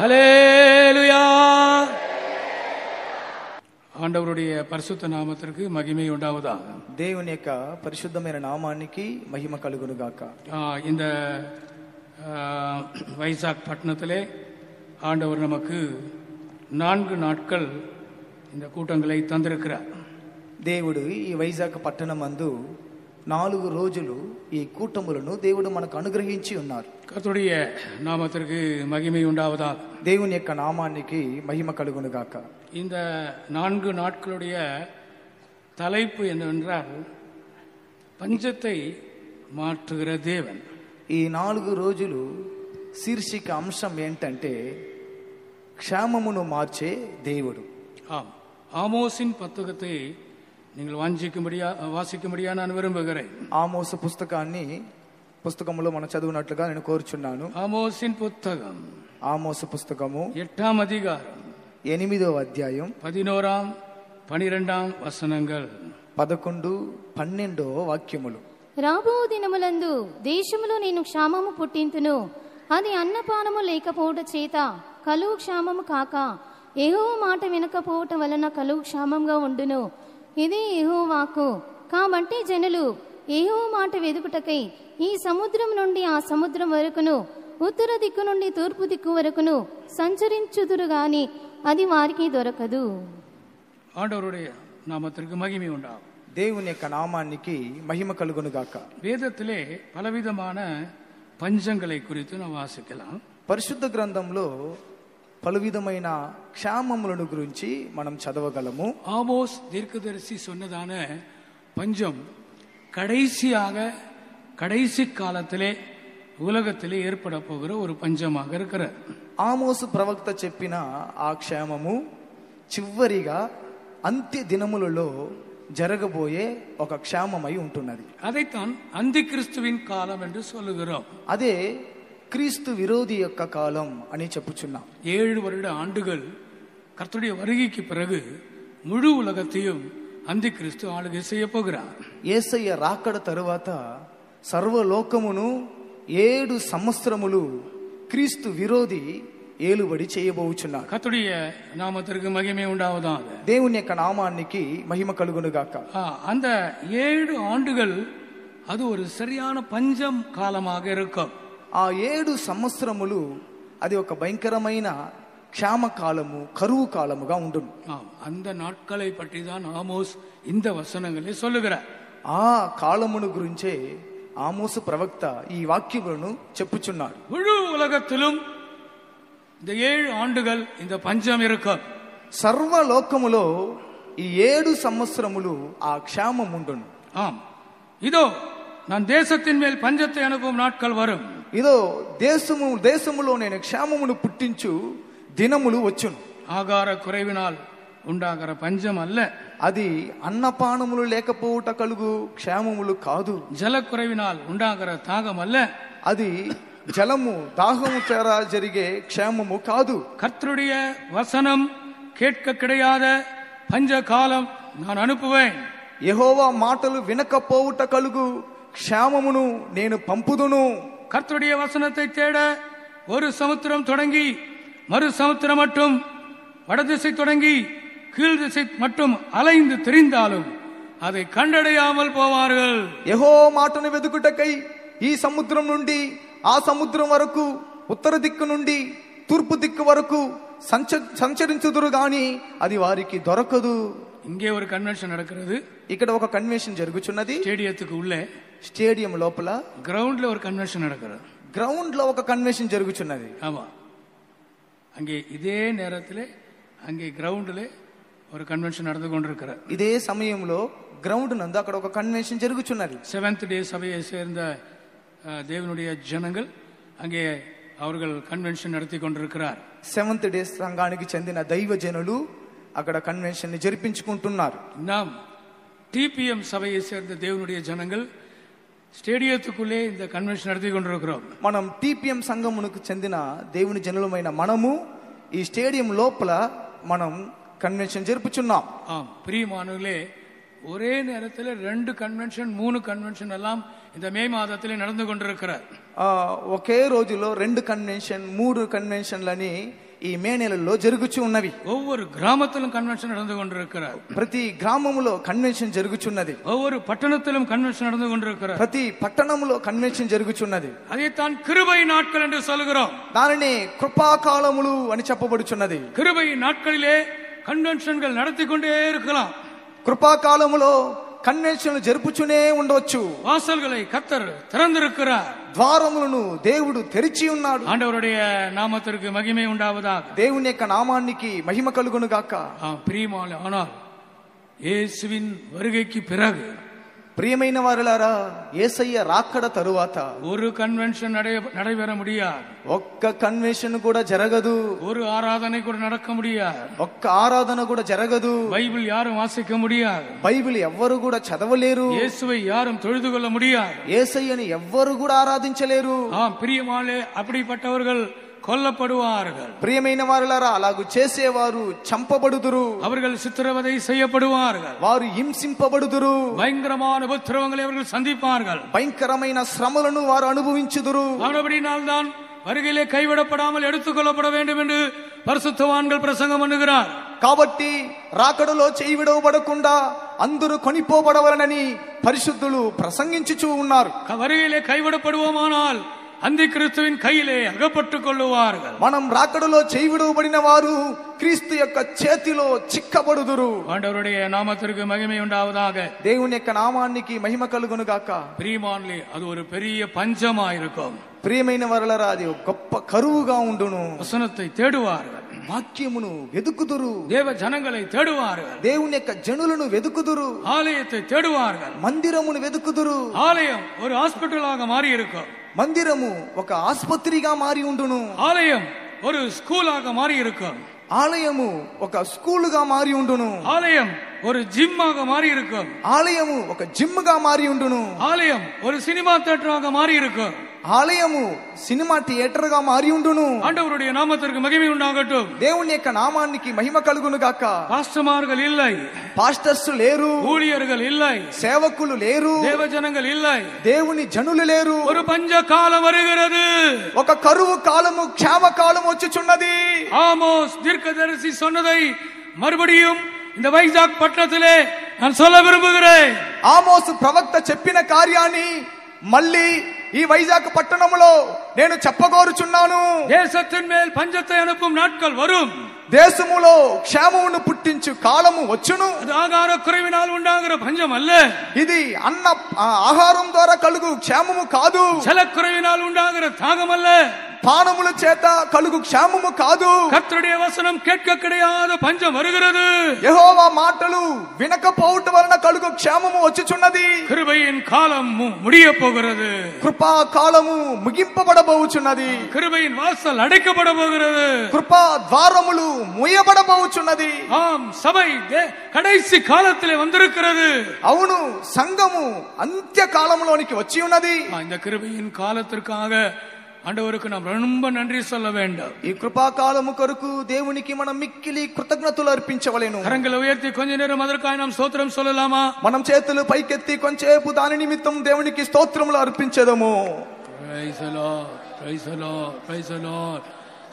ஹல்லேலூயா. ஆண்டவருடைய பரிசுத்த நாமத்திற்கு மகிமை உண்டாவதாக. దేవుని యొక్క పరిశుద్ధమైన నామానికి మహిమ కలుగును గాక. இந்த வைசாக் பட்டணத்திலே ஆண்டவர் நமக்கு 4 நாட்கள் இந்த கூட்டங்களை தந்திருக்கிறார். దేవుడు ఈ వైజాగ్ పట్టణమందు 4 రోజులు ఈ కూటములను దేవుడు మనకు అనుగ్రహించి ఉన్నారు. கர்த்தருடைய நாமத்திற்கு மகிமை உண்டாவதாக. దేవుని యొక్క నామానికి మహిమ కలుగును గాక. இந்த 4 நாட்களுடைய தலைப்பு என்னவென்றால் பஞ்சத்தை மாற்றுகிற தேவன். ఈ 4 రోజులు శీర్షిక అంశం ఏంటంటే క్షేమమును మార్చే దేవుడు. ஆம், ஆமோஸின் புத்தகத்தை நீங்கள் வாசிக்கும்படியா நான் விரும்புகிறேன். ఆమోసు పుస్తకములో మనం చదువునట్లుగా నేను కోరుచున్నాను. ஆமோஸின் புத்தகம் ఆమోసు పుస్తకము 8వ அதிகாரம் 8వ అధ్యాయం 11, 12 వచనங்கள் 11, 12 వాక్యములు. రాబో దినములందు దేశములో నేను క్షామము పుట్టింతును, అది అన్నపానము లేకపోవట చేత కలువు క్షామము కాక యెహోవా మాట వినకపోవట వలన కలువు క్షామంగా ఉండును. ఇదే యెహోవా వాక్కు. కాబట్టి జనులు యెహోవా మాట వెదుకుటకై ఈ సముద్రం నుండి ఆ సముద్రం వరకును, ఉత్తర దిక్కు నుండి తూర్పు దిక్కు వరకును సంచరించుదురు గాని అది వారికి దొరకదు. ஆண்டவருடைய நாமத்திற்கு மகிமை உண்டாகும். దేవుని యొక్క నామానికి మహిమ కలుగును గాక. வேதத்திலே பலவிதமான பஞ்சங்களை குறித்து நாம் வாசிக்கலாம். పరిశుద్ధ గ్రంథంలో పలు విధమైన క్షామములను గురించి మనం చదవగలము. ஆமோஸ் தீர்க்கதரிசி சொன்னதான பஞ்சம் கடைசி காலத்திலே உலகத்திலே ஏற்பட போகிற ஒரு பஞ்சமாக இருக்கிறது. ఆమోసు ప్రవక్త చెప్పిన ఆ క్షేమము చివరిగా అంత్య దినములలో జరగబోయే ఒక క్షేమమై ఉంటున్నది. அதைத்தான் அந்தி கிறிஸ்துவின் காலம் என்று சொல்லுகிறோம். అదే క్రీస్తు విరోధి యొక్క కాలం అని చెప్పుచున్నాం. 7 வருட ஆண்டுகள் கர்த்தருடைய வருகைக்கு பிறகு முழு உலகத்தையும் அந்தி கிறிஸ்து ஆளுகை செய்ய போகிறார். యేసయ్య రాకడ తరువాత సర్వలోకమును 7 సంవత్సరములు క్రీస్తు విరోధి ఏలుబడి చేయబోచున్నారు. கர்த்தருடைய நாமத்திற்கு மகிமை உண்டாவதாக. దేవుని యొక్క నామానికి మహిమ కలుగును గాక. அந்த 7 ஆண்டுகள் அது ஒரு சரியான பஞ்சம் காலமாக இருக்கும். ఆ 7 సంవత్సరములు అది ఒక భయంకరమైన క్షామ కాలము, కరువు కాలముగా ఉండును. அந்த நாட்களை பற்றி தான் ஆமோஸ் இந்த வசனங்களை சொல்லுகிறார். ఆ కాలమును గురించే ఆమోసు ప్రవక్త ఈ వాక్యములను చెప్పుచున్నాడు. முழு உலகத்திலும் இந்த 7 ஆண்டுகள் இந்த பஞ்சம் இருக்கும். సర్వలోకములో ఈ 7 సంవత్సరములు ఆ క్షామం ఉండును. ஆம், இதோ நான் தேசத்தின் மேல் பஞ்சத்தை அனுப்பும் நாட்கள் வரும். ఇదో దేశములో నేను క్షేమమును పుట్టించు దినములు వచ్చును. ஆகார குறைவினால் உண்டாகிற பஞ்சம் அல்ல, అది అన్నపానములు లేకపోవుట కలుగు క్షేమములు కాదు. ஜலக்குறைவினால் உண்டாகிற தாகம் அல்ல, అది జలము దాహము చేత జరిగే క్షేమము కాదు. கர்த்தருடைய வசனம் கேட்க கிடையாத பஞ்ச காலம் நான் அனுப்புவேன். యెహోవా మాటలు వినకపోవుట కలుగు క్షేమమును నేను పంపుదును. கர்த்தருடைய வசனத்தை தேட ஒரு சமுத்திரம் தொடங்கி மறு சமுத்திரம் மட்டும், வடதிசை தொடங்கி கீழ் திசை மட்டும் அலைந்து திரிந்தாலும் அதை கண்டடையாமல் போவார்கள். యెహోవా మాటను వెదుకుటకై ఈ సముద్రం నుండి ఆ సముద్రం వరకు, ఉత్తర దిక్కు నుండి తూర్పు దిక్కు వరకు సంచరించుదురు గాని అది వారికి దొరకదు. இங்கே ஒரு கன்வென்ஷன் நடக்கிறது. ఇక్కడ ఒక కన్వెన్షన్ జరుగుచున్నది. స్టేడియத்துக்கு உள்ளே, స్టేడియం లోపల, கிரவுண்ட்ல ஒரு கன்வென்ஷன் நடக்கிறது. గ్రౌండ్ లో ఒక కన్వెన్షన్ జరుగుచున్నది. ஆமா, அங்கே இதே நேரத்தில் அங்கே கிரவுண்டில் ஒரு கன்வென்ஷன் நடந்து கொண்டிருக்கிறார். ఇదే సమయంలో గ్రౌండ్ నందు అక్కడ ఒక కన్వెన్షన్ జరుగుచున్నది. 7th డే சபையை சேர்ந்த தேவனுடைய ஜனங்கள் அங்கே அவர்கள் கன்வென்ஷன் நடத்தி கொண்டிருக்கிறார். 7th డే సంఘానికి చెందిన దైవ జనులు అక్కడ కన్వెన్షన్ ని జరిపించుకుంటున్నారు. நாம் டிபிஎம் சபையை சேர்ந்த தேவனுடைய ஜனங்கள் స్టేడియத்துக்குள்ளே இந்த కన్వెన్షన్ நடத்தி கொண்டிருக்கிறோம். మనం టిపిఎం సంఘమునకు చెందిన దేవుని జనులమైన మనము ఈ స్టేడియం లోపల మనం కన్వెన్షన్ జరుపుచున్నాం. பிரியமானவர்களே, ஒரே நேரத்தில் 2 கன்வென்ஷன் 3 கன்வென்ஷன் எல்லாம் இந்த மே மாதத்திலே நடந்து கொண்டிருக்கிறார். ఒకే రోజులో 2 కన్వెన్షన్ 3 కన్వెన్షన్లని ఈ మే నెలలో జరుగుచు ఉన్నవి. ஒவ்வொரு கிராமத்திலும் கன்வென்ஷன் நடந்து கொண்டிருக்கிறார். ప్రతి గ్రామములో కన్వెన్షన్ జరుగుచున్నది. ஒவ்வொரு பட்டணத்திலும் கன்வென்ஷன் நடந்து கொண்டிருக்கிறார். ప్రతి పట్టణములో కన్వెన్షన్ జరుగుచున్నది. அதைத்தான் கிருபை நாட்கள் என்று சொல்கிறோம். దానిని కృపాకాలములు అని చెప్పబడుచున్నది. கிருபை நாட்களிலே கன்வென்ஷன்கள் நடத்தி கொண்டே இருக்கலாம். కృపాకాలములో కన్వెన్షన్ జరుపుచునే ఉండవచ్చు. வாசல்களை கர்த்தர் திறந்திருக்கிறார். ద్వారములను దేవుడు తెరిచి ఉన్నాడు. ஆண்டவருடைய நாமத்திற்கு மகிமை உண்டாவதாக. దేవుని యొక్క నామానికి మహిమ కలుగును గాక. பிரியமான ஆனால் இயேசுவின் வருகைக்கு பிறகு ప్రియమైన వారలారా, యేసయ్య రాకడ తరువాత ஒரு கன்வென்ஷன் நடைபெற முடியாது. ఒక్క కన్వెన్షన్ కూడా జరగదు. ஒரு ఆరాధனை கூட நடக்க முடியாது. ఒక్క ఆరాధన కూడా జరగదు. பைபிள் யாரும் வாசிக்க முடியாது. బైబిల్ ఎవ్వరు కూడా చదవలేరు. இயேசுவை யாரும் தொழுது கொள்ள முடியாது. యేసయ్యని ఎవ్వరు కూడా ఆరాధించలేరు. பிரியமானே அப்படிப்பட்டவர்கள் கொல்லப்படுவார்கள். ప్రియమైన వారలారా, అలాగు చేసేవారు చంపబడుదురు. அவர்கள் சித்திரவதை செய்யப்படுவார்கள். వారు హింసింపబడుదురు. பயங்கரமான உபத்திரவங்களை அவர்கள் சந்திப்பார்கள். భయంకరమైన శ్రమలను వారు అనుభవించుదురు. அப்படினால்தான் வருகையிலே கைவிடப்படாமல் எடுத்துக்கொள்ளப்பட வேண்டும் என்று பரிசுத்தவான்கள் பிரசங்கம் பண்ணுகிறார். కాబట్టి రాకడలో చేయి విడవబడకుండా అందరూ కొనిపోబడవలనని పరిశుద్ధులు ప్రసంగించుచూ ఉన్నారు. வருகையிலே கைவிடப்படுவோமானால் அந்தி கிறிஸ்துவின் கையிலே அகப்பட்டுக் கொள்ளுவார்கள். మనం రాకడలో చేయి విడవబడిన వారు క్రీస్తు యొక్క చేతిలో చిక్కబడుదురు. ஆண்டவருடைய நாமத்திற்கு மகிமை உண்டாவதாக. దేవుని యొక్క నామానికి మహిమ కలుగును గాక. பிரியமானே, அது ஒரு பெரிய பஞ்சமா இருக்கும். ప్రియమైన వారలారా, అది గొప్ప కరువుగా ఉండును. வசனத்தை தேடுவார்கள். వాక్యమును వెదుకుదురు. தேவ ஜனங்களை தேடுவார்கள். దేవుని యొక్క జనులను వెదుకుదురు. ஆலயத்தை தேடுவார்கள். మందిరమును వెదుకుదురు. ஆலயம் ஒரு ஹாஸ்பிட்டலாக மாறி இருக்கும். మందిరము ఒక ఆసుపత్రిగా మారి ఉండును. ஆலயம் ஒரு ஸ்கூலாக மாறி இருக்கும். ఆలయము ఒక స్కూలుగా మారి ఉండును. ஆலயம் ஒரு ஜிம்மாக மாறி இருக்கும். ఆలయము ఒక జిమ్ గా మారి ఉండును. ஆலயம் ஒரு சினிமா தியேட்டராக மாறி இருக்கும். ఆలయము సినిమా థియేటర్ గా మారి ఉండును. ஆண்டவருடைய நாமத்திற்கு மகிமை உண்டாகட்டும். దేవుని యొక్క నామానికి మహిమ కలుగును గాక. பாஸ்டர்மார்கள் இல்லை, పాస్టర్స్ లేరు, ஊழியர்கள் இல்லை, సేవకులు లేరు, தேவ ஜனங்கள் இல்லை. దేవుని జనులు లేరు. ஒரு பஞ்ச காலம் வருகிறது. ఒక కరువు కాలము, క్షామ కాలం వచ్చుచున్నది. ஆமோஸ் தீர்க்கதரிசி சொன்னதை மறுபடியும் இந்த வைசாக் பட்டணத்திலே நான் சொல்ல விரும்புகிறேன். ఆమోసు ప్రవక్త చెప్పిన కార్యాన్ని మళ్ళీ ఈ వైజాగ్ పట్టణంలో నేను చెప్పగోరుచున్నాను. தேசத்தின் மேல் பஞ்சத்தை அனுப்பும் நாட்கள் வரும். దేశములో క్షేమమును పుట్టించు కాలము వచ్చును. அது ஆகார குறைவினால் உண்டாகிற பஞ்சம் அல்ல. ఇది అన్న ఆహారం ద్వారా కలుగు క్షేమము కాదు. ஜலக்குறைவினால் உண்டாகிற தாகம் அல்ல. పానముల చేత కలుగు క్షేమము కాదు. கர்த்தருடைய வசனம் கேட்க கிடையாத பஞ்சம் வருகிறது. యెహోవా మాటలు వినకపోవటం వలన కలుగు క్షేమము వచ్చుచున్నది. கிருபையின் காலம் முடிய போகிறது. కృపా కాలము ముగింపబడబోచున్నది. கிருபையின் வாசல் అடைக்கப்பட போகிறது. కృపా ద్వారములు మూయబడబోచున్నది. ஆம், சபை கடைசி காலத்திலே வந்திருக்கிறது. అవును, సంఘము అంత్య కాలంలోనికి వచ్చి ఉన్నది. இந்த கிருபையின் காலத்திற்காக ஆண்டவருக்கு நாம் ரொம்ப நன்றி சொல்ல வேண்டும். ఈ కృపా కాలము కొరకు దేవునికి మనం మిక్కిలి కృతజ్ఞతలు అర్పించవలెను. கரங்களை உயர்த்தி கொஞ்ச நேரம் அதற்காக நாம் ஸ்தோத்திரம் சொல்லலாமா? మనం చేతులు పైకెత్తి కొంచెంసేపు దాని నిమిత్తం దేవునికి స్తోత్రములు అర్పించదము. Praise the Lord, praise the Lord, praise the Lord.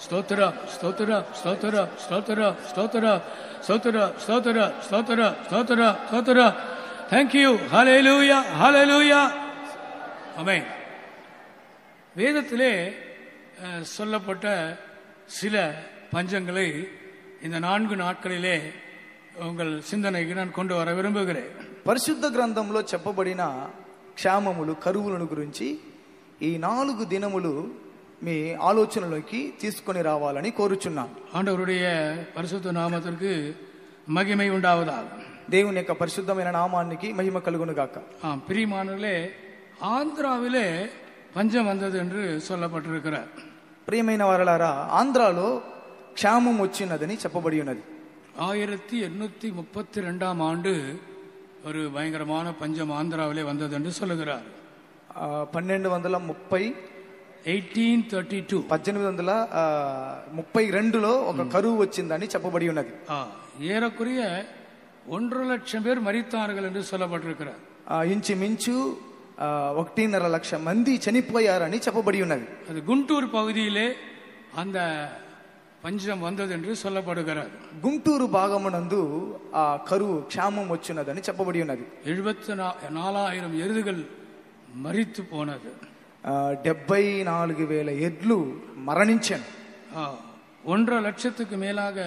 స్తోత్ర స్తోత్ర స్తోత్ర స్తోత్ర స్తోత్ర స్తోత్ర స్తోత్ర స్తోత్ర స్తోత్ర స్తోత్ర. Thank you. Hallelujah, hallelujah. Amen. வேதத்திலே சொல்லப்பட்ட சில பஞ்சங்களை இந்த 4 நாட்களிலே உங்கள் சிந்தனைக்கு நான் கொண்டு வர விரும்புகிறேன். పరిశుద్ధ గ్రంథంలో చెప్పబడిన క్షామములు, కరువులను గురించి ఈ 4 దినములు మీ ఆలోచనలోకి తీసుకొని రావాలని కోరుచున్నాను. ஆண்டவருடைய பரிசுத்த நாமத்திற்கு மகிமை உண்டாவதாக. దేవుని యొక్క పరిశుద్ధమైన నామానికి మహిమ కలుగును గాక. பிரியமானவர்களே, ஆந்திராவிலே பஞ்சம் வந்தது என்று சொல்லப்பட்டிருக்கிறார். ప్రియమైన వారలారా, ఆంధ్రాలో క్షామం వచ్చినదని చెప్పబడి ఉన్నది. 1832 ஆண்டு ஒரு பயங்கரமான பஞ்சம் ஆந்திராவிலே வந்தது என்று சொல்லுகிறார். 1230 1832 ఒక కరువు వచ్చిందని చెప్పబడి ఉన్నది. ஏறக்குறைய 1.5 லட்சம் பேர் மரித்தார்கள் என்று சொல்லப்பட்டிருக்கிறார். ఇంచుమించు 1.5 లక్ష మంది చనిపోయారని చెప్పబడి ఉన్నది. அது குண்டூர் பகுதியிலே அந்த பஞ்சம் வந்தது என்று சொல்லப்படுகிறது. గుంటూరు భాగమునందు ఆ కరువు క్షామం వచ్చినదని చెప్పబడి ఉన్నది. 74,000 ఎరుదుகள் మరిத்து పోనது. 74,000 ఎడ్లు మరణించాను. 1.5 லட்சத்துக்கு மேலாக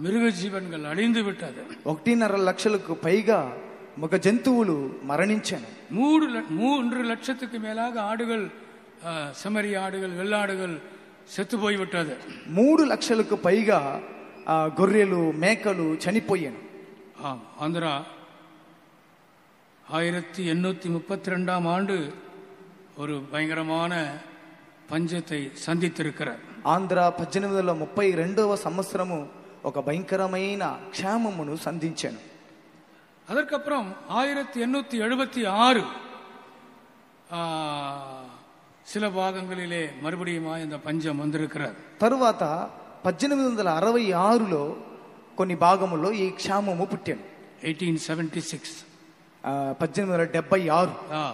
మిరుగ జీవన్கள் అழிந்து విட்டது. 1.5 లక్షలకు పైగా మగ జంతువులు మరణించాను. 3 லட்சத்துக்கு மேலாக ஆடுகள், செம்மறி ஆடுகள், வெள்ளாடுகள் செத்து போய்விட்டது. 3 లక్షలకు పైగా గొర్రెలు మేకలు చనిపోయాను. ஆந்திரா 1832ஆம் ஆண்டு ஒரு பயங்கரமான பஞ்சத்தை சந்தித்திருக்கிறார். ఆంధ్ర 1832వ సంవత్సరము ఒక భయంకరమైన క్షామమును సంధించాను. அதற்கப்புறம் 1876 சில பாகங்களிலே மறுபடியும் இந்த பஞ்சம் வந்திருக்கிறார். తరువాత 1866లో కొన్ని భాగముల్లో ఈ క్షామము పుట్టాను. 1876 1876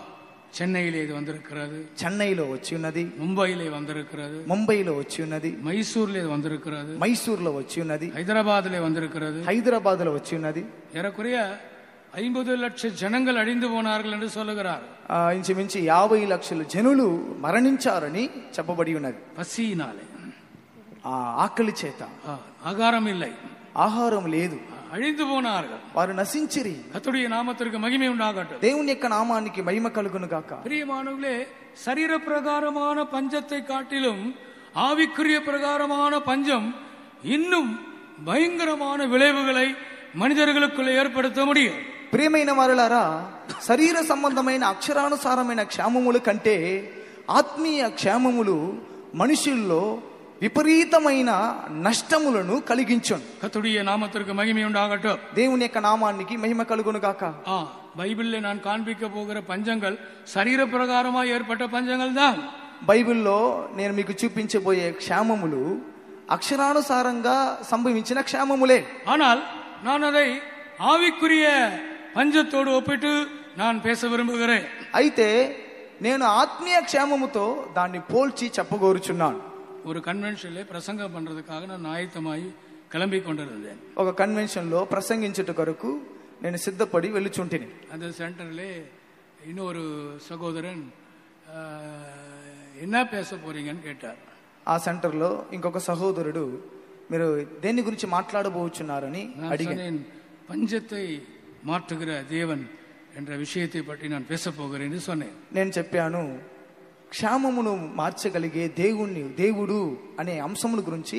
சென்னையிலே இது வந்திருக்கிறது. చెన్నైలో వచ్చి ఉన్నది. ముంబైలో வந்திருக்கிறது. ముంబైలో వచ్చి ఉన్నది. మైసూర్లో வந்திருக்கிறது. మైసూర్లో వచ్చి ఉన్నది. హైదరాబాద్లో வந்திருக்கிறது. హైదరాబాద్లో వచ్చి ఉన్నది. ఏరకుறைய 50 లక్షల జనంగల్ అழிந்து పోనాர்கள் என்று சொல்லுகிறார். ఇంచుమించు 50 లక్షల జనులు మరణించారని చెప్పబడి ఉన్నది. పసీనాలే, ఆకలి చేత, ఆహారం இல்லை, ఆహారం లేదు, అழிந்து పోనాர்கள், వారు నశించిరి. కర్తరుடைய నామத்திற்கு మహిమ ఉండాகட்டும். దేవుని యొక్క నామానికి మహిమ కలుగును గాక. பிரியமானவர்களே, சரீர பிரகாரமான பஞ்சத்தை காட்டிலும் ஆவிக்குரிய பிரகாரமான பஞ்சம் இன்னும் பயங்கரமான விளைவுகளை మనిదர்களுக்குள்ள ఏర్పడుత முடியும். ప్రియమైన వారలారా, శరీర సంబంధమైన అక్షరానుసారమైన క్షేమముల కంటే ఆత్మీయ క్షేమములు మనుషుల్లో విపరీతమైన నష్టములను కలిగించును. கர்த்தருடைய நாமத்திற்கு மகிமை உண்டாகட்டும். దేవుని యొక్క నామానికి మహిమ కలుగును గాక. బైబిల్లో நான் காண்பிக்க போகிற பஞ்சங்கள் శరీర ప్రకారமாக ఏర్పడ్డ பஞ்சங்கள் தான். బైబిల్లో నేను మీకు చూపించబోయే క్షేమములు అక్షరానుసారంగా సంభవించిన క్షేమములే. ஆனால் நான் அதை ஆவிக்குரிய பஞ்சத்தோடு ஒப்பிட்டு நான் பேச விரும்புகிறேன். అయితే నేను ఆత్మీయ క్షేమముతో దాన్ని పోల్చి చెప్పగోరుచున్నాను. ஒரு கன்வென்ஷன்ல பிரசங்கம் பண்றதுக்காக நான் ஆயத்தமாகி கிளம்பி கொண்டிருந்தேன். ఒక కన్వెన్షన్ లో ప్రసంగించుట కొరకు నేను సిద్ధపడి వెళ్ళుచుంటిని. அந்த சென்டர்ல இன்னொரு சகோதரன் என்ன பேச போறீங்கன்னு கேட்டார். ఆ సెంటర్ లో ఇంకొక సహోదరుడు మీరు దేని గురించి మాట్లాడబోచున్నారని అడిగాను. పంచத்தை மாற்றுகிற தேவன் என்ற விஷயத்தை பற்றி நான் பேச போகிறேன் என்று சொன்னேன். నేను చెప్పాను, క్షేమమును మార్చగలిగే దేవుడు అనే అంశముల గురించి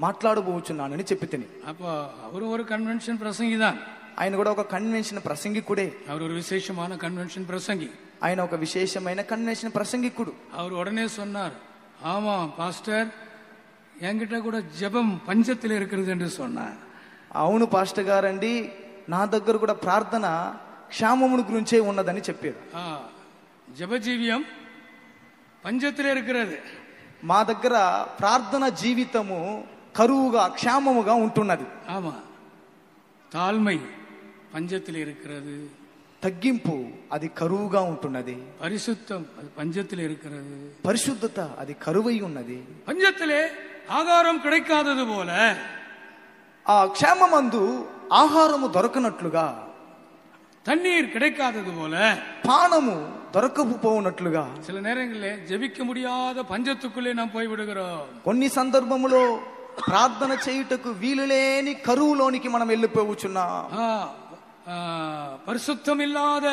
మాట్లాడబోచున్నానని చెప్పితిని. அப்போ அவர் ஒரு கன்வென்ஷன் பிரசங்கி தான். ఆయన కూడా ఒక కన్వెన్షన్ ప్రసంగికుడే. அவர் ஒரு விசேஷமான கன்வென்ஷன் பிரசங்கி. ఆయన ఒక విశేషమైన కన్వెన్షన్ ప్రసంగికుడు. அவர் உடனே சொன்னார், ஆமா பாஸ்டர், என்கிட்ட கூட ஜெபம் பஞ்சத்தில் இருக்கிறது என்று சொன்னார். అవును పాస్టర్ గారండి, నా దగ్గర కూడా ప్రార్థన క్షేమమును గురించే ఉన్నదని చెప్పారు. జపజీవియం పంచத்திலே இருக்கிறது. మా దగ్గర ప్రార్థన జీవితము కరువుగా క్షేమముగా ఉంటున్నది. ஆமா, தாழ்மை பஞ்சத்திலே இருக்கிறது. తగ్గింపు అది కరువుగా ఉంటున్నది. పరిశుద్ధం అది పంచத்திலே இருக்கிறது. పరిశుద్ధత అది కరువై ఉన్నది. పంచத்திலே ఆహారం கிடைக்காதது போல ఆ క్షేమమందు ఆహారము దొరకనట్లుగా, தண்ணீர் கிடைக்காதது போல పానము దొరకకపోనట్లుగా சில நேரங்களில் ஜெபிக்க முடியாத பஞ்சத்துக்குள்ளே நாம் போய் விடுகிறோம். కొన్ని సందర్భములో ప్రార్థన చేయుటకు వీలులేని కరువులోనికి మనం వెళ్ళిపోవచ్చున్నాం. పరిశుద్ధం ఇల్లాద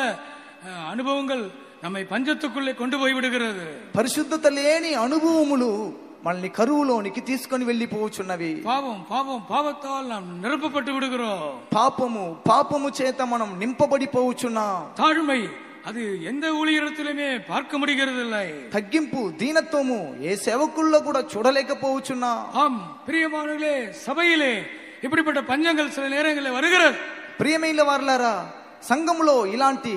అనుభవங்கள் நம்மை பஞ்சத்துக்குள்ளே கொண்டு போய் விடுகிறது. పరిశుద్ధత లేని అనుభవములు మనల్ని కరువులోనికి తీసుకొని వెళ్ళిపోవచ్చున్నవి. పాపத்தால் நாம் నిరపపట్టు విడుகிறோம். పాపము చేత మనం నింపబడిపోవచ్చున్నాం. தாழ்மை அது எந்த ஊழியத்திலுமே பார்க்க முடிகிறதில்லை. తగ్గింపు దీనత్వము ఏ సేవకుల్లో కూడా చూడలేకపోవచ్చున్నాం. ஆம் பிரியமானவர்களே, சபையிலே இப்படிப்பட்ட பஞ்சங்கள் சில நேரங்களில் வருகிறது. ప్రియమైన వారలారా, సంఘములో ఇలాంటి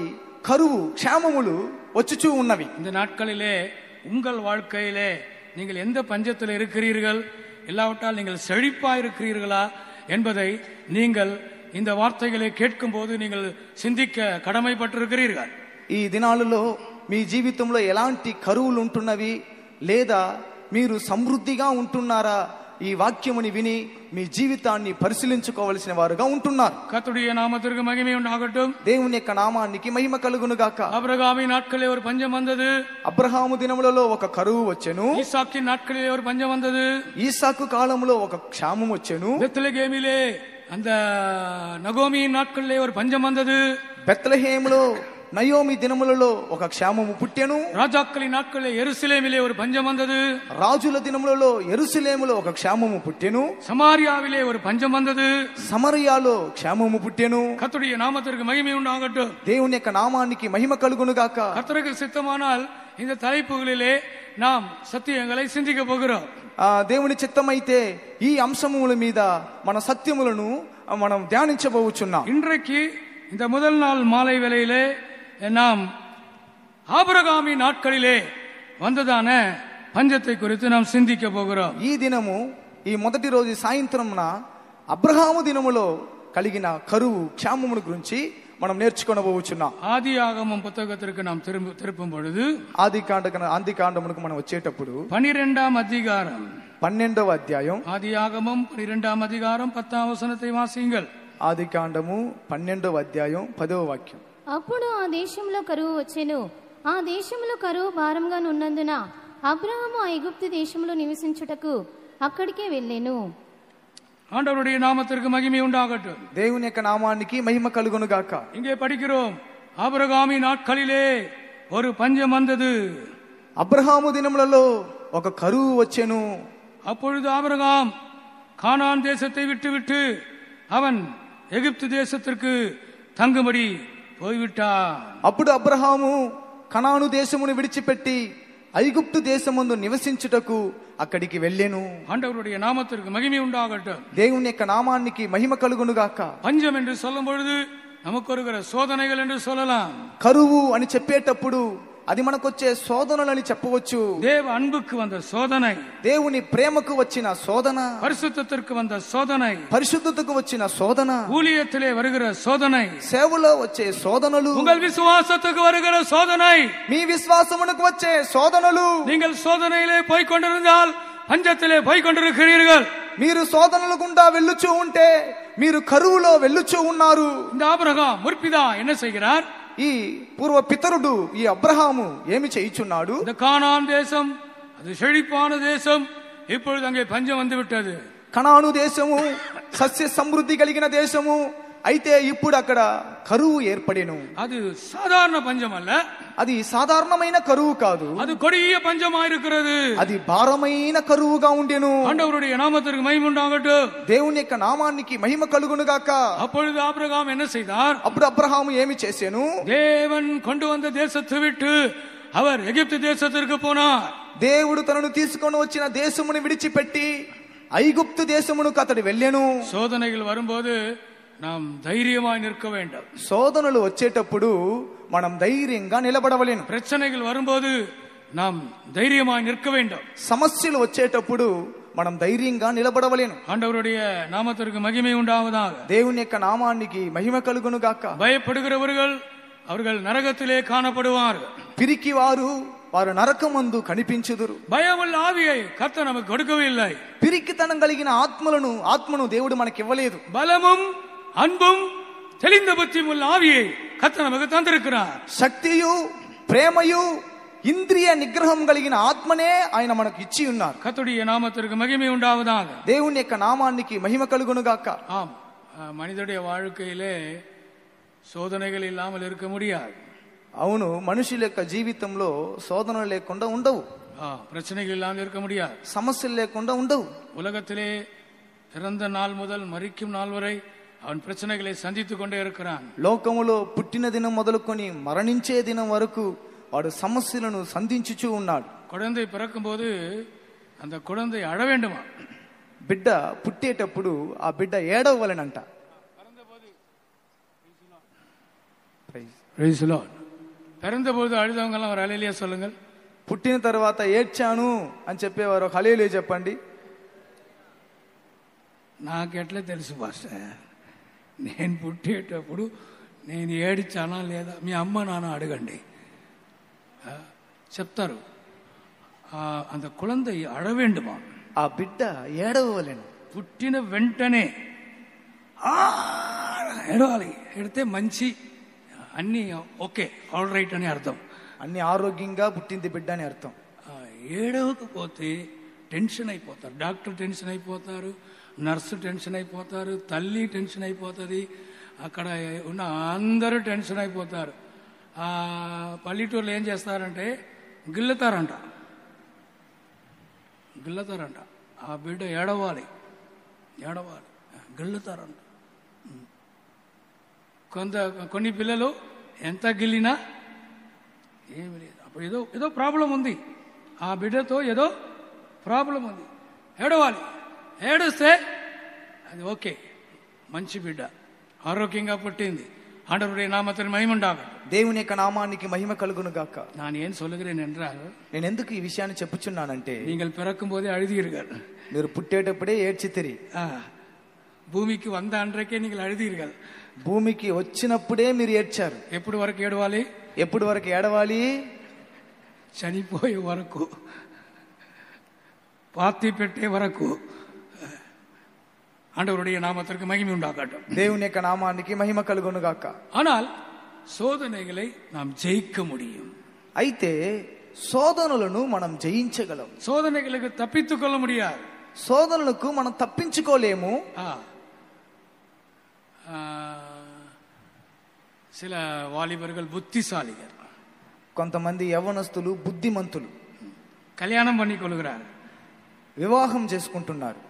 కరువు క్షేమములు వచ్చుచూ ఉన్నవి. இந்த நாட்களிலே உங்கள் வாழ்க்கையிலே நீங்கள் எந்த பஞ்சத்தில் இருக்கிறீர்கள், இல்லாவிட்டால் நீங்கள் செழிப்பா இருக்கிறீர்களா என்பதை நீங்கள் இந்த வார்த்தைகளை கேட்கும் போது நீங்கள் சிந்திக்க கடமைப்பட்டிருக்கிறீர்கள். ఈ దినాలలో మీ జీవితంలో ఎలాంటి కరువులు ఉంటున్నవి, లేదా మీరు సమృద్ధిగా ఉంటున్నారా? ఈ వాక్యముని విని మీ జీవితాన్ని పరిశీలించుకోవలసిన వారుగా ఉంటున్నారు. கர்த்தருடைய நாமத்திற்கு மகிமை உண்டாகட்டும். దేవుని యొక్క నామానికి మహిమ కలుగును గాక. ஆபிரகாமின் நாட்களிலே ஒரு பஞ்சம் வந்தது. అబ్రహాము దినములలో ఒక కరువు వచ్చెను. ஈசாக்கின் நாட்களிலே ஒரு பஞ்சம் வந்தது. ఈసాకు కాలంలో ఒక క్షామం వచ్చెను. பெத்லகேமிலே அந்த நகோமியின் நாட்களிலே ஒரு பஞ்சம் வந்தது. బెత్లెహేములో నయోమి దినములలో ఒక క్షామము పుట్టెను. ராஜாக்களின் நாட்களிலே எருசலேமிலே ஒரு பஞ்சம் வந்தது. రాజుల దినములలో యెరూషలేములో ఒక క్షామము పుట్టెను. சமாரியாவிலே ஒரு பஞ்சம் வந்தது. సమరయాలో క్షామము పుట్టెను. கர்த்தருடைய நாமத்திற்கு மகிமை உண்டாகட்டும். దేవుని యొక్క నామానికి మహిమ కలుగును గాక. கர்த்தருக்கு சித்தமானால் இந்த தலைப்புகளிலே நாம் சத்தியங்களை சிந்திக்க போகிறோம். దేవుని చిత్తమైతే ఈ అంశముల మీద మన సత్యములను మనం ధ్యానించబోచున్నాం. இன்றைக்கு இந்த முதல் நாள் மாலை வேளையிலே நாம் ஆபிரகாமின் நாட்களிலே வந்ததான பஞ்சத்தை குறித்து நாம் சிந்திக்க போகிறோம். ఈ దినము ఈ మొదటి రోజు సాయంత్రంన అబ్రహాము దినములో కలిగిన కరువు క్షామముల గురించి మనం నేర్చుకొనబోచున్నాం. ஆதியாகமம் புத்தகத்திற்கு நாம் திருப்பும் பொழுது ఆదికాండమునకు మనం వచ్చేటప్పుడు 12వ அதிகாரம் 12వ అధ్యాయం ஆதியாகமம் 12వ அதிகாரம் 10వ వచనத்தை వాసింగల్. ఆదికాండము 12వ అధ్యాయం 10వ వాక్యం. అప్పుడు ఆ దేశంలో కరువు వచ్చెను. ఆ దేశంలో కరువు భారంగా ఉన్నందున అబ్రహాము ఆ ఐగుప్తు దేశంలో నివసించుటకు అక్కడికే వెళ్ళెను. ஆண்டவருடைய நாமத்திற்கு மகிமை உண்டாகட்டும். దేవుని యొక్క నామానికి మహిమ కలుగును గాక. இங்கே படிக்கிறோம், ஆபிரகாமின் நாட்களிலே ஒரு பஞ்சம் வந்தது. అబ్రహాము దినములలో ఒక కరువు వచ్చెను. அப்பொழுது ஆபிரகாம் கானான் தேசத்தை விட்டு அவன் எகிப்து தேசத்திற்கு தங்கும்படி போய்விட்டான். అప్పుడు అబ్రహాము కనాను దేశమును విడిచిపెట్టి ఐగుప్తు దేశమందు నివసించుటకు అక్కడికి వెళ్ళెను. ஆண்டவருடைய நாமத்திற்கு மகிமை உண்டாகட்டும். దేవుని యొక్క నామానికి మహిమ కలుగును గాక. பஞ்சம் என்று சொல்லும் பொழுது நமக்கு வருகிற சோதனைகள் என்று சொல்லலாம். కరువు అని చెప్పేటప్పుడు అది మనకొచ్చే శోధనలని చెప్పవచ్చు. தேவ அன்புக்கு வந்த சோதனை, దేవుని ప్రేమకు వచ్చిన శోధన, பரிசுத்தத்திற்கு வந்த சோதனை, పరిశుద్ధతకు వచ్చిన శోధన, ஊழியத்திலே வருகிற சோதனை, సేవలో వచ్చే శోధనలు, உங்கள் விசுவாசத்துக்கு வருகிற சோதனை, మీ విశ్వాసమునకు వచ్చే శోధనలు. நீங்கள் சோதனையிலே போய் கொண்டிருந்தால் பஞ்சத்திலே போய் கொண்டிருக்கிறீர்கள். మీరు శోధనల గుండా వెళ్ళుచూ ఉంటే మీరు కరువులో వెళ్ళుచూ ఉన్నారు. இந்த ஆபிரகாம் முற்பிதா என்ன செய்கிறார்? ఈ పూర్వ పితరుడు ఈ అబ్రహాము ఏమి చేయుచున్నాడు? இந்த கானான் தேசம் அது செழிப்பான தேசம். இப்பொழுது அங்கே பஞ்சம் வந்து விட்டது. కనాను దేశము సస్య సమృద్ధి కలిగిన దేశము. అయితే ఇప్పుడు అక్కడ కరువు ఏర్పడెను. அது சாதாரண பஞ்சம் அல்ல, అది సాధారణమైన కరువు కాదు, அது கொடிய பஞ்சமா இருக்கிறது. అది భారమైన కరువుగా ఉండెను. ஆண்டவருடைய நாமத்திற்கு மகிமை உண்டாகட்டும். దేవుని యొక్క నామానికి మహిమ కలుగును గాక. அப்பொழுது ஆபிரகாம் என்ன செய்தார்? అప్పుడు అబ్రహాము ఏమి చేసెను? தேவன் கொண்டு வந்த தேசத்தை விட்டு அவர் எகிப்து தேசத்திற்கு போனார். దేవుడు తనను తీసుకొని వచ్చిన దేశమును విడిచిపెట్టి ఐగుప్తు దేశమునకు అతడు వెళ్ళెను. சோதனைகள் வரும்போது நாம் தைரியமாய் நிற்க வேண்டும். శోధనలు వచ్చేటప్పుడు మనం ధైర్యంగా నిలబడవలేను. பிரச்சனைகள் வரும்போது நாம் தைரியமாய் நிற்க வேண்டும். సమస్యలు వచ్చేటప్పుడు మనం ధైర్యంగా నిలబడవలేను. ஆண்டவருடைய நாமத்திற்கு மகிமை உண்டாவதாக. దేవుని యొక్క నామానికి మహిమ కలుగును గాక. பயப்படுகிறவர்கள் அவர்கள் நரகத்திலே காணப்படுவார்கள். పిరికి వారు నరకమందు కనిపించుదురు. பயமுள்ள ஆவியை கர்த்தர் நமக்கு கொடுக்கவில்லை. పిరికితనం కలిగిన ఆత్మను దేవుడు మనకి ఇవ్వలేదు. பலமும் அன்பும் தெளிந்த புத்தியும் உள்ள ஆவியை கர்த்தர் நமக்கு தந்திருக்கிறார். శక్తియు ప్రేమయు ఇంద్రియ నిగ్రహం కలిగిన ఆత్మనే ఆయన మనకు ఇచ్చి ఉన్నారు. கர்த்தருடைய நாமத்திற்கு மகிமை உண்டாவதாக. దేవుని యొక్క నామానికి మహిమ కలుగును గాక. ஆம், மனிதனுடைய வாழ்க்கையிலே சோதனைகள் இல்லாமல் இருக்க முடியாது. అవును, మనుషుల యొక్క జీవితంలో శోధనలు లేకుండా ఉండవు, பிரச்சனைகள் இல்லாமல் இருக்க முடியாது, సమస్యలు లేకుండా ఉండవు. உலகத்திலே பிறந்த நாள் முதல் மரிக்கும் நாள் வரை அவன் பிரச்சனைகளை சந்தித்துக் கொண்டே இருக்கிறான். లోకములో పుట్టిన దినం మొదలుకొని మరణించే దినం వరకు వాడు సమస్యలను సంధించుచూ ఉన్నాడు. குழந்தை பிறக்கும் போது அந்த குழந்தை அழ வேண்டுமா? బిడ్డ పుట్టేటప్పుడు ఆ బిడ్డ ఏడవలనంట. பிறந்தபோது அழுதவங்க எல்லாம் ஒரு ஹல்லேலூயா சொல்லுங்கள். పుట్టిన తర్వాత ఏడ్చాను అని చెప్పేవారు హల్లేలూయా చెప్పండి. నాకెట్లా తెలుసు పాస్టర్? నేను పుట్టేటప్పుడు నేను ఏడ్చానా లేదా మీ అమ్మ నాన్న అడగండి, చెప్తారు. அந்த குழந்தை அழ வேண்டுமா, ఆ బిడ్డ ఏడవలేను. పుట్టిన వెంటనే ఏడవాలి. ఏడితే మంచి అన్ని ఓకే ఆల్ రైట్ అని అర్థం. అన్ని ఆరోగ్యంగా పుట్టింది బిడ్డ అని అర్థం. ఏడవకపోతే టెన్షన్ అయిపోతారు. డాక్టర్ టెన్షన్ అయిపోతారు, నర్సు టెన్షన్ అయిపోతారు, తల్లి టెన్షన్ అయిపోతుంది, అక్కడ ఉన్న అందరూ టెన్షన్ అయిపోతారు. పల్లెటూరులో ఏం చేస్తారంటే గిల్లుతారంట. ఆ బిడ్డ ఏడవాలి గిల్లుతారంట. కొన్ని పిల్లలు ఎంత గిల్లినా ఏమి లేదు. అప్పుడు ఏదో ప్రాబ్లం ఉంది, ఆ బిడ్డతో ఏదో ప్రాబ్లం ఉంది, ఏడవాలి. ఏడుస్తే అది ఓకే, మంచి బిడ్డ ఆరోగ్యంగా పుట్టింది, ஆண்டவருடைய நாமத்தின் மகிமை உண்டாகட்டும். దేవుని యొక్క నామానికి మహిమ కలుగును గాక. நான் ஏன் சொல்லுகிறேன் என்றால், నేను ఎందుకు ఈ విషయాన్ని చెప్పుచున్నానంటే, நீங்கள் பிறக்கும் போதே அழுதீர்கள். మీరు పుట్టేటప్పుడే ఏడ్చితిరి. భూమికి వంద అన్றைకే நீங்கள் అழுదీர்கள். భూమికి వచ్చినప్పుడే మీరు ఏడ్చారు. ఎప్పుడు వరకు ఏడవాలి? ఎప్పుడు వరకు ఏడవాలి? చనిపోయే వరకు, పాతి పెట్టే వరకు. ஆண்டவருடைய நாமத்திற்கு மகிமை உண்டாகட்டும். దేవుని యొక్క నామానికి మహిమ కలుగును గాక. ஆனால் சோதனைகளை நாம் ஜெயிக்க முடியும். అయితే శోధనలను మనం జయించగలం. சோதனைகளுக்கு தப்பித்துக் கொள்ள முடியாது. శోధనలకు మనం తప్పించుకోలేము. சில வாலிபர்கள் புத்திசாலிகள், కొంతమంది యవ్వనస్తులు బుద్ధిమంతులు కళ్యాణం பண்ணிக்கொள்கிறாరు, వివాహం చేసుకుంటున్నారు.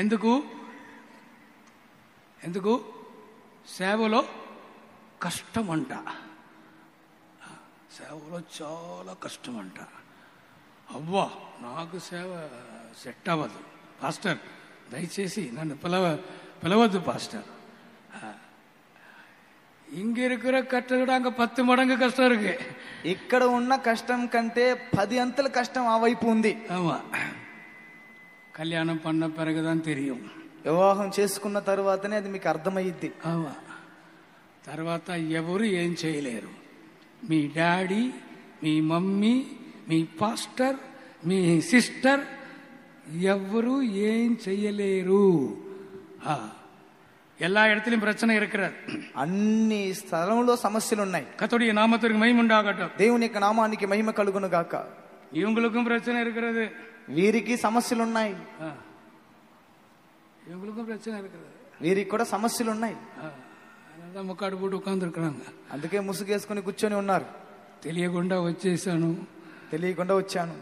ఎందుకు? సేవలో కష్టం అంట. సేవలో చాలా కష్టం అంట. అవ్వా, నాకు సేవ సెట్ అవ్వదు పాస్టర్, దయచేసి నన్ను పిలవద్దు పాస్టర్. இங்க இருக்கிற கஷ்டம் அங்க 10 மடங்கு கஷ்டம் இருக்கு. ఇక్కడ ఉన్న కష్టం కంటే 10 అంతల కష్టం ఆ వైపు ఉంది. ஆமா, కళ్యాణం பண்ண பிறகுதான் தெரியும். వివాహం చేసుకున్న తర్వాతనే అది మీకు అర్థమయ్యిద్ది. ఆమా, తర్వాత ఎవరు ఏం చేయలేరు. మీ డాడీ, మీ మమ్మీ, మీ పాస్టర్, మీ సిస్టర్ ఎవరు ఏం చేయలేరు. எல்லா இடத்திலும் பிரச்சனை இருக்கிறது. అన్ని స్థలంలో సమస్యలు ఉన్నాయి. கர்த்தருடைய நாமத்திற்கு மகிமை உண்டாகட்டும். దేవుని యొక్క నామానికి మహిమ కలుగును గాక. இவங்களுக்கும் பிரச்சனை இருக்கிறது. వీరికి సమస్యలు ఉన్నాయి. இவங்களுக்கும் பிரச்சனை இருக்கிறது. వీరికి కూడా సమస్యలు ఉన్నాయి. అదంతా ముక్కాడు పోటు ఉకాందు இருக்கிறாங்க. అందుకే ముసుగేసుకుని కూర్చొని ఉన్నారు. తెలియకుండా వచ్చాను,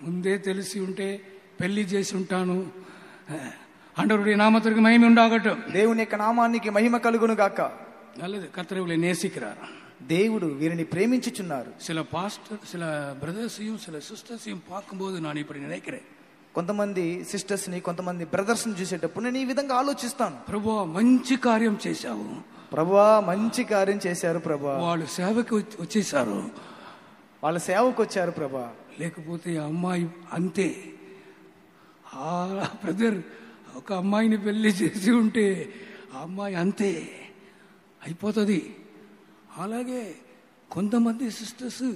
ముందే తెలిసి ఉంటే పెళ్లి చేసి ఉంటాను. ஆண்டவருடைய நாமத்திற்கு மகிமை உண்டாகட்டும். దేవుని యొక్క నామానికి మహిమ కలుగును గాక. நல்லது, கர்த்தர் இவளை நேசிக்கிறார். దేవుడు వీరిని ప్రేమించుచున్నారు. சில பாஸ்டர், சில பிரதர்ஸையும் சில சிஸ்டர்ஸையும் பார்க்கும்போது நான் இப்படி நினைக்கிறேன். కొంతమంది సిస్టర్స్ ని, కొంతమంది బ్రదర్స్ ని చూసేటప్పుడు నేను ఈ విధంగా ఆలోచిస్తాను. ప్రభువా, మంచి కార్యం చేశావు. ప్రభువా, మంచి కార్యం చేశారు ప్రభువా. వాళ్ళు సేవకు వచ్చేసారు, వాళ్ళ సేవకు వచ్చారు ప్రభువా. లేకపోతే అమ్మాయి అంతే. బ్రదర్ ఒక అమ్మాయిని పెళ్లి చేసి ఉంటే ఆ అమ్మాయి అంతే అయిపోతుంది. అలాగే కొంతమంది సిస్టర్స్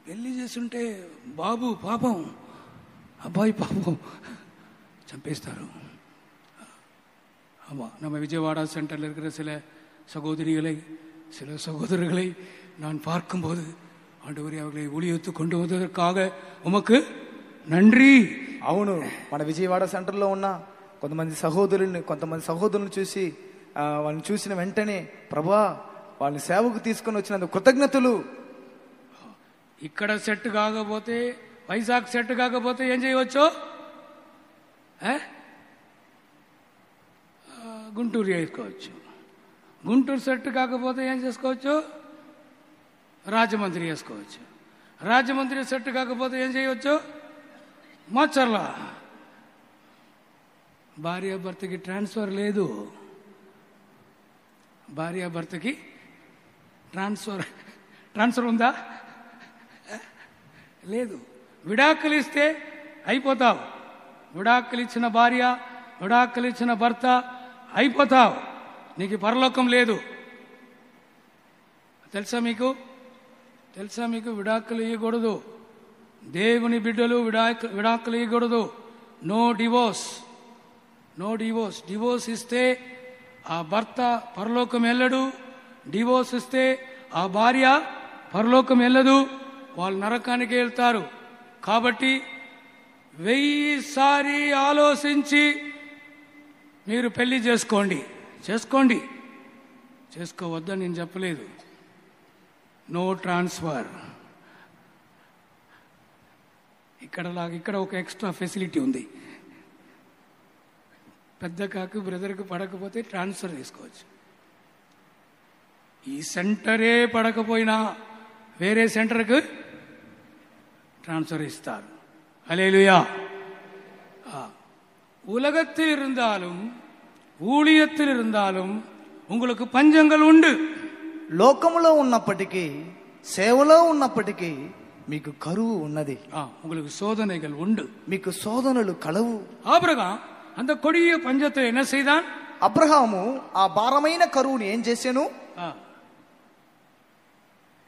పెళ్లి చేస్తుంటే బాబు పాపం, அப்பாய் பாப்போம் சம்பேஸ்தாரோ. ஆமாம், நம்ம விஜயவாடா சென்டரில் இருக்கிற சில சகோதரிகளை, சில சகோதரர்களை நான் பார்க்கும்போது, ஆண்டவரே அவர்களை ஊழியத்து கொண்டு வந்ததற்காக உமக்கு நன்றி. అవును, మన విజయవాడ సెంటర్లో ఉన్న కొంతమంది సహోదరులను చూసి వాళ్ళని చూసిన వెంటనే, ప్రభా వాళ్ళని సేవకు తీసుకొని వచ్చినందుకు కృతజ్ఞతలు. ఇక్కడ సెట్ కాకపోతే, వైజాగ్ సెట్ కాకపోతే ఏం చేయవచ్చు? గుంటూరు చేసుకోవచ్చు. గుంటూరు సెట్ కాకపోతే ఏం చేసుకోవచ్చు? రాజమండ్రి చేసుకోవచ్చు. రాజమండ్రి సెట్ కాకపోతే ఏం చేయవచ్చు? మాచర్ల. భార్యాభర్తకి ట్రాన్స్ఫర్ లేదు. భార్యాభర్తకి ట్రాన్స్ఫర్ ఉందా? లేదు. విడాకులు ఇస్తే అయిపోతావు. విడాకులు ఇచ్చిన భార్య, విడాకులు ఇచ్చిన భర్త అయిపోతావు. నీకు పరలోకం లేదు. తెలుసా మీకు? విడాకులు ఇవ్వకూడదు. దేవుని బిడ్డలు విడాకులు ఇవ్వకూడదు. No divorce, no divorce. Divorce ఇస్తే ఆ భర్త పరలోకం వెళ్ళడు. డివోర్స్ ఇస్తే ఆ భార్య పరలోకం వెళ్ళదు, వాళ్ళు నరకానికి వెళ్తారు. కాబట్టి 1000 సారి ఆలోచించి మీరు పెళ్లి చేసుకోండి. చేసుకోవద్దని నేను చెప్పలేదు. No transfer. ఇక్కడ ఒక ఎక్స్ట్రా ఫెసిలిటీ ఉంది. పెద్ద కాకు బ్రదర్కు పడకపోతే ట్రాన్స్ఫర్ చేసుకోవచ్చు. ఈ సెంటరే పడకపోయినా వేరే సెంటర్కు ట్రాన్స్ఫర్ ఇస్తారు. அல்லேலூயா. உலகத்தில் இருந்தாலும் ஊழியத்தில் இருந்தாலும் உங்களுக்கு பஞ்சங்கள் உண்டு. లోకములో ఉన్నప్పటికీ సేవలో ఉన్నప్పటికీ మీకు కరువు ఉన్నది. உங்களுக்கு சோதனைகள் உண்டு, మీకు శోధనలు కలవు. ஆபிரகாம் அந்த கொடிய பஞ்சத்தை என்ன செய்தான்? అబ్రహాము ఆ భారమైన కరువుని ఏం చేశాను?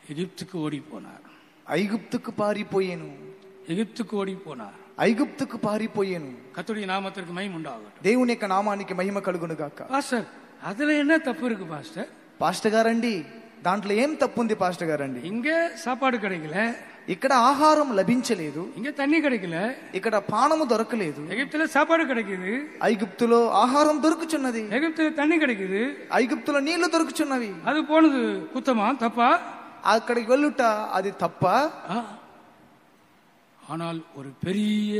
எகிப்துக்கு ஓடி போனார். ఐగుప్తుకు పారిపోయాను. எகிப்துக்கு ஓடி போனார். ఐగుప్తుకు పారిపోయాను. கர்த்தருடைய நாமத்திற்கு மகிமை உண்டாகட்டும். దేవుని యొక్క నామానికి మహిమ కలుగును గాక. పాస్టర్, அதுல என்ன தப்பு இருக்கு பாஸ்டர்? పాస్టర్ గారండి, దాంట్లో ఏం తప్పు ఉంది పాస్టర్ గారండి? இங்க சாப்பாடு கிடைக்கல, ఇక్కడ ఆహారం లభించలేదు, இங்க தண்ணி கிடைக்கல, ఇక్కడ పానము దొరకలేదు. எகிப்துல சாப்பாடு கிடைக்குது, ఐగుప్తులో ఆహారం దొరుకుచున్నది, எகிப்துல தண்ணி கிடைக்குது, ఐగుప్తులో నీళ్లు దొరుకుచున్నవి. அது போனது குத்தமா தப்பா? అక్కడికి వెళ్ళుట అది తప్ప? ஆனால் ஒரு பெரிய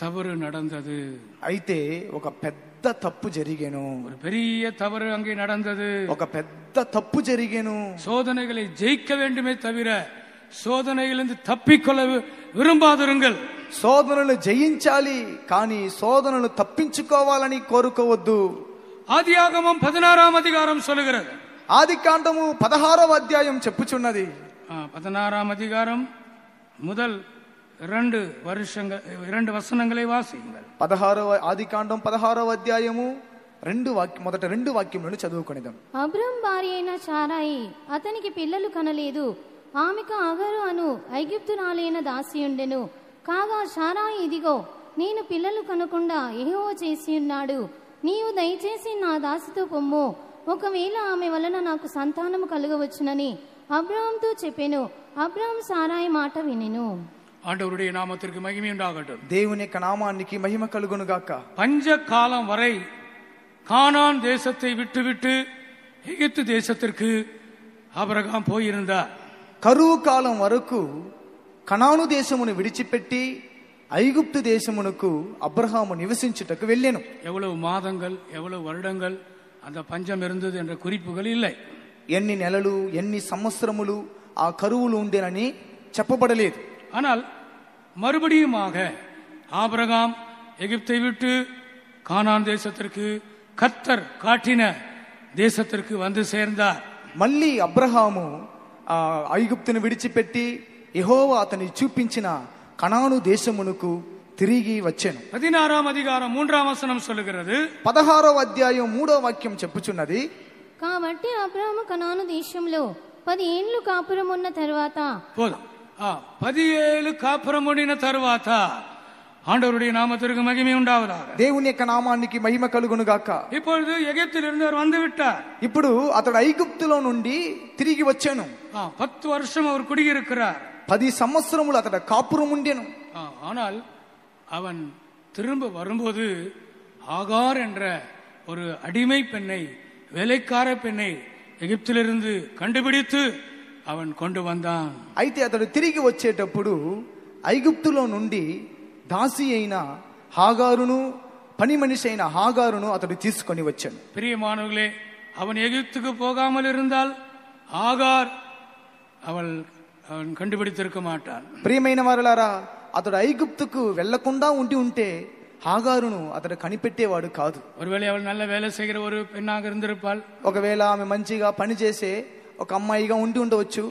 தவறு நடந்தது. అయితే ఒక పెద్ద తప్పు జరిగేను. ஒரு பெரிய தவறு அங்கே நடந்தது. ఒక పెద్ద తప్పు జరిగేను. சோதனைகளை ஜெயிக்க வேண்டுமே தவிர சோதனைகளிலிருந்து தப்பிக்கொள்ள விரும்பாதிருங்கள். శోధనలు జయించాలి, కానీ శోధనలు తప్పించుకోవాలని కోరుకోవద్దు. ஆதியாகமம் 16ஆம் அதிகாரம் சொல்லுகிறது. ఆదికాండము 16వ అధ్యాయం చెప్పుచున్నది. 16ஆம் அதிகாரம் முதல் 2 వచనங்களை వాసియండి. 16వ ఆదికాండం 16వ అధ్యాయము మొదట 2 వాక్యములను చదువుకొనిదాం. అబ్రాం భార్య అయిన సారాయి అతనికి పిల్లలు కనలేదు. ఆమెకు అగరు అను ఐగుప్తురాలైన దాసియుండెను. కాగా సారాయి, ఇదిగో నేను పిల్లలు కనకుండా యెహోవా చేసి ఉన్నాడు. నీవు దయచేసి నా దాసితో పొమ్ము, ఒకవేళ ఆమె వలన నాకు సంతానము కలుగవచ్చునని అబ్రాంతో చెప్పెను. అబ్రాం సారాయి మాట వినెను. ஆண்டவருடைய நாமத்திற்கு மகிமை உண்டாகட்டும். దేవుని యొక్క నామానికి మహిమ కలుగును గాక. பஞ்ச காலம் வரை கானான் தேசத்தை விட்டுவிட்டு எகிப்து தேசத்திற்கு ஆபிரகாம் போயிருந்தார். కరువు కాలం వరకు కనాను దేశమును విడిచిపెట్టి ఐగుప్తు దేశమునకు అబ్రహాము నివసించుటకు వెళ్ళెను. எவ்வளவு மாதங்கள் எவ்வளவு வருடங்கள் அந்த பஞ்சம் இருந்தது என்ற குறிப்புகள் இல்லை. ఎన్ని నెలలు ఎన్ని సంవత్సరములు ఆ కరువులు ఉండేనని చెప్పబడలేదు. ஆனால் மறுபடியுமாக ஆபிரகாம் எகிப்தை விட்டு கானான் தேசத்திற்கு கர்த்தர் காட்டின தேசத்திற்கு வந்து சேர்ந்தார். మళ్ళీ అబ్రహాము ఐగుప్తును విడిచిపెట్టి యెహోవా అతని చూపించిన కనాను దేశమునకు తిరిగి వచ్చెను. 16ஆம் அதிகாரம் 3ஆம் వచనం சொல்லுகிறது. 16వ అధ్యాయం 3వ వాక్యం చెప్పుచున్నది. కాబట్టి అబ్రాము కనాను దేశంలో 10 ఏండ్లు కాపురం ఉన్న తర్వాత, 17 కాపురం ఉండిన తర్వాత ஆண்டவருடைய நாமத்திற்கு மகிமை உண்டாவதாக. దేవుని యొక్క నామానికి మహిమ కలుగును గాక. இப்பொழுது எகிப்திலிருந்து அவர் வந்து விட்டார். ఇప్పుడు అతడు ఐగుప్తులో నుండి తిరిగి వచ్చాను. 10 வருஷம் அவர் குடியிருக்கிறார். 10 సంవత్సరములు అతడు కాపురం ఉండెను. ஆனால் அவன் திரும்ப வரும்போது ஆகார் என்ற ஒரு அடிமை பெண்ணை, வேலைக்கார பெண்ணை எகிப்திலிருந்து கண்டுபிடித்து அவன் கொண்டு வந்தான். అయితే అతడు తిరిగి వచ్చేటప్పుడు ఐగుప్తులో నుండి దాసి అయిన హాగారును, పని మనిషి అయిన హాగారును అతడు తీసుకొని వచ్చాను. பிரியமானவர்களே, அவன் எகிப்துக்கு போகாமல் இருந்தால் ஆகார் அவன் கண்டுபிடித்திருக்க மாட்டான். ప్రియమైన వారలారా, అతడు ఐగుప్తుకు వెళ్లకుండా ఉంటే హాగారును అతడు కనిపెట్టేవాడు కాదు. ஒருவேளை அவள் நல்ல வேலை செய்கிற ஒரு பெண்ணாக இருந்திருப்பாள். ఒకవేళ ఆమె మంచిగా పని చేసే ఒక అమ్మాయిగా ఉండి ఉండవచ్చు.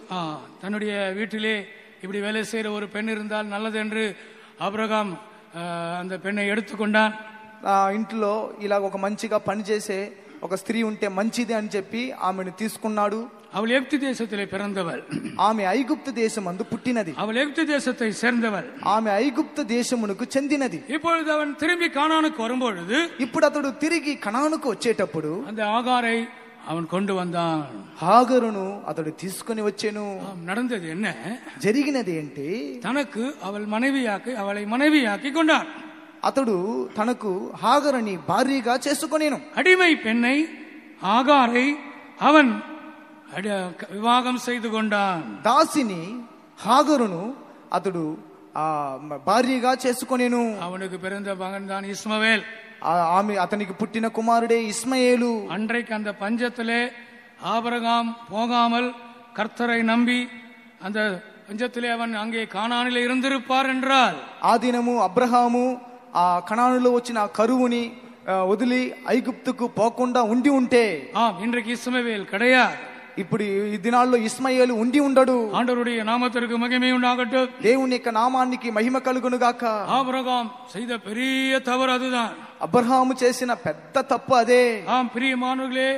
தன்னுடைய வீட்டிலே இப்படி வேலை செய்கிற ஒரு பெண் இருந்தால் நல்லது என்று ஆபிரகாம் அந்த பெண்ணை எடுத்துக்கொண்டான். ఇంట్లో ఇలా ఒక మంచిగా పని చేసే ఒక స్త్రీ ఉంటే మంచిది అని చెప్పి ఆమెను తీసుకున్నాడు. அவள் எகிப்து தேசத்திலே பிறந்தவள். ఆమె ఐగుప్తు దేశమందు పుట్టినది. அவள் எகிப்து தேசத்தை சேர்ந்தவள். ఆమె ఐగుప్తు దేశమునకు చెందినది. இப்பொழுது அவன் திரும்பி கானானுக்கு வரும்பொழுது, ఇప్పుడు అతడు తిరిగి కనానుకు వచ్చేటప్పుడు அந்த ஆகாரை அவன் கொண்டு வந்தான். హాగరును అతడు తీసుకొని వచ్చాను. நடந்தது என்ன? జరిగినది ఏంటి? தனக்கு அவளை மனைவியாக்கி கொண்டான். అతడు తనకు హాగరుని భార్యగా చేసుకొనేను. அடிமை பெண்ணை ஆகாரை அவன் వివాహం செய்து கொண்டான். దాసిని హాగరును అతడు భార్యగా చేసుకొనేను. அவனுக்கு பிறந்த மகன் தான் இஸ்மவேல். ఆమె అతనికి పుట్టిన కుమారుడే ఇస్మాయేలు. அன்றைக்கு அந்த பஞ்சத்திலே ஆபிரகாம் போகாமல் கர்த்தரை நம்பி அந்த பஞ்சத்திலே அவன் அங்கே கானானிலே இருந்திருப்பார் என்றால், ఆ దినము అబ్రహాము ఆ కనానులో వచ్చిన కరువుని వదిలి ఐగుప్తుకు పోకుండా ఉండి ఉంటే, இன்றைக்கு இஸ்மவேல் கிடையாது. ఇప్పుడు ఈ దినాల్లో ఇస్మాయేలు ఉండి ఉండడు. ஆண்டவருடைய நாமத்திற்கு மகிமை உண்டாகட்டும். దేవుని యొక్క నామానికి మహిమ కలుగును గాక. ஆபிரகாம் செய்த பெரிய தவறு அதுதான். అబ్రహాము చేసిన పెద్ద తప్పు అదే. பிரியமானவர்களே,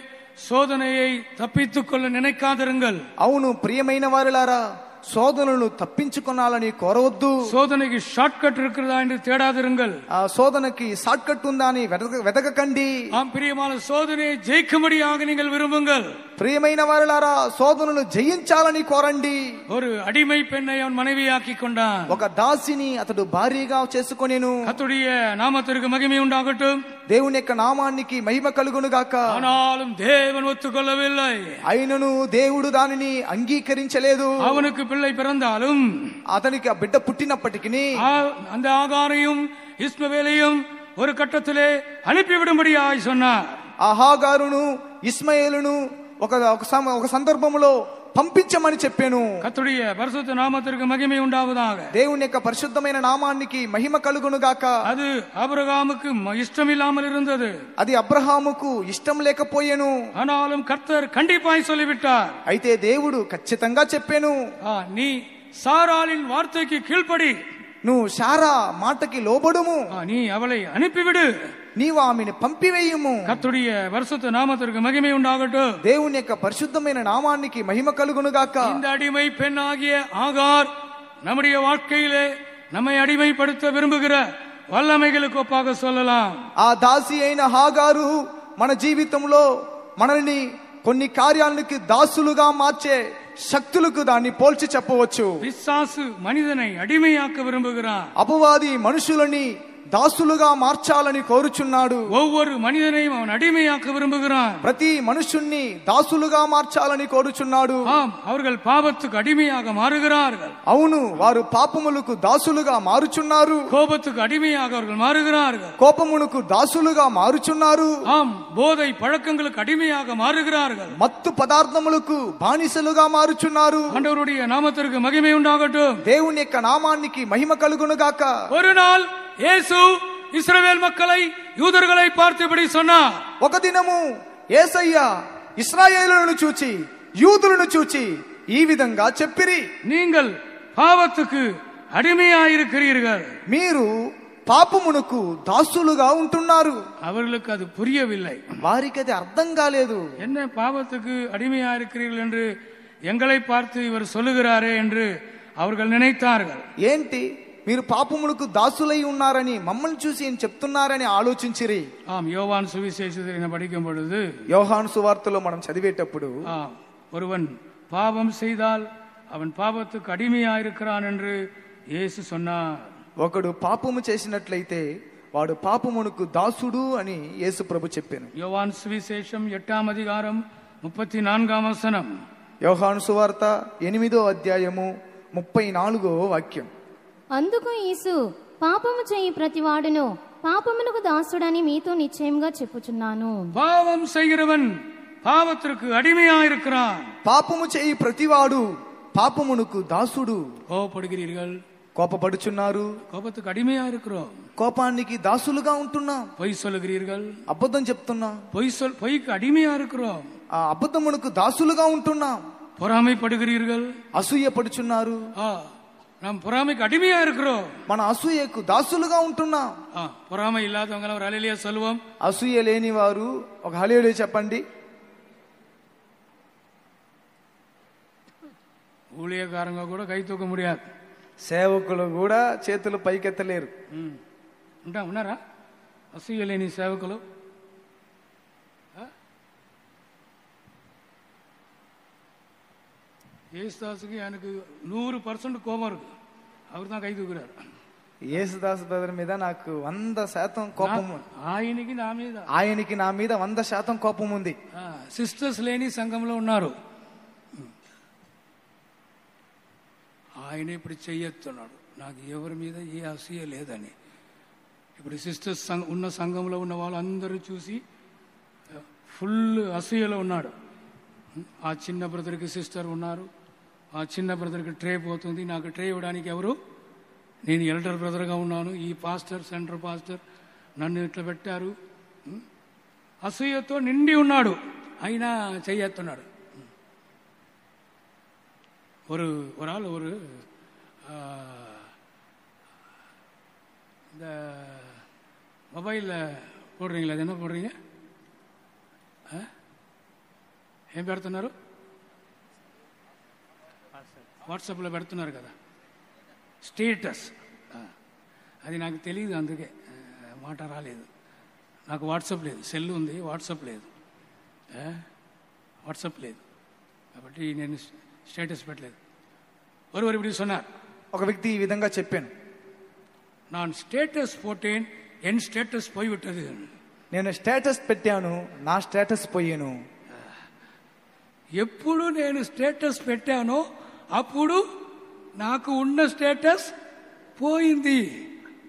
சோதனையை தப்பித்துக் கொள்ள நினைக்காதிருங்கள். అవును ప్రియమైన వారులారా, శోధనను తప్పించుకోవాలని కోరవద్దు. சோதனைக்கு ஷார்ட் கட் இருக்கிறதா என்று தேடாதிருங்கள். ఆ శోధనకి షార్ట్ కట్ ఉందా అని వెతకకండి. பிரியமான சோதனையை ஜெயிக்கும்படியாக நீங்கள் விரும்புங்கள். ప్రియమైన వారులారా, శోధనను జయించాలని కోరండి. ஒரு அடிமை பெண்ணை அவன் மனைவியாக்கி கொண்டான். ఒక దాసిని అతడు భార్యగా చేసుకొనేను. கர்த்தருடைய நாமத்திற்கு மகிமை உண்டாகட்டும். దేవుని యొక్క నామానికి మహిమ కలుగును గాక. ஆனாலும் தேவன் ஒத்துக்கொள்ளவில்லை. అయినను దేవుడు దానిని అంగీకరించలేదు. அவனுக்கு பிள்ளை பிறந்தாலும், అతనికి ఆ బిడ్డ పుట్టినప్పటికీ அந்த ஆகாரையும் இஸ்மவேலையும் ஒரு கட்டத்திலே அனுப்பிவிடும்படியாய் சொன்னார். ఆ హాగారును ఇస్మాయేలును ఒక సందర్భంలో పంపించమని చెప్పాను. கர்த்தருடைய பரிசுத்த நாமத்திற்கு மகிமை உண்டாவதாக. దేవుని యొక్క పరిశుద్ధమైన నామానికి మహిమ కలుగును గాక. அது ஆபிரகாமுக்கு இஷ்டமில்லாமல் இருந்தது. అది అబ్రహాముకు ఇష్టం లేకపోయేను. ஆனாலும் கர்த்தர் கண்டிப்பாய் சொல்லிவிட்டார். అయితే దేవుడు ఖచ్చితంగా చెప్పాను, நீ சாராளின் வார்த்தைக்கு கீழ்ப்படி, నువ్వు శారా మాటకి లోబడుము, நீ அவளை அனுப்பிவிடு, నీవు ఆమెను పంపివేయుము. கர்த்தருடைய பரிசுத்த நாமத்திற்கு மகிமை உண்டாகட்டும். దేవుని యొక్క పరిశుద్ధమైన నామానికి మహిమ కలుగును గాక. இந்த அடிமை பெண் ஆகிய ஆகார் நம்முடைய வாழ்க்கையிலே நம்மை அடிமைப்படுத்த விரும்புகிற வல்லமைகளுக்கு ஒப்பாக சொல்லலாம். ఆ దాసి అయిన హాగారు మన జీవితంలో మనల్ని కొన్ని కార్యాలకు దాసులుగా మార్చే శక్తులకు దాన్ని పోల్చి చెప్పవచ్చు. பிசாசு மனிதனை அடிமையாக்க விரும்புகிறான். అపవాది మనుషులని దాసులుగా మార్చాలని కోరుచున్నాడు. ஒவ்வொரு மனிதனையும் அவன் அடிமையாக்க விரும்புகிறான். ప్రతి మనుషుణ్ణి దాసులుగా మార్చాలని కోరుచున్నాడు. அவர்கள் பாவத்துக்கு அடிமையாக மாறுகிறார்கள். అవును, వారు పాపములకు దాసులుగా మారుచున్నారు. கோபத்துக்கு அடிமையாக அவர்கள் மாறுகிறார்கள். కోపమునకు దాసులుగా మారుచున్నారు. போதை பழக்கங்களுக்கு அடிமையாக மாறுகிறார்கள். మత్తు పదార్థములకు బానిసలుగా మారుచున్నారు. ஆண்டவருடைய நாமத்திற்கு மகிமை உண்டாகட்டும். దేవుని యొక్క నామానికి మహిమ కలుగును గాక. ஒரு நாள் இயேசு இஸ்ரவேல் மக்களை, யூதர்களை பார்த்தபடி சொன்னார். ఒక దినము యేసయ్య ఇశ్రాయేలులను చూచి యూదులను చూచి ఈ విధంగా చెప్పిరి, நீங்கள் பாவத்துக்கு அடிமையாயிருக்கிறீர்கள். మీరు పాపమునకు దాసులుగా ఉంటున్నారు. அவர்களுக்கு அது புரியவில்லை. వారికి అది అర్థం కాలేదు. என்ன பாவத்துக்கு அடிமையாயிருக்கிறீர்கள் என்று எங்களை பார்த்து இவர் சொல்லுகிறாரே என்று அவர்கள் நினைத்தார்கள். ఏంటి మీరు పాపములకు దాసులై ఉన్నారని మమ్మల్ని చూసి ఏం చెప్తున్నారని ఆలోచించిరి. யோவான் சுவிசேஷத்தை படிக்கும் பொழுது, యోహాను సువార్తలో మనం చదివేటప్పుడు, ஒருவன் பாவம் செய்தால் அவன் பாவத்துக்கு அடிமையாயிருக்கிறான் என்று இயேசு சொன்னார். ఒకడు పాపము చేసినట్లయితే వాడు పాపమునకు దాసుడు అని యేసు ప్రభు చెప్పాను. யோவான் சுவிசேஷம் 8వ అధ్యాయం 34వ వచనం. యోహాను సువార్త 8వ అధ్యాయము 34వ వాక్యం. అందుకు యేసు, పాపము చేయి ప్రతివాడును పాపమునకు దాసుడని మీతో నిశ్చయంగా చెప్పుచున్నాను. பாவம் செய்கிறவன் பாவத்திற்கு அடிமையாயிருக்கிறான். పాపము చేయి ప్రతివాడు పాపమునకు దాసుడు. கோபப்படுகிறீர்கள், కోపపడుచున్నారు, கோபத்துக்கு அடிமையா இருக்கிறோம். కోపానికి దాసులుగా ఉంటున్నాం. பொய் சொல்லுகிறீர்கள், అబద్ధం చెప్తున్నాం, பொய்க்கு అடிமையா இருக்கிறோம். ఆ అబద్ధమునకు దాసులుగా ఉంటున్నాం. பொறாமைப்படுகிறீர்கள், అసూయ పడుచున్నారు, நாம் பொறாமைக்கு அடிமையா இருக்கிறோம். మన అసూయకు దాసులుగా ఉంటున్నాం. பொறாமை இல்லாதவங்க ஒரு ஹல்லேலூயா சொல்லுவோம். అసూయ లేని వారు ఒక హల్లెలూయా చెప్పండి. ஊழியக்காரங்க கூட கை தூக்க முடியாது. సేవకులు కూడా చేతులు పైకెత్తలేరు. ఉన్నారా అసూయ లేని సేవకులు? యేసుదాసుకి ఆయనకు 100% కోపం இருக்கு. அவர் தான் கை தூக்குறாரு. యేసుదాస్ బ్రదర్ మీద నాకు 100% కోపం. ఆయనకి నా మీద 100% కోపం ఉంది. సిస్టర్స్ లేని సంఘంలో ఉన్నారు. ఆయన ఇప్పుడు చెయ్యెత్తున్నాడు, నాకు ఎవరి మీద ఏ అసూయ లేదని. ఇప్పుడు సిస్టర్స్ ఉన్న సంఘంలో ఉన్న వాళ్ళందరూ చూసి ఫుల్ అసూయలో ఉన్నాడు. ఆ చిన్న బ్రదర్కి సిస్టర్ ఉన్నారు, ఆ చిన్న బ్రదర్కి ట్రే పోతుంది, నాకు ట్రే ఇవ్వడానికి ఎవరు? నేను ఎల్డర్ బ్రదర్గా ఉన్నాను, ఈ పాస్టర్ సెంటర్ పాస్టర్ నన్ను ఇట్లా పెట్టారు. అసూయతో నిండి ఉన్నాడు, అయినా చెయ్యెత్తున్నాడు. ஒரு ஆள் ஒரு இந்த மொபைலில் போடுறீங்களா, அது என்ன போடுறீங்க? ఏం పెడుతున్నారు? వాట్సాప్లో పెడుతున్నారు కదా స్టేటస్. అది నాకు తెలియదు, అందుకే మాట రాలేదు. నాకు వాట్సాప్ లేదు, సెల్ ఉంది, వాట్సాప్ లేదు. వాట్సాప్ లేదు కాబట్టి నేను స్టేటస్ పెట్టలేదు. ஒருவர் இப்படி சொன்னார். ఒక వ్యక్తి ఈ విధంగా చెప్పాను, நான் ஸ்டேட்டஸ் போட்டேன், என் ஸ்டேட்டஸ் போய்விட்டது. నేను స్టేటస్ పెట్టాను, నా స్టేటస్ పోయాను. ఎప్పుడు నేను స్టేటస్ పెట్టానో అప్పుడు నాకు ఉన్న స్టేటస్ పోయింది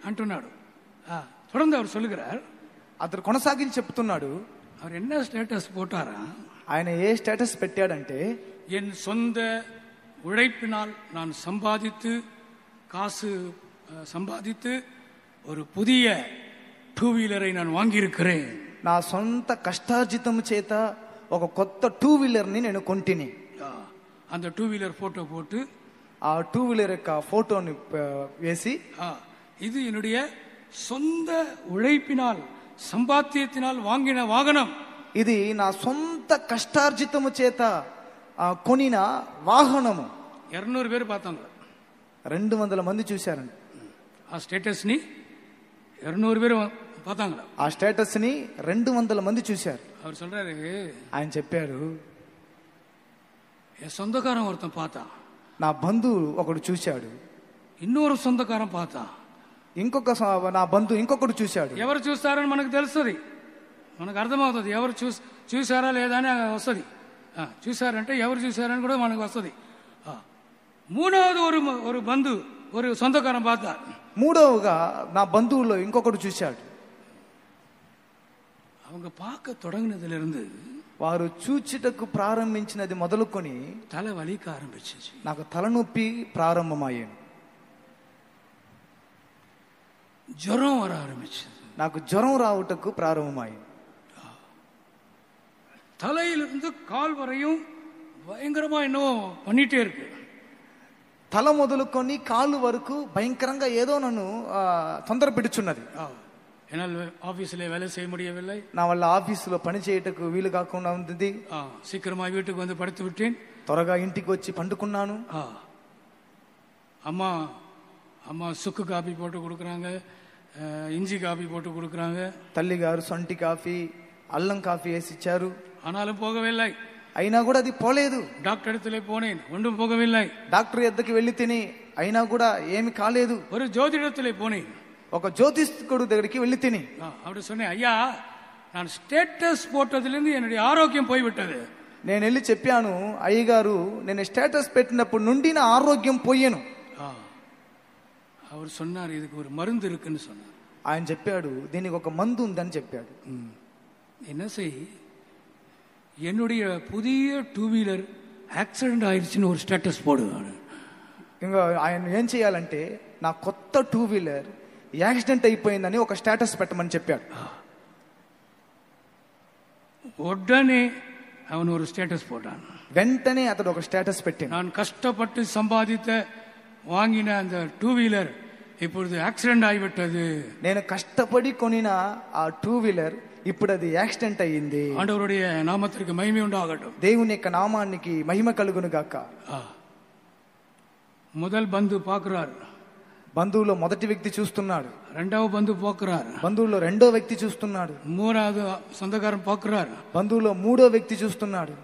అంటున్నాడు. தொடர்ந்து அவர் சொல்லுகிறார். అతను కొనసాగించి చెప్తున్నాడు, அவர் என்ன ஸ்டேட்டஸ் போட்டாரா? ఆయన ఏ స్టేటస్ పెట్టాడంటే, என் சொந்த உழைப்பினால் நான் சம்பாதித்து காசு சம்பாதித்து ஒரு புதிய 2 வீலரை நான் வாங்கியிருக்கிறேன். నా సొంత కష్టార్జితం చేత ఒక కొత్త 2 వీలర్ని నేను కొంటిని. அந்த 2 வீலர் போட்டோ போட்டு ఆ 2 వీలర్ యొక్క ఫోటోని వేసి, இது என்னுடைய சொந்த உழைப்பினால் சம்பாத்தியத்தினால் வாங்கின வாகனம், ఇది నా సొంత కష్టార్జితము చేత కొనిన వాహనము. 200 பேர் பார்த்தாங்க, 200 మంది చూశారండి. ఆ స్టేటస్ ని 200 பேர் பார்த்தாங்க. ఆ స్టేటస్ ని 200 మంది చూశారు. அவர் சொல்றாரு, ఆయన చెప్పారు, என் சொந்தக்காரன் ஒருத்தன் பார்த்தான், నా బంధువు ఒకడు చూశాడు, இன்னொரு சொந்தக்காரன் பார்த்தான், నా బంధువు ఇంకొకడు చూశాడు. ఎవరు చూస్తారని మనకు తెలుస్తుంది, మనకు అర్థమవుతుంది. ఎవరు చూసారా లేదా అని వస్తుంది. చూసారంటే ఎవరు చూసారని కూడా మనకు వస్తుంది. మూడవది ஒரு బంధు ஒரு சொந்தக்காரன் பார்த்தா, మూడవగా నా బంధువులో ఇంకొకడు చూశాడు. அவங்க பார்க்க தொடங்கினதிலிருந்து, వారు చూచుటకు ప్రారంభించినది మొదలుకొని తల వలిక ఆరంభించింది. నాకు తలనొప్పి ప్రారంభమయ్యాను. జ్వరం వర ఆరంభించింది. నాకు జ్వరం రావుటకు ప్రారంభమయ్యింది. தலையிலிருந்து கால் வரையும் பயங்கரமா என்னவோ பண்ணிட்டே இருக்கு. తల మొదలుకొని కాళ్ళు వరకు భయంకరంగా ఏదో నన్ను తొందర పెడుచున్నది. என்னால் ஆபீஸ்ல வேலை செய்ய முடியவில்லை. నా వల్ల ఆఫీసులో పని చేయటకు వీలు కాకుండా ఉంది. சீக்கிரமா வீட்டுக்கு வந்து படுத்து விட்டேன். త్వరగా ఇంటికి వచ్చి పండుకున్నాను. அம்மா அம்மா சுக்கு காபி போட்டு கொடுக்குறாங்க, இஞ்சி காபி போட்டு கொடுக்குறாங்க. తల్లి గారు సొంటి కాఫీ, అల్లం కాఫీ వేసి ఇచ్చారు. ஆனாலும் போகவில்லை. అయినా కూడా అది పోలేదు. డాక్టర్ இடத்துல போனேன், ஒன்றும் போகவில்லை. డాక్టర్ ఎద్దకి వెళ్ళి తిని అయినా కూడా ఏమి కాలేదు. ஒரு ஜோதிடத்துல போனேன், ఒక జ్యోతిష్కుడు దగ్గరికి వెళ్ళి తిని அப்படி சொன்னேன், ஐயா நான் ஸ்டேட்டஸ் போட்டதிலிருந்து என்னுடைய ஆரோக்கியம் போய்விட்டது. నేను వెళ్ళి చెప్పాను, అయ్యగారు నేను స్టేటస్ పెట్టినప్పుడు నుండి నా ఆరోగ్యం పోయాను. அவர் சொன்னார், இதுக்கு ஒரு மருந்து இருக்குன்னு சொன்னார். ఆయన చెప్పాడు, దీనికి ఒక మందు ఉందని చెప్పాడు. என்ன செய், என்னுடைய புதிய 2 வீலர் యాక్సిడెంట్ ఆయిடுச்சுன்னு ஒரு స్టేటస్ போடுவாడు. ఇంకా ఆయన ఏం చేయాలంటే, నా కొత్త 2 వీలర్ యాక్సిడెంట్ అయిపోయిందని ఒక స్టేటస్ పెట్టమని చెప్పాడు. உடனே அவன் ஒரு ஸ்டேட்டஸ் போட்டான். వెంటనే అతడు ఒక స్టేటస్ పెట్టాడు. நான் கஷ்டப்பட்டு சம்பாதித்த வாங்கின அந்த 2 வீலர் இப்பொழுது యాక్సిడెంట్ ஆகிவிட்டது. నేను కష్టపడి కొనిన ఆ 2 వీలర్ ఇప్పుడు అది యాక్సిడెంట్ అయ్యింది. ஆண்டவருடைய நாமத்திற்கு மகிமை உண்டாகட்டும். దేవుని యొక్క నామానికి మహిమ కలుగును గాక. முதல் பந்து பார்க்கிறார், బంధువులో మొదటి వ్యక్తి చూస్తున్నాడు. రెండవ బంధు பார்க்கிறார், బంధువులో రెండో వ్యక్తి చూస్తున్నాడు. மூணாவது சொந்தக்காரன் பார்க்கிறார், బంధువులో మూడో వ్యక్తి చూస్తున్నాడు.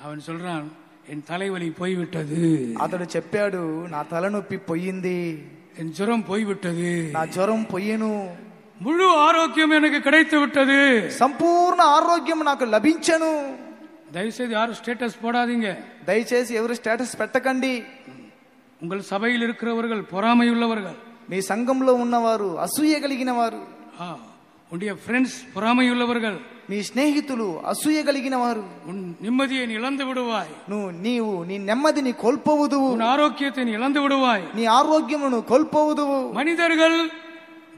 அவன் சொல்றான், என் தலைவலி போய்விட்டது. అతడు చెప్పాడు, నా తలనొప్పి పోయింది, என் ஜுரம் போய்விட்டது, నా జ్వరం పోయేను, முழு ஆரோக்கியம் எனக்கு கிடைத்து விட்டது, సంపూర్ణ ఆరోగ్యం నాకు లభించెను. தயவுசெய்து யாரும் ஸ்டேட்டஸ் போடாதீங்க. దయచేసి ఎవరు స్టేటస్ పెట్టకండి. உங்கள் சபையில் இருக்கிறவர்கள் பொறாமை உள்ளவர்கள், మీ సంఘంలో ఉన్నవారు అసూయ కలిగిన వారు, உன்னுடைய ஃப்ரெண்ட்ஸ் பொறாமை உள்ளவர்கள், మీ స్నేహితులు అసూయ కలిగిన వారు. உன் நிம்மதியை நீ இழந்து விடுவாய், నీవు నీ నెమ్మదిని కోల్పోవుదువు, உன் ஆரோக்கியத்தை நீ இழந்து விடுவாய், నీ ఆరోగ్యమును కోల్పోవుదువు. மனிதர்கள்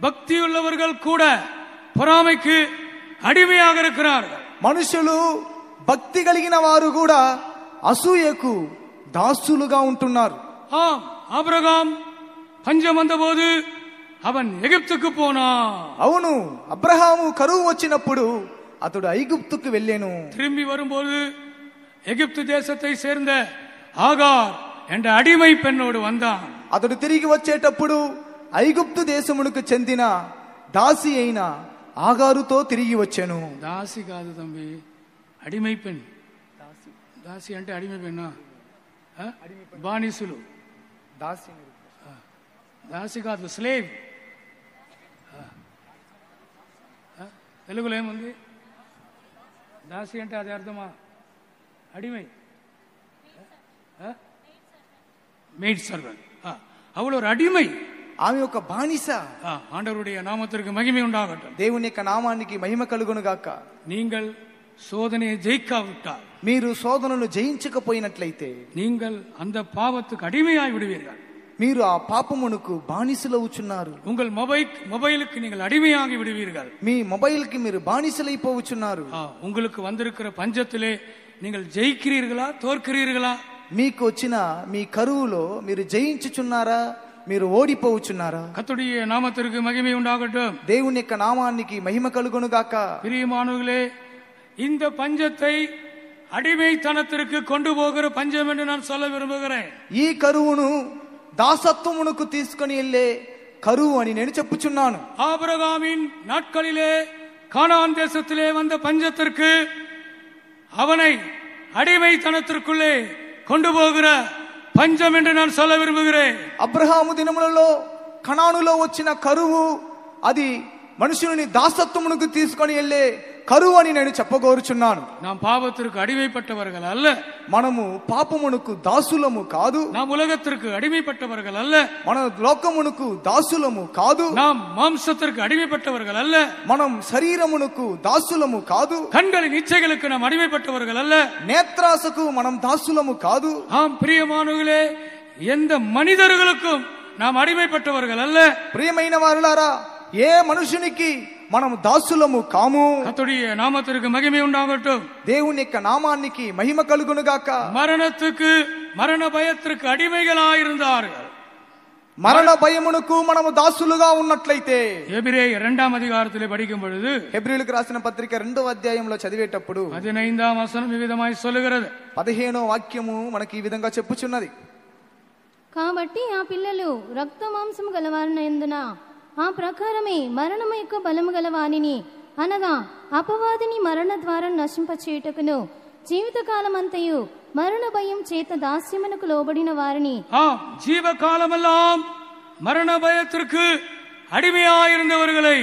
பக்தி உள்ளவர்கள் கூட பொறாமைக்கு அடிமையாக இருக்கிறார்கள். మనుషులు భక్తి కలిగిన వారు కూడా అసూయకు దాసులుగా ఉంటున్నారు. ஆபிரகாம் பஞ்சம் வந்தபோது அவன் எகிப்துக்கு போனான். అవును, అబ్రహాము కరువు వచ్చినప్పుడు అతడు ఐగుప్తుకు వెళ్ళాను. திரும்பி வரும்போது எகிப்து தேசத்தை சேர்ந்த ஆகார் என்ற அடிமை பெண்ணோடு வந்தான். అతడు తిరిగి వచ్చేటప్పుడు ఐగుప్తు దేశమునకు చెందిన దాసి అయిన ఆగారుతో తిరిగి వచ్చాను. దాసి కాదు తంబి, అడిమై పెన్. దాసి అంటే అడిమై పెన్నా, బానిసులు. దాసి కాదు, స్లేవ్. తెలుగులో ఏముంది? దాసి అంటే అది అర్థమా? Adimai, maid servant. அவள் ஒரு அடிமை, ఆమె ఒక బానిస. ஆண்டவருடைய நாமத்திற்கு மகிமை உண்டாகட்டும். దేవుని యొక్క నామానికి మహిమ కలుగును గాక. நீங்கள் சோதனையை ஜெயிக்காவிட்டால், మీరు శోధనను జయించకపోయినట్లయితే, நீங்கள் அந்த பாவத்துக்கு அடிமையாய் விடுவீர்கள். మీరు ఆ పాపమునకు బానిసలవుచున్నారు. உங்கள் மொபைலுக்கு நீங்கள் அடிமையாகி விடுவீர்கள். మీ మొబైల్ కి మీరు బానిసలైపోవచ్చున్నారు. உங்களுக்கு வந்திருக்கிற பஞ்சத்திலே நீங்கள் ஜெயிக்கிறீர்களா தோற்கிறீர்களா? మీకు వచ్చిన మీ కరువులో మీరు జయించుచున్నారా, మీరు ఓడిపోవచ్చున్నారా? கர்த்தருடைய நாமத்திற்கு மகிமை உண்டாகட்டும். దేవుని యొక్క నామానికి మహిమ కలుగును గాక. பிரியமானவர்களே, இந்த பஞ்சத்தை அடிமைத்தனத்திற்கு கொண்டு போகிற பஞ்சம் என்று நான் சொல்ல விரும்புகிறேன். ఈ కరువును దాసత్వమునకు తీసుకొని వెళ్ళే కరువు అని నేను చెప్పుచున్నాను. ஆபிரகாமின் நாட்களிலே கானான் தேசத்திலே வந்த பஞ்சத்திற்கு அவனை அடிமைத்தனத்திற்குள்ளே கொண்டு போகிற பஞ்சம் என்று நான் சொல்ல விரும்புகிறேன். అబ్రహాము దినములలో కనానులో వచ్చిన కరువు అది మనుషుని దాసత్వమునకు తీసుకొని వెళ్ళే కరువు అని నేను చెప్పగోరుచున్నాను. நாம் பாவத்திற்கு அடிமைப்பட்டவர்கள் அல்ல, మనము పాపమునకు దాసులము కాదు. நாம் உலகத்திற்கு அடிமைப்பட்டவர்கள் அல்ல, మన లోకమునకు దాసులము కాదు. நாம் மாம்சத்திற்கு அடிமைப்பட்டவர்கள் அல்ல, మనం శరీరమునకు దాసులము కాదు. கண்களின் இச்சைகளுக்கு நாம் அடிமைப்பட்டவர்கள் அல்ல, నేత్రాసకు మనం దాసులము కాదు. ஆம் பிரியமானவர்களே, எந்த மனிதர்களுக்கும் நாம் அடிமைப்பட்டவர்கள் அல்ல. ప్రియమైన వారులారా, ఏ మనుషునికి మనం దాసులము కాము. கர்த்தருடைய நாமத்திற்கு மகிமை உண்டாகட்டும். దేవుని యొక్క నామానికి మహిమ కలుగును గాక. மரணத்துக்கு மரண பயத்திற்கு அடிமைகளாயிருந்தார்கள். మరణ భయమునకు మనము దాసులుగా ఉన్నట్లయితే, எபிரேயர் 2ஆம் அதிகாரத்திலே படிக்கும் பொழுது, హెబ్రీయులకు రాసిన పత్రిక 2వ అధ్యాయంలో చదివేటప్పుడు 15ஆம் வசனம் వివిధமாய் சொல்லுகிறது. 15వ వాక్యము మనకి ఈ విధంగా చెప్పుచున్నది. కాబట్టి ఆ పిల్లలు రక్త మాంసము గలవారినందున ఆ ప్రకారమే మరణము యొక్క బలము గల వానిని అనగా అపవాదిని మరణ ద్వారా నశింపచేయుటకును జీవితకాలమంతయు మరణ భయం చేత దాస్యమునకు లోబడిన వారిని, ஜீவகாலமெல்லாம் மரண பயத்திற்கு அடிமையாயிருந்தவர்களை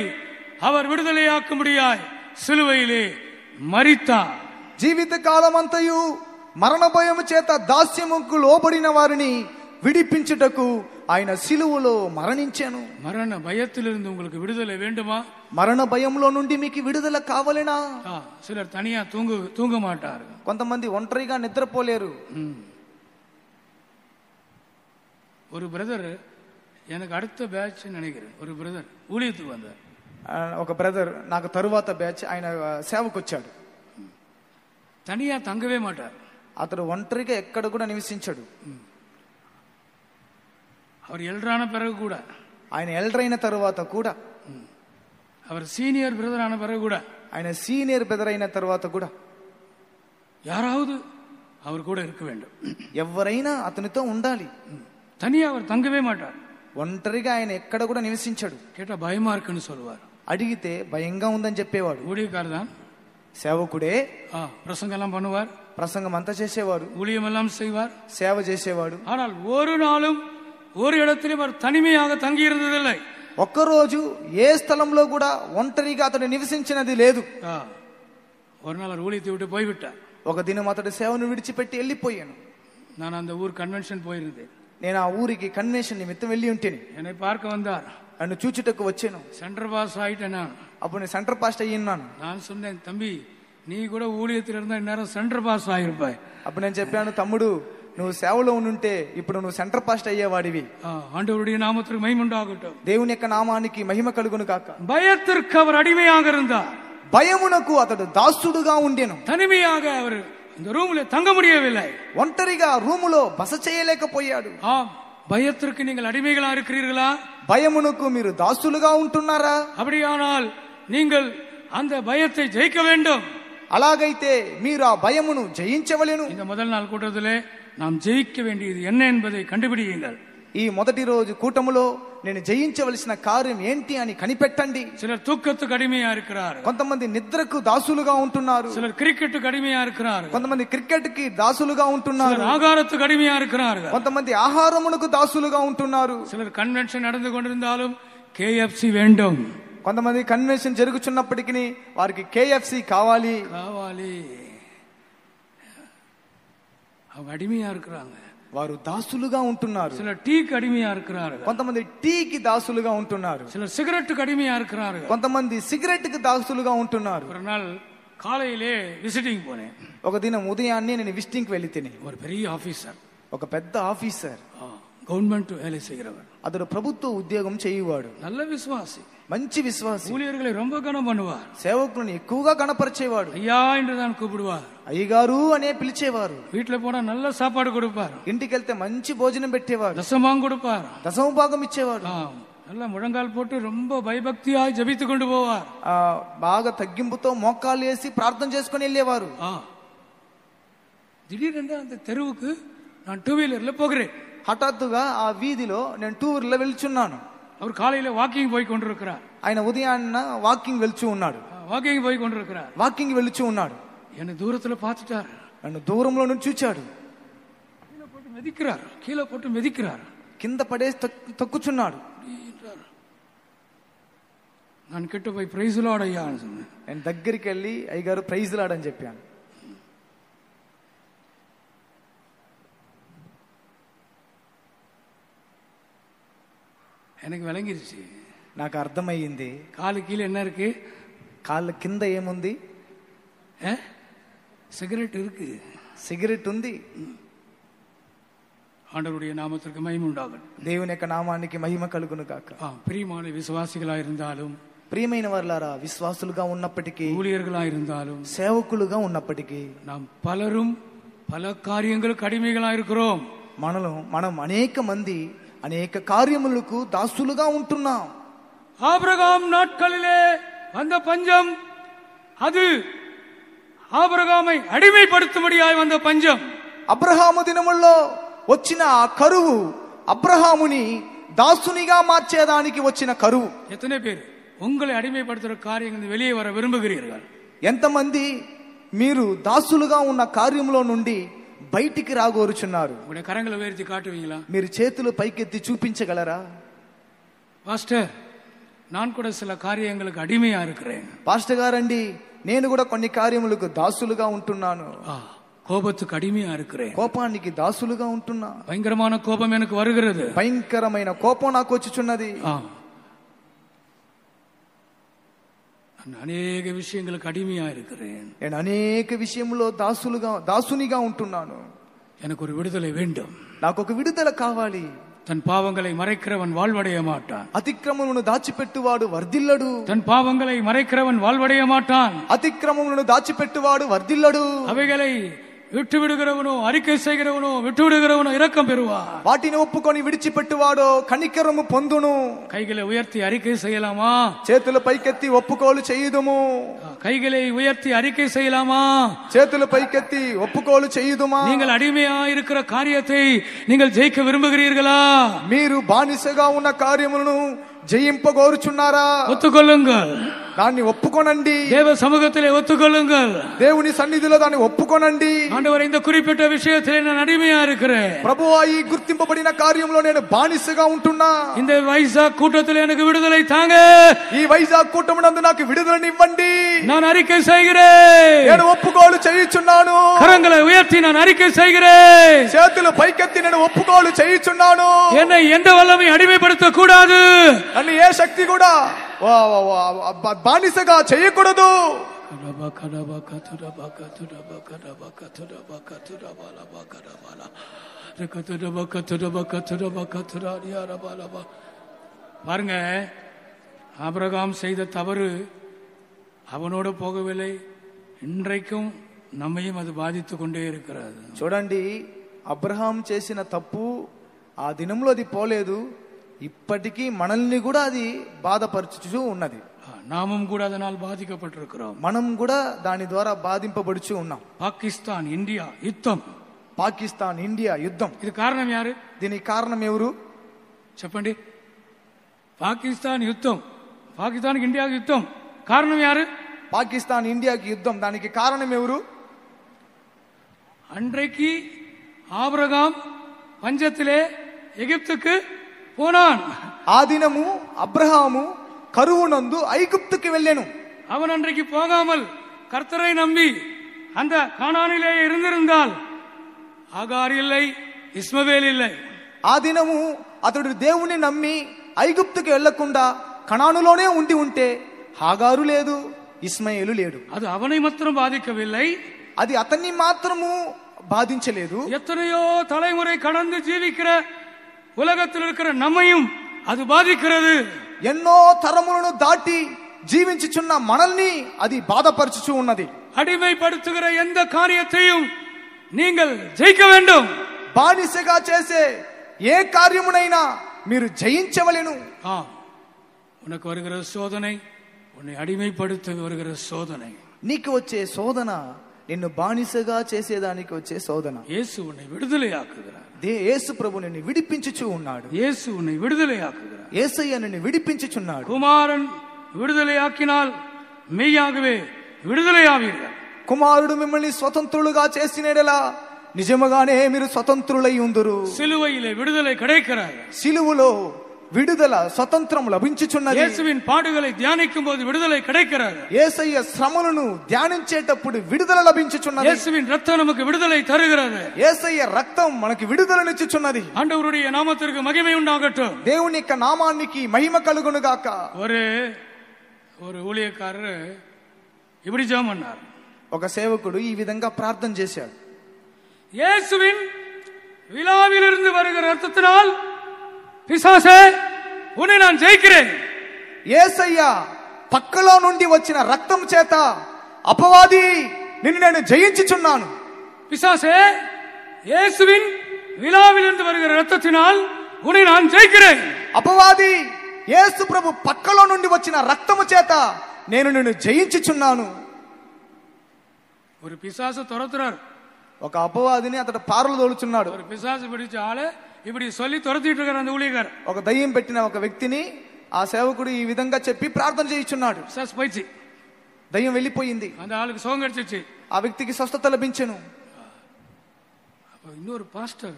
அவர் விடுதலையாக்கும்படியாய் சிலுவையிலே மரித்தார். జీవిత కాలమంతయు మరణ భయము చేత దాస్యముకు లోబడిన వారిని విడిపించుటకు ఆయన సిలువలో మరణించాను. மரண பயத்திலிருந்து உங்களுக்கு விடுதலை வேண்டுமா? మరణ భయంలో నుండి మీకు విడుదల కావాలేనా? சிலர் தனியா தூங்க மாட்டார்கள். కొంతమంది ఒంటరిగా నిద్రపోలేరు. ஒரு பிரதர் எனக்கு அடுத்த பேட்ச் நினைக்கிறேன், ஒரு பிரதர் ஊழியத்துக்கு வந்தார். ఒక బ్రదర్ నాకు తరువాత బ్యాచ్ ఆయన సేవకు వచ్చాడు. தனியா தங்கவே மாட்டார். అతడు ఒంటరిగా ఎక్కడ కూడా నివసించాడు. அவர் எல்டரான பிறகு கூட, ఆయన ఎల్డర్ అయిన తరువాత కూడా, அவர் சீனியர் பிரதர் ஆன பிறகு கூட, ఆయన సీనియర్ బ్రదర్ అయిన తరువాత కూడా யாராவது அவர் கூட இருக்க வேண்டும். ఎవరైనా అతనితో ఉండాలి. தனியா அவர் தங்கவே மாட்டார். ఒంటరిగా ఆయన ఎక్కడ కూడా నివసించాడు. கேட்டா பயமா இருக்குன்னு சொல்லுவார். అడిగితే భయంగా ఉందని చెప్పేవాడు. ஊழியக்காரர் தான், సేవకుడే, பிரசங்கம் எல்லாம் பண்ணுவார், ప్రసంగం అంతా చేసేవాడు, ஊழியம் எல்லாம் செய்வார், సేవ చేసేవాడు. ஆனால் ஒரு நாளும் ஒரு இடத்திலும் அவர் தனிமையாக தங்கி இருந்ததில்லை. ఒక్కరోజు ఏ స్థలంలో కూడా ఒంటరిగా అతడు నివసించినది లేదు. ஒரு நாள் அவர் ஊழியத்தை விட்டு போய்விட்டார். ఒక దినం అతడు సేవను విడిచిపెట్టి వెళ్ళిపోయాను. நான் அந்த ஊர் కన్వెన్షన్ పోயிருந்தேன். నేను ఆ ఊరికి కన్వెన్షన్ నిమిత్తం వెళ్ళి ఉంటేని என்னை பார்க்க வந்தார். నన్ను చూచుటకు వచ్చాను. சென்டர் பாஸ் ஆயிட்டேன். అప్పుడు నేను సెంటర్ పాస్ట్ అయ్యిన్నాను. நான் சொன்னேன், தம்பி நீ கூட ஊழியத்தில் இருந்தா இந்நேரம் சென்டர் பாஸ் ஆயிருப்பாய். అప్పుడు నేను చెప్పాను, తమ్ముడు నువ్వు సేవలో ఉంటే ఇప్పుడు నువ్వు సెంటర్ పాస్ట్ అయ్యేవాడివి. ஆண்டவருடைய நாமத்திற்கு மகிமை உண்டாகட்டும். దేవుని యొక్క నామానికి మహిమ కలుగును కాక. பயத்திற்கு அவர் அடிமையாக இருந்தார். భయమునకు అతడు దాసుడుగా ఉండెను. தனிமையாக அவர் இந்த ரூம்ல தங்க முடியவில்லை. ఒంటరిగా రూములో బస చేయలేకపోయాడు. பயத்திற்கு நீங்கள் அடிமைகளா இருக்கிறீர்களா? భయమునకు మీరు దాసులుగా ఉంటున్నారా? அப்படியானால் நீங்கள் அந்த பயத்தை ஜெயிக்க வேண்டும். అలాగైతే మీరు ఆ భయమును జయించవలెను. இந்த முதல் நாள் கூட்டத்திலே நாம் ஜெயிக்க வேண்டியது என்ன என்பதை கண்டுபிடியுங்கள். ఈ మొదటి రోజు కూటములో నేను జయించవలసిన కార్యం ఏంటి అని కనిపెట్టండి. சிலர் தூக்கத்துக்கு அடிமையா இருக்கிறார்கள். కొంతమంది నిద్రకు దాసులుగా ఉంటున్నారు. சிலர் கிரிக்கெட்டுக்கு அடிமையா இருக்கிறார்கள். కొంతమంది క్రికెట్ కి దాసులుగా ఉంటున్నారు. சிலர் ஆகாரத்துக்கு அடிமையா இருக்கிறார்கள். కొంతమంది ఆహారమునకు దాసులుగా ఉంటున్నారు. சிலர் கன்வென்ஷன் நடந்து கொண்டிருந்தாலும் KFC வேண்டும். కొంతమంది కన్వెన్షన్ జరుగుతున్నప్పటికీ వారికి KFC కావాలి. அவங்க అడిமையா இருக்கிறாங்க. వారు దాసులుగా ఉంటున్నారు. சிலர் டீக்கு அடிமையா இருக்கிறார்கள். కొంతమంది టీకి దాసులుగా ఉంటున్నారు. சிலர் சிகரெட்டுக்கு அடிமையா இருக்கிறார்கள். కొంతమంది సిగరెట్ కి దాసులుగా ఉంటున్నారు. ஒரு நாள் காலையிலே விசிட்டிங் போனேன். ఒక దినం ఉదయాన్నే నేను విజిటింగ్ కి వెళ్ళి తిని, ஒரு பெரிய ஆபீசர், ఒక పెద్ద ఆఫీసర్, గవర్నమెంట్ వేலை செய்கிறவர், అతడు ప్రభుత్వ ఉద్యోగం చేయువాడు, நல்ல விசுவாசி, మంచి విశ్వాసి, ஊழியர்களை ரொம்ப கனம் பண்ணுவார், సేవకులను ఎక్కువగా గణపరిచేవాడు, ஐயா என்றுதான் கூப்பிடுவார், అయ్యగారు అనే పిలిచేవారు, வீட்டுல போனா நல்ல సాப்பாடு கொடுப்பார், ఇంటికి వెళ్తే మంచి భోజనం పెట్టేవాడు, దశమాం கொடுப்பார், దశమ భాగం ఇచ్చేవాడు, நல்லா முழங்கால் போட்டு ரொம்ப பயபக்தியாய் ஜபித்து கொண்டு போவார், బాగా తగ్గింపుతో మోకాలు వేసి ప్రార్థన చేసుకుని వెళ్ళేవారు. திடீரென்று அந்த தெருவுக்கு நான் டூ வீலர்ல போகிறேன். హఠాత్తుగా ఆ వీధిలో నేను టూ వీలర్లో వెళ్తున్నాను. அவர் காலையில வாக்கிங் போய் கொண்டிருக்கிறார். ఆయన ఉదయాన్న వాకింగ్ వెళ్తూ ఉన్నాడు. வாக்கிங் போய் கொண்டிருக்கிறார். వాకింగ్ వెళ్తూ ఉన్నాడు. என்னை దూరத்துல பார்த்துட்டார். నన్ను దూరంలో నుంచి చూచాడు. கீழே போட்டு மிதிக்கிறார். கீழே போட்டு மிதிக்கிறார். కింద పడేసి తొక్కుచున్నాడు. நான் கிட்ட போய் ప్రైజ్ లార్డ్ అయ్యా అని சொன்னேன். నేను దగ్గరికి వెళ్ళి అయ్యగారు ప్రైజ్ లార్డ్ అని చెప్పాను. எனக்கு விளங்கிருச்சு. నాకు అర్థమయ్యింది. కాలు కీழே என்ன இருக்கு? కాళ్ళ కింద ఏముంది? సిగరెట్ இருக்கு. సిగరెట్ ఉంది. ஆண்டவருடைய நாமத்திற்கு மகிமை உண்டாகட்டும். దేవుని యొక్క నామానికి మహిమ కలుగును గాక. பிரியமான விசுவாசிகளா இருந்தாலும், ప్రియమైన వారలారా, విశ్వాసులుగా ఉన్నప్పటికీ, ஊழியர்களா இருந்தாலும், సేవకులుగా ఉన్నప్పటికీ, நாம் பலரும் பல காரியங்களுக்கு அடிமைகளா இருக்கிறோம். మనం అనేక మంది అనేక కార్యములకు దాసులుగా ఉంటున్నాం. ஆபிரகாம் நாட்களிலே வந்த பஞ்சம், அது ஆபிரகாமை அடிமைப்படுத்தும்படியாய் வந்த பஞ்சம். అబ్రహాము దినముల్లో వచ్చిన ఆ కరువు అబ్రహాముని దాసునిగా మార్చేదానికి వచ్చిన కరువు. எத்தனை பேர் உங்களை அடிமைப்படுத்துகிற காரியங்கள் வெளியே வர விரும்புகிறீர்கள்? ఎంతమంది మీరు దాసులుగా ఉన్న కార్యంలో నుండి బయటికి రాగోరుచున్నారు? உங்களுடைய கரங்களை உயர்த்தி காட்டுவீங்களா? మీరు చేతులు పైకెత్తి చూపించగలరా? பாஸ்டர், நான் கூட சில காரியங்களுக்கு அடிமையா இருக்கிறேன். పాస్టర్ గారండి, నేను కూడా కొన్ని కార్యములకు దాసులుగా ఉంటున్నాను. கோபத்துக்கு அடிமையா இருக்கிறேன். కోపానికి దాసులుగా ఉంటున్నా. பயங்கரமான கோபம் எனக்கு வருகிறது. భయంకరమైన కోపం నాకు వచ్చుచున్నది. అనేక விஷயங்களுக்கு அடிமையா இருக்கிறேன். నేను అనేక విషయంలో దాసునిగా ఉంటున్నాను. எனக்கு ஒரு விடுதலை வேண்டும். నాకు ఒక విడుదల కావాలి. தன் பாவங்களை மறைக்கிறவன் வாழ்வடைய மாட்டான். అతిక్రమమును దాచిపెట్టువాడు వర్ధిల్లడు. தன் பாவங்களை மறைக்கிறவன் வாழ்வடைய மாட்டான். అతిక్రమమును దాచిపెట్టువాడు వర్ధిల్లడు. அவைகளை விட்டு விடுகிறவனோ அறிக்கை செய்கிறவனோ விட்டு விடுகிறவனோ இரக்கம் பெறுவார். వాటిని ఒప్పుకొని విడిచిపెట్టువాడో కనికరము పొందును. கைகளை உயர்த்தி அறிக்கை செய்யலாமா? చేతులు పైకెత్తి ఒప్పుకోలు చేయుదుము. கைகளை உயர்த்தி அறிக்கை செய்யலாமா? చేతులు పైకెత్తి ఒప్పుకోలు చేయుదుమా? நீங்கள் అడిமையா இருக்கிற కార్యத்தை நீங்கள் జయించ విரும்புகிறீர்களா? మీరు బానిసగా ఉన్న కార్యములను జయింపగోరుచున్నారా? ఒప్పుకొల్లుங்கள், దాన్ని ఒప్పుకొనండి. தேவ சமூகத்திலே ஒத்துக்கொள்ளுங்கள், దేవుని సన్నిధిలో దాన్ని ఒప్పుకొనండి. ஆண்டவரே இந்த குறிப்பிட்ட விஷயத்திலே நான் அடிமையா இருக்கிறேன். ప్రభువా ఈ గుర్తింపబడిన కార్యంలో నేను బానిసగా ఉంటున్నా. இந்த வைசாக் கூட்டத்தில் எனக்கு விடுதலை தாங்க. ఈ వైజాగ్ కూటమునందు నాకు విడుదలని ఇవ్వండి. நான் அறிக்கை செய்கிறேன். నేను ఒప్పుకోలు చేయుచున్నాను. கரங்களை உயர்த்தி நான் அறிக்கை செய்கிறேன். చేతులు పైకెత్తి నేను ఒప్పుకోలు చేయుచున్నాను. என்னை எந்த வல்லமை அடிமைப்படுத்த கூடாது. నన్ను ఏ శక్తి కూడా బానిసగా చేయకూడదు. பாருங்க, ஆபிரகாம் செய்த தவறு அவனோட போகவில்லை, இன்றைக்கும் நம்மையும் அது பாதித்துக் கொண்டே இருக்கிறது. చూడండి, అబ్రహాం చేసిన తప్పు ఆ దినంలో అది పోలేదు, ఇప్పటికీ మనల్ని కూడా అది బాధపరచుచూ ఉన్నది. நாமும் கூட அதனால் பாதிக்கப்பட்டிருக்கிறோம். మనం కూడా దాని ద్వారా బాధింపబడుచు ఉన్నాం. పాకిస్తాన్ ఇండియా యుద్ధం, పాకిస్తాన్ ఇండియా యుద్ధం, ఇది కారణం యారు? దీనికి కారణం ఎవరు చెప్పండి. పాకిస్తాన్ యుద్ధం, పాకిస్తాన్కి ఇండియాకి యుద్ధం, కారణం యారు? పాకిస్తాన్ ఇండియాకి యుద్ధం, దానికి కారణం ఎవరు? அன்றைக்கு ஆபிரகாம் பஞ்சத்திலே எகிப்துக்கு போனான். ఆ దినము అబ్రహాము కరువునందు ఐగుప్తుకి వెళ్ళాను. அவன் அன்றைக்கு போகாமல் கர்த்தரை நம்பி அந்த கானானிலே இருந்திருந்தால் ஆகார் இல்லை, இஸ்மவேல் இல்லை. ఆ దినము అతడు దేవుని నమ్మి ఐగుప్తుకి వెళ్లకుండా కనానులోనే ఉండి ఉంటే హాగారు లేదు, ఇస్మాయేలు లేడు. அது அவனை மாத்திரம் பாதிக்கவில்லை, అది అతన్ని మాత్రము బాధించలేదు. எத்தனையோ தலைமுறை கடந்து ஜீவிக்கிற உலகத்தில் இருக்கிற நம்மையும் அது பாதிக்கிறது. ఎన్నో తరములను దాటి జీవించుచున్న మనల్ని అది బాధపరచుచు ఉన్నది. அடிமைப்படுத்துகிற எந்த காரியத்தையும் நீங்கள் ஜெயிக்க வேண்டும். బానిసగా చేసే ఏ కార్యమునైనా మీరు జయించవలెను. உனக்கு வருகிற சோதனை உன்னை అడిமைப்படுத்த வருகிற சோதனை. నీకు వచ్చే శోధన నిన్ను బానిసగా చేసేదానికి వచ్చే శోధన. యేసు உன்னை விடுதலையாக்குகிறார். యేసు ప్రభు నిన్ను విడిపించుచు ఉన్నాడు. యేసు உன்னை விடுதலையாக்குகிறார். యేసయ్య నిన్ను విడిపించుచున్నాడు. కుమారన్ విడుదలయాకినాల్ మెయ్యాగవే విడుదలయావీர்கள். కుమారుడు మిమ్మల్ని స్వతంత్రులుగా చేసినడలా నిజముగానే మీరు స్వతంత్రులై ఉందురు. సిలువైలే విడుదల கிடைக்கிறது. సిలువలో విడుదల స్వతంత్రం లభించుచున్నది. యేసువిன் పాడుகளை தியானிக்கும் போது விடுதலை கிடைக்கிறது. యేసయ్య శ్రమలను ధ్యానించేటప్పుడు విడుదల లభించుచున్నది. యేసుவின் ரத்தம் நமக்கு விடுதலை தருகிறது. యేసయ్య రక్తం మనకి విడుదలనిచ్చుచున్నది. ஆண்டவருடைய நாமத்திற்கு மகிமை உண்டாகட்டும். దేవుని యొక్క నామానికి మహిమ కలుగును గాక. ஒரு ஊழியக்காரர் இப்படி ஜெபம் பண்ணார். ఒక సేవకుడు ఈ విధంగా ప్రార్థన చేశాడు. இயேசுவின் விலாவிலிருந்து வருகிற ரத்தத்தினால் பிசாசே உன்னை நான் ஜெயிக்கிறேன். యేసయ్య పక్కలో నుండి వచ్చిన రక్తం చేత అపవాది నిన్ను నేను జయించుచున్నాను. பிசாசே இயேசுவின் விலாவிலிருந்து வருகிற ரத்தத்தினால் உன்னை நான் ஜெயிக்கிறேன். అపవాది యేసు ప్రభు పక్కలో నుండి వచ్చిన రక్తము చేత నేను నిన్ను జయించుచున్నాను. ஒரு பிசாசு துரத்துறார். ఒక అపవాదిని అతడు పారలు తోలుచున్నాడు. ஒரு பிசாசு பிடிச்ச ஆளு இப்படி சொல்லி துரத்திட்டு இருக்கிற அந்த ஊழியக்கார், ఒక దయ్యం పెట్టిన ఒక వ్యక్తిని ఆ సేవకుడు ఈ విధంగా చెప్పి ప్రార్థన చేయించున్నాడు. பிசாசு போயிடுச்சு, దయ్యం వెళ్ళిపోయింది. அந்த ஆளுக்கு சுகம் கிடைச்சிச்சு. ఆ వ్యక్తికి స్వస్థత లభించెను. அப்ப இன்னொரு பாஸ்டர்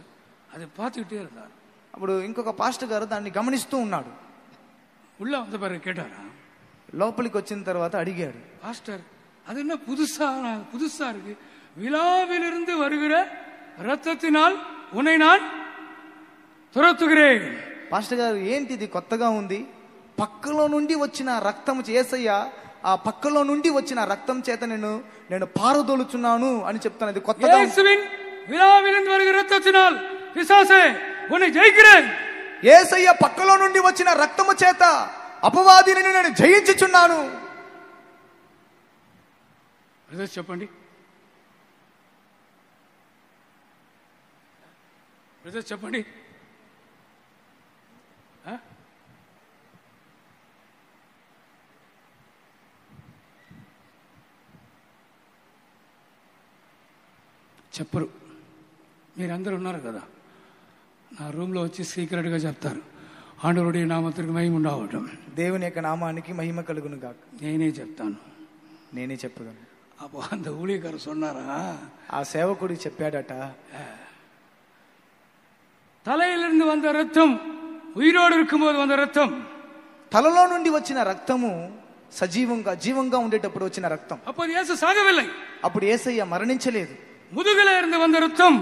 அதை பார்த்துக்கிட்டே இருந்தார். అప్పుడు ఇంకొక పాస్టర్ గారు దాన్ని గమనిస్తూ ఉన్నాడు. உள்ள வந்த பிறகு கேட்டாரா, లోపలికి వచ్చిన తర్వాత అడిగాడు, பாஸ்டர் அது என்ன புதுசா இருக்கு, விழாவிலிருந்து வருகிற ரத்தத்தினால் உன்னை நான் துரத்துகிறேன். పాస్టర్ గారు ఏంటిది కొత్తగా ఉంది, పక్కలో నుండి వచ్చిన రక్తం యేసయ్య ఆ పక్కలో నుండి వచ్చిన రక్తం చేత నేను పారదోలుచున్నాను అని చెప్తాను. అది కొత్తగా. இயேசுவின் விழாவிலிருந்து வருகிற ரத்தத்தினால் பிசாசே உன்னை ஜெயிக்கிறேன். యేసయ్య పక్కలో నుండి వచ్చిన రక్తము చేత అపవాదిని నేను జయించుచున్నాను. చెప్పండి, చెప్పండి. చెప్పరు. మీరందరూ ఉన్నారు కదా, నా రూమ్లో వచ్చి సీక్రెట్గా చెప్తారు, ఆండవరుడి నామத்திற்கு మహిమ ఉండవటం, దేవుని యొక్క నామానికి మహిమ కలుగును గాక. నేనే చెప్తాను, నేనే చెప్పగలను. அப்போ அந்த ஊழியக்காரர் சொன்னாரா, ఆ సేవకుడికి చెప్పాడట, தலையிலிருந்து வந்த ரத்தம், உயிரோடு இருக்கும்போது வந்த ரத்தம், తలలో నుండి వచ్చిన రక్తము సజీవంగా జీవంగా ఉండేటప్పుడు వచ్చిన రక్తం. அப்போது இயேசு சாகவில்லை, అప్పుడు యేసయ్య మరణించలేదు. முதுகில இருந்து வந்த ரத்தம்,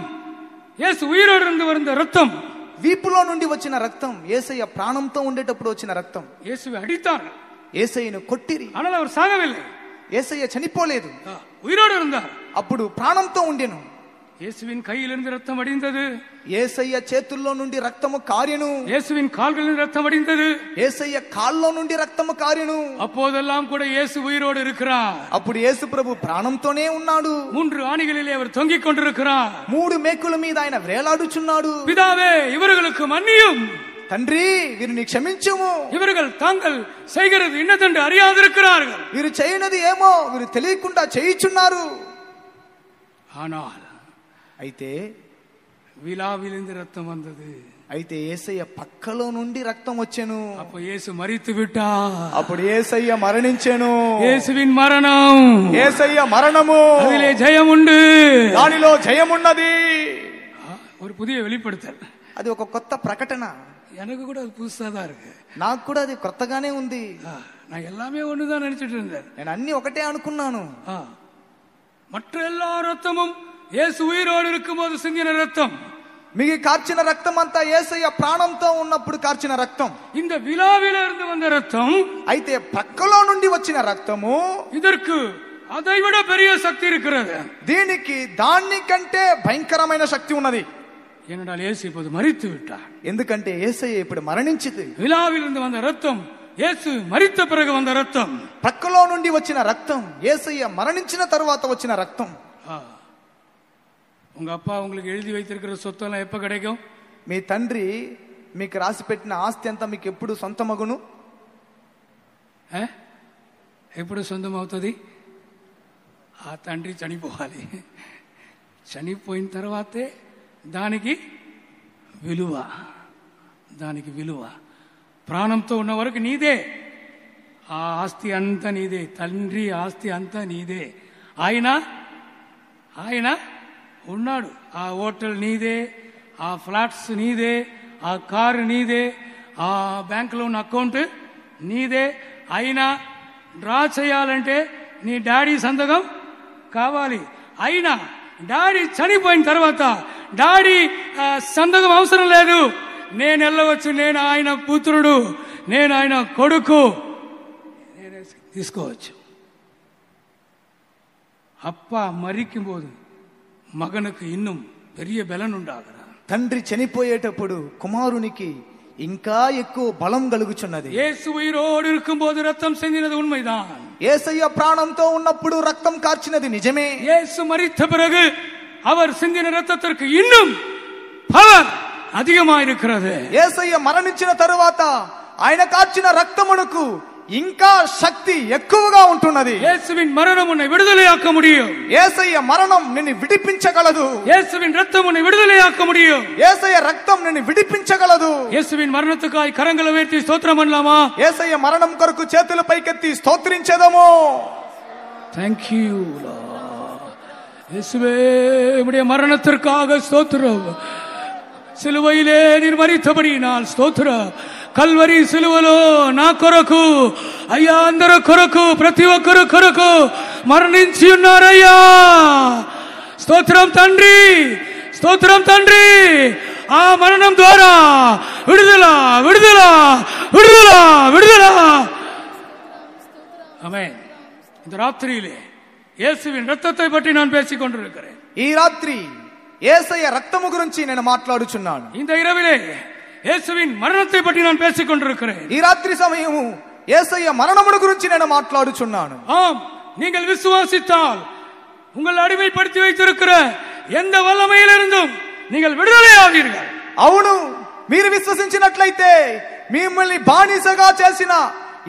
இயேசு உயிரோடு இருந்து வந்த ரத்தம். వీపులో నుండి వచ్చిన రక్తం యేసయ్య ప్రాణంతో ఉండేటప్పుడు వచ్చిన రక్తం. இயேசுவை அடித்தார், యేసయ్యను కొట్టిరి, ஆனால் அவர் சாகவில்லை. యేసయ్య చనిపోలేదు, உயிரோடு இருந்தார். అప్పుడు ప్రాణంతో ఉండెను. இயேசுவின் கையிலிருந்து ரத்தம் வடிந்தது, యేసయ్య చేతుల్లో నుండి రక్తము కారెను. இயேசுவின் கால்களில் ரத்தம் வடிந்தது, యేసయ్య కాల్లో నుండి రక్తము కారెను. அப்போதெல்லாம் கூட இயேசு உயிரோடு இருக்கிறார். అప్పుడు యేసు ప్రభు ప్రాణంతోనే ఉన్నాడు. 3 ஆணிகளிலே அவர் தொங்கிக் கொண்டிருக்கிறார். 3 మేకుల మీద ఆయన వేలాడుచున్నాడు. பிதாவே, இவர்களுக்கு மன்னியும், తండ్రి వీరిని క్షమించుము, இவர்கள் தாங்கள் செய்கிறது இன்னதென்று அறியாதிருக்கிறார்கள். వీరు చేయనది ఏమో వీరు తెలియకుండా చేయుచున్నారు. ஆனால் అయితే விலாவிலிருந்து ரத்தம் வந்தது. అయితే యేసయ్య పక్కలో నుండి రక్తం వచ్చెను. அப்போ இயேசு மரித்து விட்டார். అప్పుడు యేసయ్య మరణించెను. இயேசுவின் மரணம், యేసయ్య మరణము, அதிலே ஜெயம் உண்டு, దానిలో జయమున్నది. ஒரு புதிய வெளிப்படுத்தல். అది ఒక కొత్త ప్రకటన. எனக்கு கூட அது புதுசா தான் இருக்கு. నాకు కూడా అది కొత్తగానే ఉంది. நான் எல்லாமே ஒண்ணுதான் நினைச்சிட்டு இருந்தேன். నేను అన్ని ఒకటే అనుకున్నాను. மற்ற எல்லா ரத்தமும் இயேசு உயிரோடு இருக்கும்போது சிந்தின ரத்தம். మిగి కార్చిన రక్తం అంతా యేసయ్య ప్రాణంతో ఉన్నప్పుడు కార్చిన రక్తం. இந்த விலாவில இருந்து வந்த ரத்தம், అయితే పక్కలో నుండి వచ్చిన రక్తము, இதற்கு அதைவிட பெரிய சக்தி இருக்கிறது. దీనికి దానికంటే భయంకరమైన శక్తి ఉన్నది. ஏனென்றால் இயேசு இப்போது மரித்து விட்டார். ఎందుకంటే యేసయ్య ఇప్పుడు మరణించింది. விலாவிலிருந்து வந்த ரத்தம் இயேசு மரித்த பிறகு வந்த ரத்தம். పక్కలో నుండి వచ్చిన రక్తం యేసయ్య మరణించిన తరువాత వచ్చిన రక్తం. உங்க அப்பா உங்களுக்கு எழுதி வைத்திருக்கிற சொத்தெல்லாம் எப்ப கிடைக்கும்? మీ తండ్రి మీకు రాసి పెట్టిన ఆస్తి అంతా మీకు ఎప్పుడు సొంతమగును? ఎప్పుడు సొంతమవుతుంది? ఆ తండ్రి చనిపోవాలి. చనిపోయిన తర్వాతే దానికి విలువ. దానికి విలువ. ప్రాణంతో ఉన్న వరకు నీదే. ఆ ఆస్తి అంతా నీదే. తండ్రి ఆస్తి అంతా నీదే. ఆయన ఉన్నాడు. ఆ హోటల్ నీదే, ఆ ఫ్లాట్స్ నీదే, ఆ కారు నీదే, ఆ బ్యాంకులో ఉన్న అకౌంట్ నీదే. అయినా డ్రా చేయాలంటే నీ డాడీ సంతకం కావాలి. అయినా డాడీ చనిపోయిన తర్వాత డాడీ సంతకం అవసరం లేదు. నేను వెళ్ళవచ్చు, నేను ఆయన పుత్రుడు, నేను ఆయన కొడుకు, నేనే తీసుకోవచ్చు. அப்பா மரிக்கும் போது మగనుకు இன்னும் பெரிய బలం ఉండాలి. తండ్రి చనిపోయేటప్పుడు కుమారునికి ఇంకా ఎక్కువ బలం కలుగుచున్నది. యేసు ఉయిరోడు இருக்கும்போது ரத்தம் சிந்தினது உண்மைதான். యేసయ్య ప్రాణంతో ఉన్నప్పుడు రక్తం కార్చినది నిజమే. యేసు మరిத்த பிறகு அவர் சிந்தின ரத்தத்திற்கு இன்னும் பவர் அதிகமாக இருக்கிறது. యేసయ్య మరణించిన తరువాత ఆయన కార్చిన రక్తమునకు ఇంకా శక్తి ఎక్కువగా ఉంటున్నది. యేసుவின் மரணம் உன்னை விடுதலையாக்க முடியும். యేసయ్య మరణం నిన్ను విడిపించగలదు. యేసుவின் ரத்தம் உன்னை விடுதலையாக்க முடியும். యేసయ్య రక్తం నిన్ను విడిపించగలదు. యేసుவின் మరణத்துக்காய் కరంగల వేర్తి స్తోత్రం అన్నలామా? యేసయ్య మరణం కొరకు చేతుల పైకెత్తి స్తోత్రించెదము. Thank you lord. యేసువే, உம்முடைய மரணத்திற்காக ஸ்தோத்திரம். సిలువైలే நீர் మరితబడినాల్ స్తోత్రం. కల్వరి సిలువలో నా కొరకు, అయ్యా అందరి కొరకు, ప్రతి ఒక్కరు కొరకు మరణించి ఉన్నారయ్యా. స్తోత్రం తండ్రి, స్తోత్రం తండ్రి. ఆ మరణం ద్వారా విడుదల, విడుదల, విడుదల, విడుదల. ఆమేన్. இந்த ராத்திரியிலே இயேசுவின் இரத்தத்தை பற்றி நான் பேசிக் கொண்டிருக்கிறேன். ఈ రాత్రి యేసయ్య రక్తము గురించి నేను మాట్లాడుచున్నాను. இந்த இரவிலே இயேசுவின் மரணத்தை பற்றி நான் பேசிக் கொண்டிருக்கிறேன். ఈ రాత్రి సమయము యేసయ్య మరణమును గురించి నేను మాట్లాడుచున్నాను. ஆம், நீங்கள் விசுவாசித்தால் உங்கள் அடிமைப்படுத்தி வைத்திருக்கிற எந்த வல்லமையிலிருந்தும் நீங்கள் விடுதலை ஆவீர்கள். అవును, మీరు విశ్వసించినట్లయితే మిమ్మల్ని బానిసగా చేసిన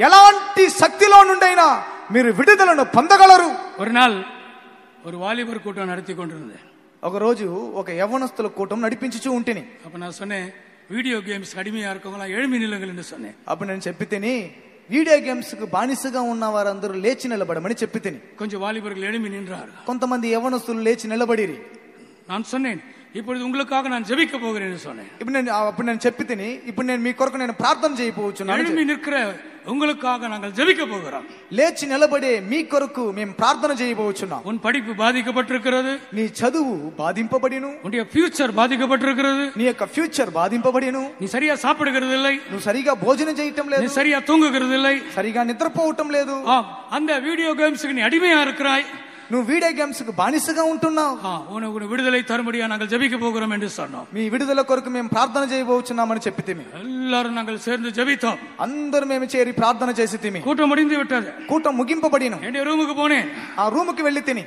ఎలాంటి శక్తిలో నుండైనా మీరు విడుదలను పొందగలరు. ஒரு நாள் ஒரு வாலிபர் கூட்டம் நடத்தி கொண்டிருந்தேன். ఒక రోజు ఒక యవ్వనస్తుల కూటం నడిపించుచూ ఉంటేని. அப்ப நான் சொன்னேன், வீடியோ கேம்ஸ் அடிமையா இருக்கவங்களா எழும்பி நில்லுங்கள் என்று சொன்னேன். అప్పుడు నేను చెప్పితేని వీడియో గేమ్స్ కు బానిసగా ఉన్న వారందరూ లేచి నిలబడమని చెప్పితేని. கொஞ்சம் வாலிபர்கள் எழும்பி நின்றார்கள். కొంతమంది యవ్వనస్తులు లేచి నిలబడిరి. நான் சொன்னேன், இப்பொழுது உங்களுக்காக நான் ஜெபிக்க போகிறேன் என்று சொன்னேன். అప్పుడు నేను చెప్పితేని ఇప్పుడు నేను మీ కొరకు నేను ప్రార్థన చేయబోచున్నాను. எழும்பி நிற்கிற உங்களுக்காக நாங்கள் ஜெபிக்க போகிறோம். లేచి నిలబడే మీ కొరకు మేము ప్రార్థన చేయబోచున్నాం. உன் படிப்பு பாதிக்கப்பட்டிருக்கிறது, నీ చదువు బాధింపబడిను, உன்னுடைய ஃபியூச்சர் பாதிக்கப்பட்டிருக்கிறது, నీ యొక్క ఫ్యూచర్ బాధింపబడిను, நீ சரியா சாப்பிடுகிறது இல்லை, నువ్వు సరిగా భోజనం చేయటం நீ లేదు, சரியா தூங்குகிறது இல்லை, సరిగా నిద్రపోవటం లేదు, அந்த வீடியோ கேம்ஸ்க்கு நீ அடிமையா இருக்கிறாய், నువ్వు వీడియో గేమ్స్ కు బానిసగా ఉంటున్నావు. உனக்கு விடுதலை தரும்படியா நாங்கள் ஜெபிக்க போகிறோம் என்று சொன்னோம். మీ విడుదల కొరకు మేము ప్రార్థన చేయబోచున్నామని చెప్పితిమి. எல்லாரும் நாங்கள் சேர்ந்து ஜெபித்தோம். అందరూ మేము చేరి ప్రార్థన చేసితిమి. கூட்டம் முடிந்து விட்டது. కూటం ముగింపబడిను. என்னுடைய ரூமுக்கு போனேன். ఆ రూమ్ కి వెళ్ళి తిని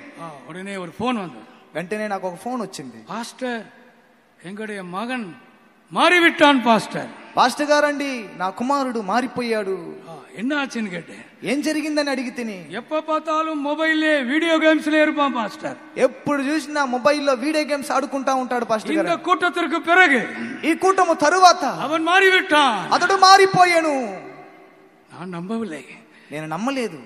உடனே ஒரு போன் வந்து, వెంటనే నాకు ఒక ఫోన్ వచ్చింది. பாஸ்டர், எங்களுடைய மகன் மாறிவிட்டான் பாஸ்டர். పాస్టర్ గారండి, నా కుమారుడు మారిపోయాడు. என்ன ஆச்சுன்னு கேட்டேன். ఏం జరిగిందని అడిగి తిని, எப்ப பார்த்தாலும் மொபைல்லே வீடியோ கேம்ஸ்ல இருப்பான் பாஸ்டர். ఎప్పుడు చూసినా మొబైల్లో వీడియో గేమ్స్ ఆడుకుంటా ఉంటాడు పాస్టర్ గారు. இந்த கூட்டத்திற்கு பிறகு, ఈ కూటము తరువాత அவன் மாறிவிட்டான், అతడు మారిపోయాను. நான் நம்பவில்லை, నేను నమ్మలేదు.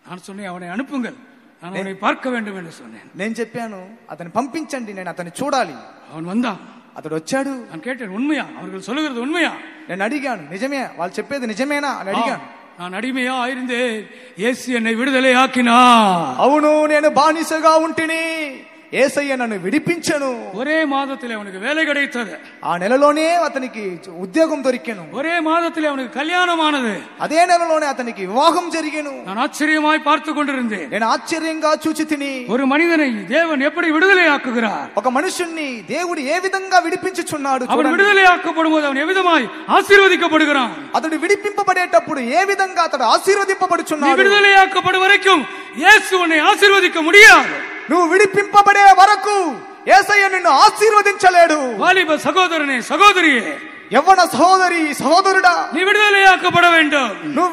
நான் சொன்னேன், அவனை அனுப்புங்கள், நான் அவனை பார்க்க வேண்டும் என்று சொன்னேன். నేను చెప్పాను, అతన్ని పంపించండి, నేను అతన్ని చూడాలి. அவன் வந்தான். అతడు వచ్చాడు. நான் கேட்டேன், உண்மையா அவர்கள் சொல்லுகிறது உண்மையா? నేను అడిగాను, నిజమే వాళ్ళు చెప్పేది నిజమేనా అని అడిగాను. நான் அடிமையா இருந்தேன், இயேசு என்னை விடுதலை ஆக்கினா. అవును, నేను బానిసగా ఉంటిని, యేసయ్య నన్ను విడిపించెను. ஒரே மாதத்திலே அவனுக்கு வேலை கிடைத்தது. ఆ నెలలోనే అతనికి ఉద్యోగం దొరికెను. ஒரே மாதத்திலே அவனுக்கு கல்யாணமானது. అదే నెలలోనే అతనికి వివాహం జరిగెను. நான் ஆச்சரியமாய் பார்த்து கொண்டிருந்தேன். నేను ఆశ్చర్యంగా చూచి తిని, ஒரு మనిషిని தேவன் எப்படி விடுதலை ஆக்குகிறார், ఒక మనుషుణ్ణి దేవుడు ఏ విధంగా విడిపించుచున్నాడు. அவன் விடுதலை ஆக்கப்படும்போது அவன் எவ்விதமாய் ஆசீర్వదిக்கப்படுகிறான். అతడు విడిపింపబడేటప్పుడు ఏ విధంగా అతడు ఆశీర్వదింపబడుచున్నాడు. விடுதலை ஆக்கப்படும் వరకు యేసు உன்னை ஆசீர்వదిக்க முடியாது. నువ్వు విడిపింపబడే వరకు యేసయ్య నిన్ను ఆశీర్వదించలేడు. வாலிப சகோதரனே, சகோதரியே, యవ్వన సహోదరి సహోదరుడా, நீ விடுதலை ஆக்கப்பட வேண்டும். నువ్వు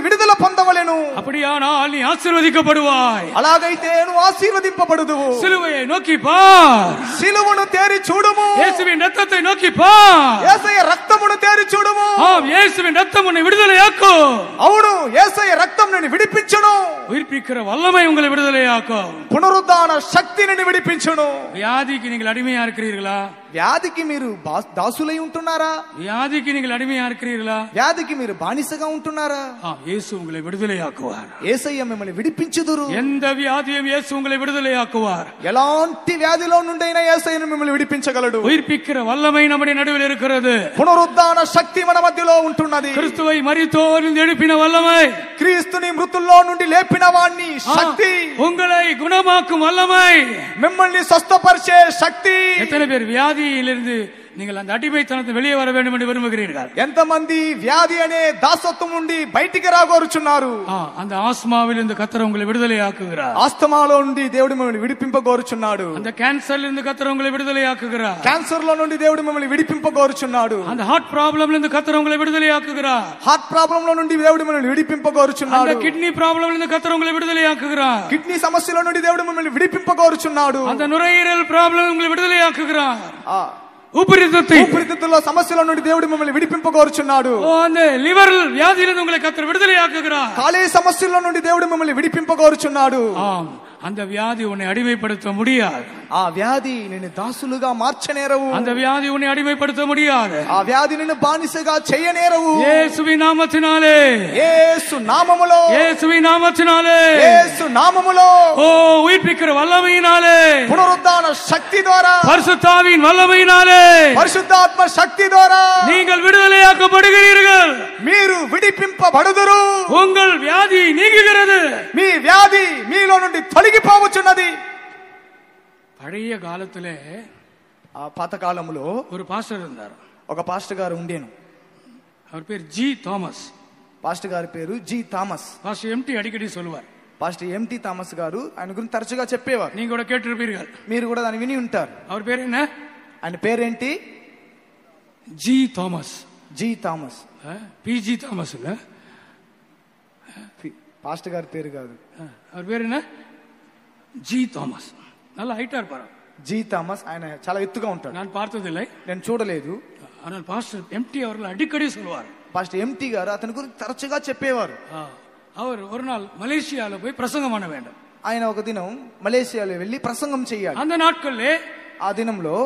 విడుదల పొందవలెను. அப்படியானால் நீ ஆசீர்வதிக்கப்படுவாய். అలాగైతే నువ్వు ఆశీర్వదింపబడుదువు. சிலுவையை நோக்கி பார், సిలువను తేరి చూడుము. இயேசுவின் ரத்தத்தை நோக்கி பார். యేసయ్య రక్తమును తేరి చూడుము. ஆம், இயேசுவின் ரத்தம் உன்னை விடுதலையாக்கும். అవును, యేసయ్య రక్తం నిన్ను విడిపించును. உயிர்ப்பிக்கிற வல்லமை உங்களை விடுதலையாக்கும். పునరుద్ధాన శక్తి నిన్ను విడిపించును. வியாதிக்கு நீங்கள் அடிமையா இருக்கிறீர்களா? వ్యాధికి మీరు దాసులై ఉంటున్నారా? வியாதிக்கு நீங்கள் அடிமையா இருக்கிறீர்களா? వ్యాధికి మీరు బానిసగా ఉంటున్నారా? இயேசு உங்களை விடுதலையாக்குவார். యేసయ్య మిమ్మల్ని విడిపించుదురు. எந்த வியாதியும் இயேசு உங்களை விடுதலையாக்குவார். ఎలాంటి వ్యాధిలో నుండైనా యేసయ్య మిమ్మల్ని విడిపించగలడు. உயிர்ப்பிக்கிற வல்லமை நம்முடைய நடுவில் இருக்கிறது. పునరుద్ధాన శక్తి మన మధ్యలో ఉంటున్నది. கிறிஸ்துவை மரித்தோரில் எழுப்பின வல்லமை, క్రీస్తుని మృతుల్లో నుండి లేపిన వాణ్ణి శక్తి, உங்களை குணமாக்கும் வல்லமை, మిమ్మల్ని స్వస్థపరిచే శక్తి. எத்தனை பேர் வியாதியிலிருந்து நீங்கள் அந்த அடிமைத்தனத்தை வெளியே வர வேண்டும் என்று விரும்புகிறீர்கள்? ఎంతమంది వ్యాధి అనే దాసత్వం నుండి బయటికి రాగోరుచున్నారు? அந்த ஆஸ்மாவிலிருந்து கர்த்தர் உங்களை விடுதலை ஆக்குகிறார். ఆస్తమాలో నుండి దేవుడు మిమ్మల్ని విడిపింపగోరుచున్నాడు. அந்த கேன்சர்லிருந்து கர்த்தர் உங்களை விடுதலை ஆக்குகிறார். క్యాన్సర్ లో నుండి దేవుడు మిమ్మల్ని విడిపింపగోరుచున్నాడు. அந்த ஹார்ட் ப்ராப்ளம்லிருந்து கர்த்தர் உங்களை விடுதலை ஆக்குகிறார். హార్ట్ ప్రాబ్లం లో నుండి దేవుడు మిమ్మల్ని విడిపింపగోరుచున్నాడు. அந்த கிட்னி ப்ராப்ளம்லிருந்து கர்த்தர் உங்களை விடுதலை ஆக்குகிறார். కిడ్నీ సమస్యల నుండి దేవుడు మిమ్మల్ని విడిపింపగోరుచున్నాడు. அந்த நுரையீரல் ப்ராப்ளம் உங்களை விடுதலை ஆக்குகிறார். ஊப்பிரித்தித்துள்ள సమస్యల నుండి దేవుడు మిమ్మల్ని విడిపింపగోరుచున్నాడు. அந்த లివర్ వ్యాధిயிலிருந்து உங்களை கர்த்தர் விடுதலை ஆக்குகிறார். కాలేయ సమస్యల నుండి దేవుడు మిమ్మల్ని విడిపింపగోరుచున్నాడు. அந்த வியாதி உன்னை அடிமைப்படுத்த முடியாது. ఆ వ్యాధి నిన్ను దాసులుగా మార్చనేరవు. அந்த வியாதி உன்னை அடிமைப்படுத்த முடியாது. ఆ వ్యాధి నిన్ను బానిసగా చేయనేరవు. இயேசுவின் நாமத்தினாலே, యేసు నామములో, இயேசுவின் நாமத்தினாலே, యేసు నామములో, உயிர்ப்பிக்கிற வல்லமையினாலே, పునరుద్ధాన శక్తి ద్వారా, பரிசுத்த ஆவியின் வல்லமையினாலே, పరిశుద్ధాత్మ శక్తి ద్వారా நீங்கள் விடுதலையாக்கப்படுகிறீர்கள். మీరు విడిపింపబడుదురు. உங்கள் வியாதி நீங்குகிறது. మీ వ్యాధి మీలో నుండి తొలగిపోవచ్చున్నది. பழைய காலத்திலே, ఆ పాతకాలంలో ஒரு பாஸ்டர் இருந்தார். ఒక పాస్టర్ గారు ఉండేను. அவர் பேர் ஜி தாமஸ். పాస్టర్ గారి పేరు జి థామస్. பாஸ்டர் எம்டி அடிக்கடி சொல்லுவார். పాస్టర్ ఎంటి థామస్ గారు ఆయన గురించి తరచుగా చెప్పేవారు. நீங்க கூட கேட்டிருப்பீர்கள். మీరు కూడా దాన్ని విని ఉంటారు. அவர் பேர் என்ன? ఆయన పేరేంటి? G Thomas. G Thomas. PG Thomas pastor గారి పేరు కాదు. அவர் பேர் என்ன? G Thomas. நல்ல ஹைட்டா இருப்பார். G Thomas. ఆయన చాలా ఎత్తుగా ఉంటాడు. நான் பார்த்ததில்லை, నేను చూడలేదు. ஆனால் பாஸ்டர் எம்டி அவர்கள் அடிக்கடி சொல்வார். పాస్టర్ ఎంటీ గారు అతని గురించి తరచుగా చెప్పేవారు. அவர் ஒரு நாள் மலேசியால போய் பிரசங்கம் பண்ண வேண்டும். ఆయన ఒక దినం మలేషియాలో వెళ్లి ప్రసంగం చేయాలి. அந்த நாட்களிலே ఆ దినంలో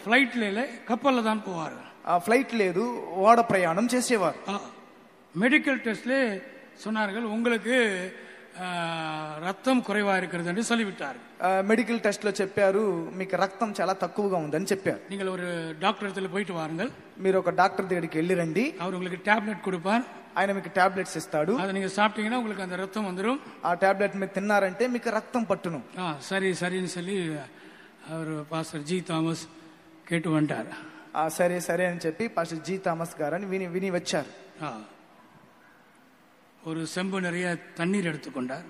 ఫ్లైట్ல కప్పల్లో தான் పోవారు. ఆ ఫ్లైట్ లేదు, ఓడ ప్రయాణం చేసేవారు. மெடிக்கல் டெஸ்ட்ல சொன்னார்கள், உங்களுக்கு ரத்தம் குறைவா இருக்கிறது என்று சொல்லிவிட்டார். మెడికల్ టెస్ట్ లో చెప్పారు, మీకు రక్తం చాలా తక్కువగా ఉందని చెప్పారు. நீங்கள் ஒரு டாக்டர் இடத்துல போயிட்டு வாருங்கள், మీరు ఒక డాక్టర్ దగ్గరికి వెళ్ళి రండి, அவர் உங்களுக்கு டேப்லெட் கொடுப்பார். ఆయన మీకు టాబ్లెట్స్ ఇస్తాడు. அதை நீங்க சாப்பிட்டீங்கன்னா உங்களுக்கு அந்த ரத்தம் வந்துடும். ఆ టాబ్లెట్ మీరు తిన్నారంటే మీకు రక్తం పట్టును. சரி சரின்னு சொல்லி அவர் பாஸ்டர் ஜி தாமஸ் கேட்டு வந்துட்டார். సరే సరే అని చెప్పి పాస్టర్ జి థామస్ గారు అని విని వచ్చారు. ஒரு செம்பு நிறைய தண்ணீர் எடுத்துக்கொண்டார்.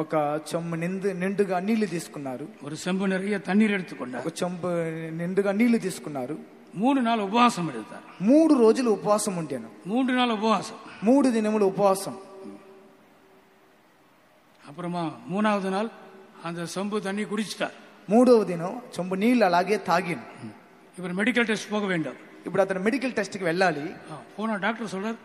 ఒక చెంబు నిండుగా నీళ్లు తీసుకున్నారు. ஒரு செம்பு நிறைய தண்ணீர் எடுத்துக்கொண்டார். ఒక చెంబు నిండుగా నీళ్లు తీసుకున్నారు. 3 நாள் உபவாசம் எடுத்தார். 3 రోజులు ఉపవాసం ఉంటాను. 3 நாள் உபவாசம், 3 దినములు ఉపవాసం. அப்புறமா 3வது நாள் அந்த செம்பு தண்ணி குடிச்சிட்டார். 3వ దినం చెంబు నీళ్లు అలాగే తాగిన. இவர் மெடிக்கல் டெஸ்ட் போக வேண்டும். ఇప్పుడు అతను మెడికల్ టెస్ట్ కి వెళ్ళాలి. போனா டாக்டர் சொல்றார்,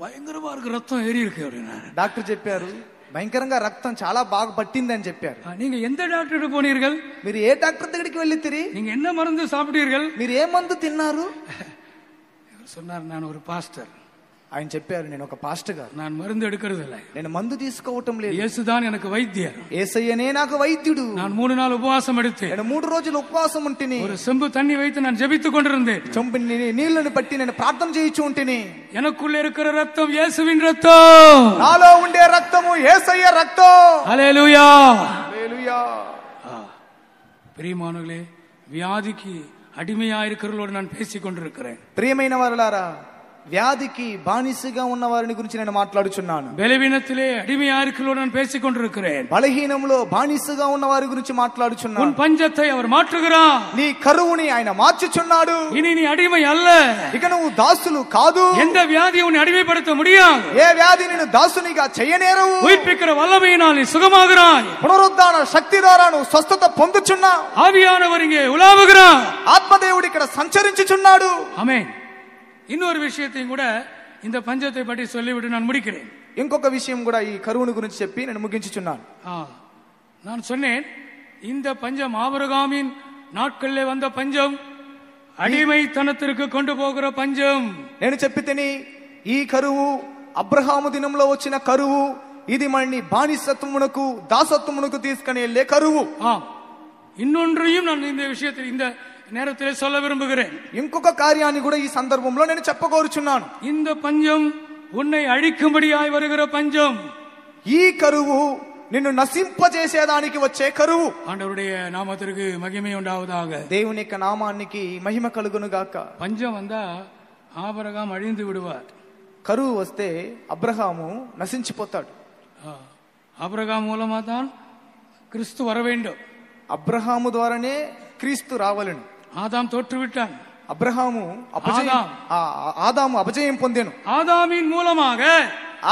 பயங்கரமா இருக்கு, ரத்தம் ஏறி இருக்கு அப்படின்னாரு. డాక్టర్ చెప్పారు, భయంకరంగా రక్తం చాలా బాగా పట్టింది అని చెప్పారు. நீங்க எந்த டாக்டர் போனீர்கள்? మీరు ఏ డాక్టర్ దగ్గరికి వెళ్ళితిరి? நீங்க என்ன மருந்து சாப்பிட்டீர்கள்? మీరు ఏ మందు తిన్నారు? இவர் சொன்னார், நான் ஒரு பாஸ்டர். ఆయన చెప్పారు, నేను ఒక పాస్టర్ గారు, நான் மருந்து எடுக்கிறது இல்லை, నేను మందు తీసుకోవటం లేదు, இயேசுதான் எனக்கு வைத்தியர், యేసయ్యనే నాకు వైద్యుడు. நான் 3 நாள் உபவாசம் எடுத்தேன், నేను 3 రోజులు ఉపవాసం ఉంటిని, ஒரு செம்பு தண்ணி வைத்து நான் ஜெபித்துக் கொண்டிருந்தேன், చెంబు నీళ్లను పట్టి నేను ప్రార్థన చేయించు ఉంటిని. எனக்குள்ள இருக்கிற ரத்தம் இயேசுவின் ரத்தம், నాలో ఉండే రక్తము యేసయ్య రక్తం. హల్లెలూయా హల్లెలూయా. பிரியமானவர்களே, வியாதிக்கு அடிமையா இருக்கிறவர்களோடு நான் பேசிக் கொண்டிருக்கிறேன். ప్రియమైన వారలారా, వ్యాధికి బానిసగా ఉన్న వారిని గురించి నేను మాట్లాడుచున్నాను. బలహీనத்திலே அடிமையா இருக்கிறவர்களோடு நான் பேசிக் கொண்டிருக்கிறேன். బలహీనంలో బానిసగా ఉన్న వారి గురించి మాట్లాడుచున్నాను. உன் பஞ்சத்தை அவர் மாற்றுகிறார், నీ కరువుని ఆయన మార్చుచున్నాడు. இனி நீ అடிமை அல்ல, ఇక నువ్వు దాసులు కాదు. எந்த வியாதியை உன்னை அடிமைப்படுத்த முடியாது, ఏ వ్యాధి నిన్ను దాసునిగా చేయనేరవు. உயிர்ப்பிக்கிற வல்லமையினால் நீ சுகமாகிறாய், పునరుద్ధాన శక్తి ద్వారా నువ్వు స్వస్థత పొందుచున్నావు. ஆவியானவர் இங்கே உலாவுகிறார், ఆత్మదేవుడు ఇక్కడ సంచరించుచున్నాడు. ஆமென். இன்னொரு விஷயத்தையும் கூட இந்த பஞ்சத்தை பற்றி சொல்லிவிட்டு நான் முடிக்கிறேன். ఇంకొక విషయం కూడా ఈ కరువును గురించి చెప్పి నేను ముగించుచున్నాను. நான் சொன்னேன், இந்த பஞ்சம் ஆபிரகாமின் நாட்களிலே வந்த பஞ்சம், அடிமைத்தனத்திற்கு கொண்டு போகிற பஞ்சம். నేను చెప్పితేని ఈ కరువు అబ్రహాము దినంలో వచ్చిన కరువు, ఇది మనని బానిసత్వమునకు దాసత్వమునకు తీసుకుని వెళ్ళే కరువు. இன்னொன்றையும் நான் இந்த விஷயத்தில் இந்த நேரத்திலே சொல்ல விரும்புகிறேன். ఇంకొక కార్యాన్ని కూడా ఈ సందర్భంలో నేను చెప్పకోరుచున్నాను. இந்த பஞ்சம் உன்னை அழிக்கும்படியாய் வருகிற பஞ்சம். ఈ కరువు నిన్ను నశింపజేసేదానికి వచ్చే కరువు. ஆண்டவருடைய நாமத்திற்கு மகிமை உண்டாவதாக. దేవుని యొక్క నామానికి మహిమ కలుగును గాక. பஞ்சம் வந்தா ஆபிரகாம் அழிந்து விடுவார். కరువు వస్తే అబ్రహాము నశించిపోతాడు. ஆபிரகாம் மூலமா தான் கிறிஸ்து வர வேண்டும். అబ్రహాము ద్వారానే క్రీస్తు రావాలను. ஆதாம் தோற்றுவிட்டான், అబ్రహాము ఆదాము అపజయం పొందెను. ஆதாமின் மூலமாக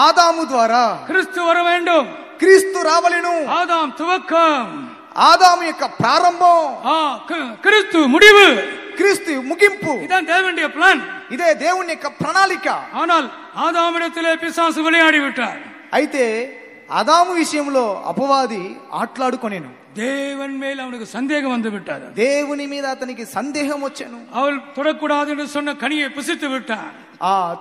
ఆదాము ద్వారా கிறிஸ்து வர வேண்டும். క్రీస్తు రావలెను. ஆதாம் துவக்கம், ఆదాము యొక్క ప్రారంభం, கிறிஸ்து முடிவு, క్రీస్తు ముగింపు. இதான் தேவனுடைய பிளான், ఇదే దేవుని యొక్క ప్రణాళిక. ஆனால் ஆதாமிடத்திலே பிசாசு விளையாடி விட்டார். అయితే ఆదాము విషయంలో అపవాది ఆట్లాడుకొనేను. தேவன் மேல் அவனுக்கு சந்தேகம் வந்து விட்டார். దేవుని మీద అతనికి సందేహం వచ్చాను. அவள் தொடக்கூடாது என்று சொன்ன கனியை புசித்து விட்டார்.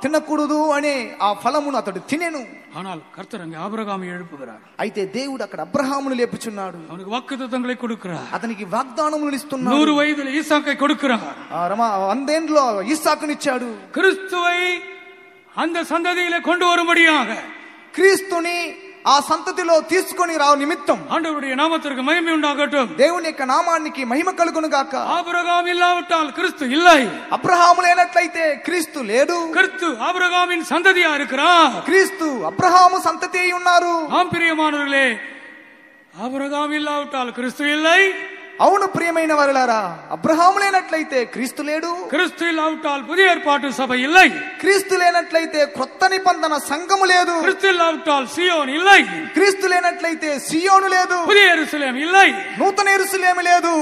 తినకూడదు అనే ఆ ఫలమును అతడు తినెను. ஆனால் கர்த்தர் அங்கே ఆబ్రహాము எழுப்புகிறார். అయితే దేవుడు అక్కడ అబ్రహామును లేపుచున్నాడు. அவனுக்கு வாக்குத்தத்தங்களை கொடுக்கிறார். అతనికి వాగ్దానములను ఇస్తున్నాడు. 100 వయసులో ஈசாக்கை கொடுக்கிறார். 100 ఏండ్లో ఇస్సాకునిచ్చాడు. கிறிஸ்துவை அந்த சந்ததியிலே கொண்டு வரும்படியாக, క్రీస్తుని ఆ సంతతిలో తీసుకొని రావు నిమిత్తం ஆண்டவருடைய நாமத்திற்கு மகிமை உண்டாகட்டும். దేవుని యొక్క నామానికి మహిమ కలుగును గాక. ஆபிரகாம் இல்லாவிட்டால் கிறிஸ்து இல்லை. అబ్రహాము లేనట్లయితే క్రీస్తు లేడు. கிறிஸ்து ஆபிரகாமின் சந்ததியா இருக்கிறார். క్రీస్తు అబ్రహాము సంతతి అయి ఉన్నారు. ஆம் பிரியமானவர்களே, ஆபிரகாம் இல்லாவிட்டால் கிறிஸ்து இல்லை, అవును ప్రియమైన వారలారా, అబ్రహాము లేనట్లయితే క్రీస్తు లేడు. கிறிஸ்து இல்லாவிட்டால் புதிய ஏற்பாட்டு சபை இல்லை. క్రీస్తు లేనట్లయితే క్రొత్త నిబంధన సంఘము లేదు. கிறிஸ்து இல்லாவிட்டால் சியோன் இல்லை. క్రీస్తు లేనట్లయితే సియోను లేదు. புதிய எருசலேம் இல்லை. నూతన యెరూషలేము లేదు.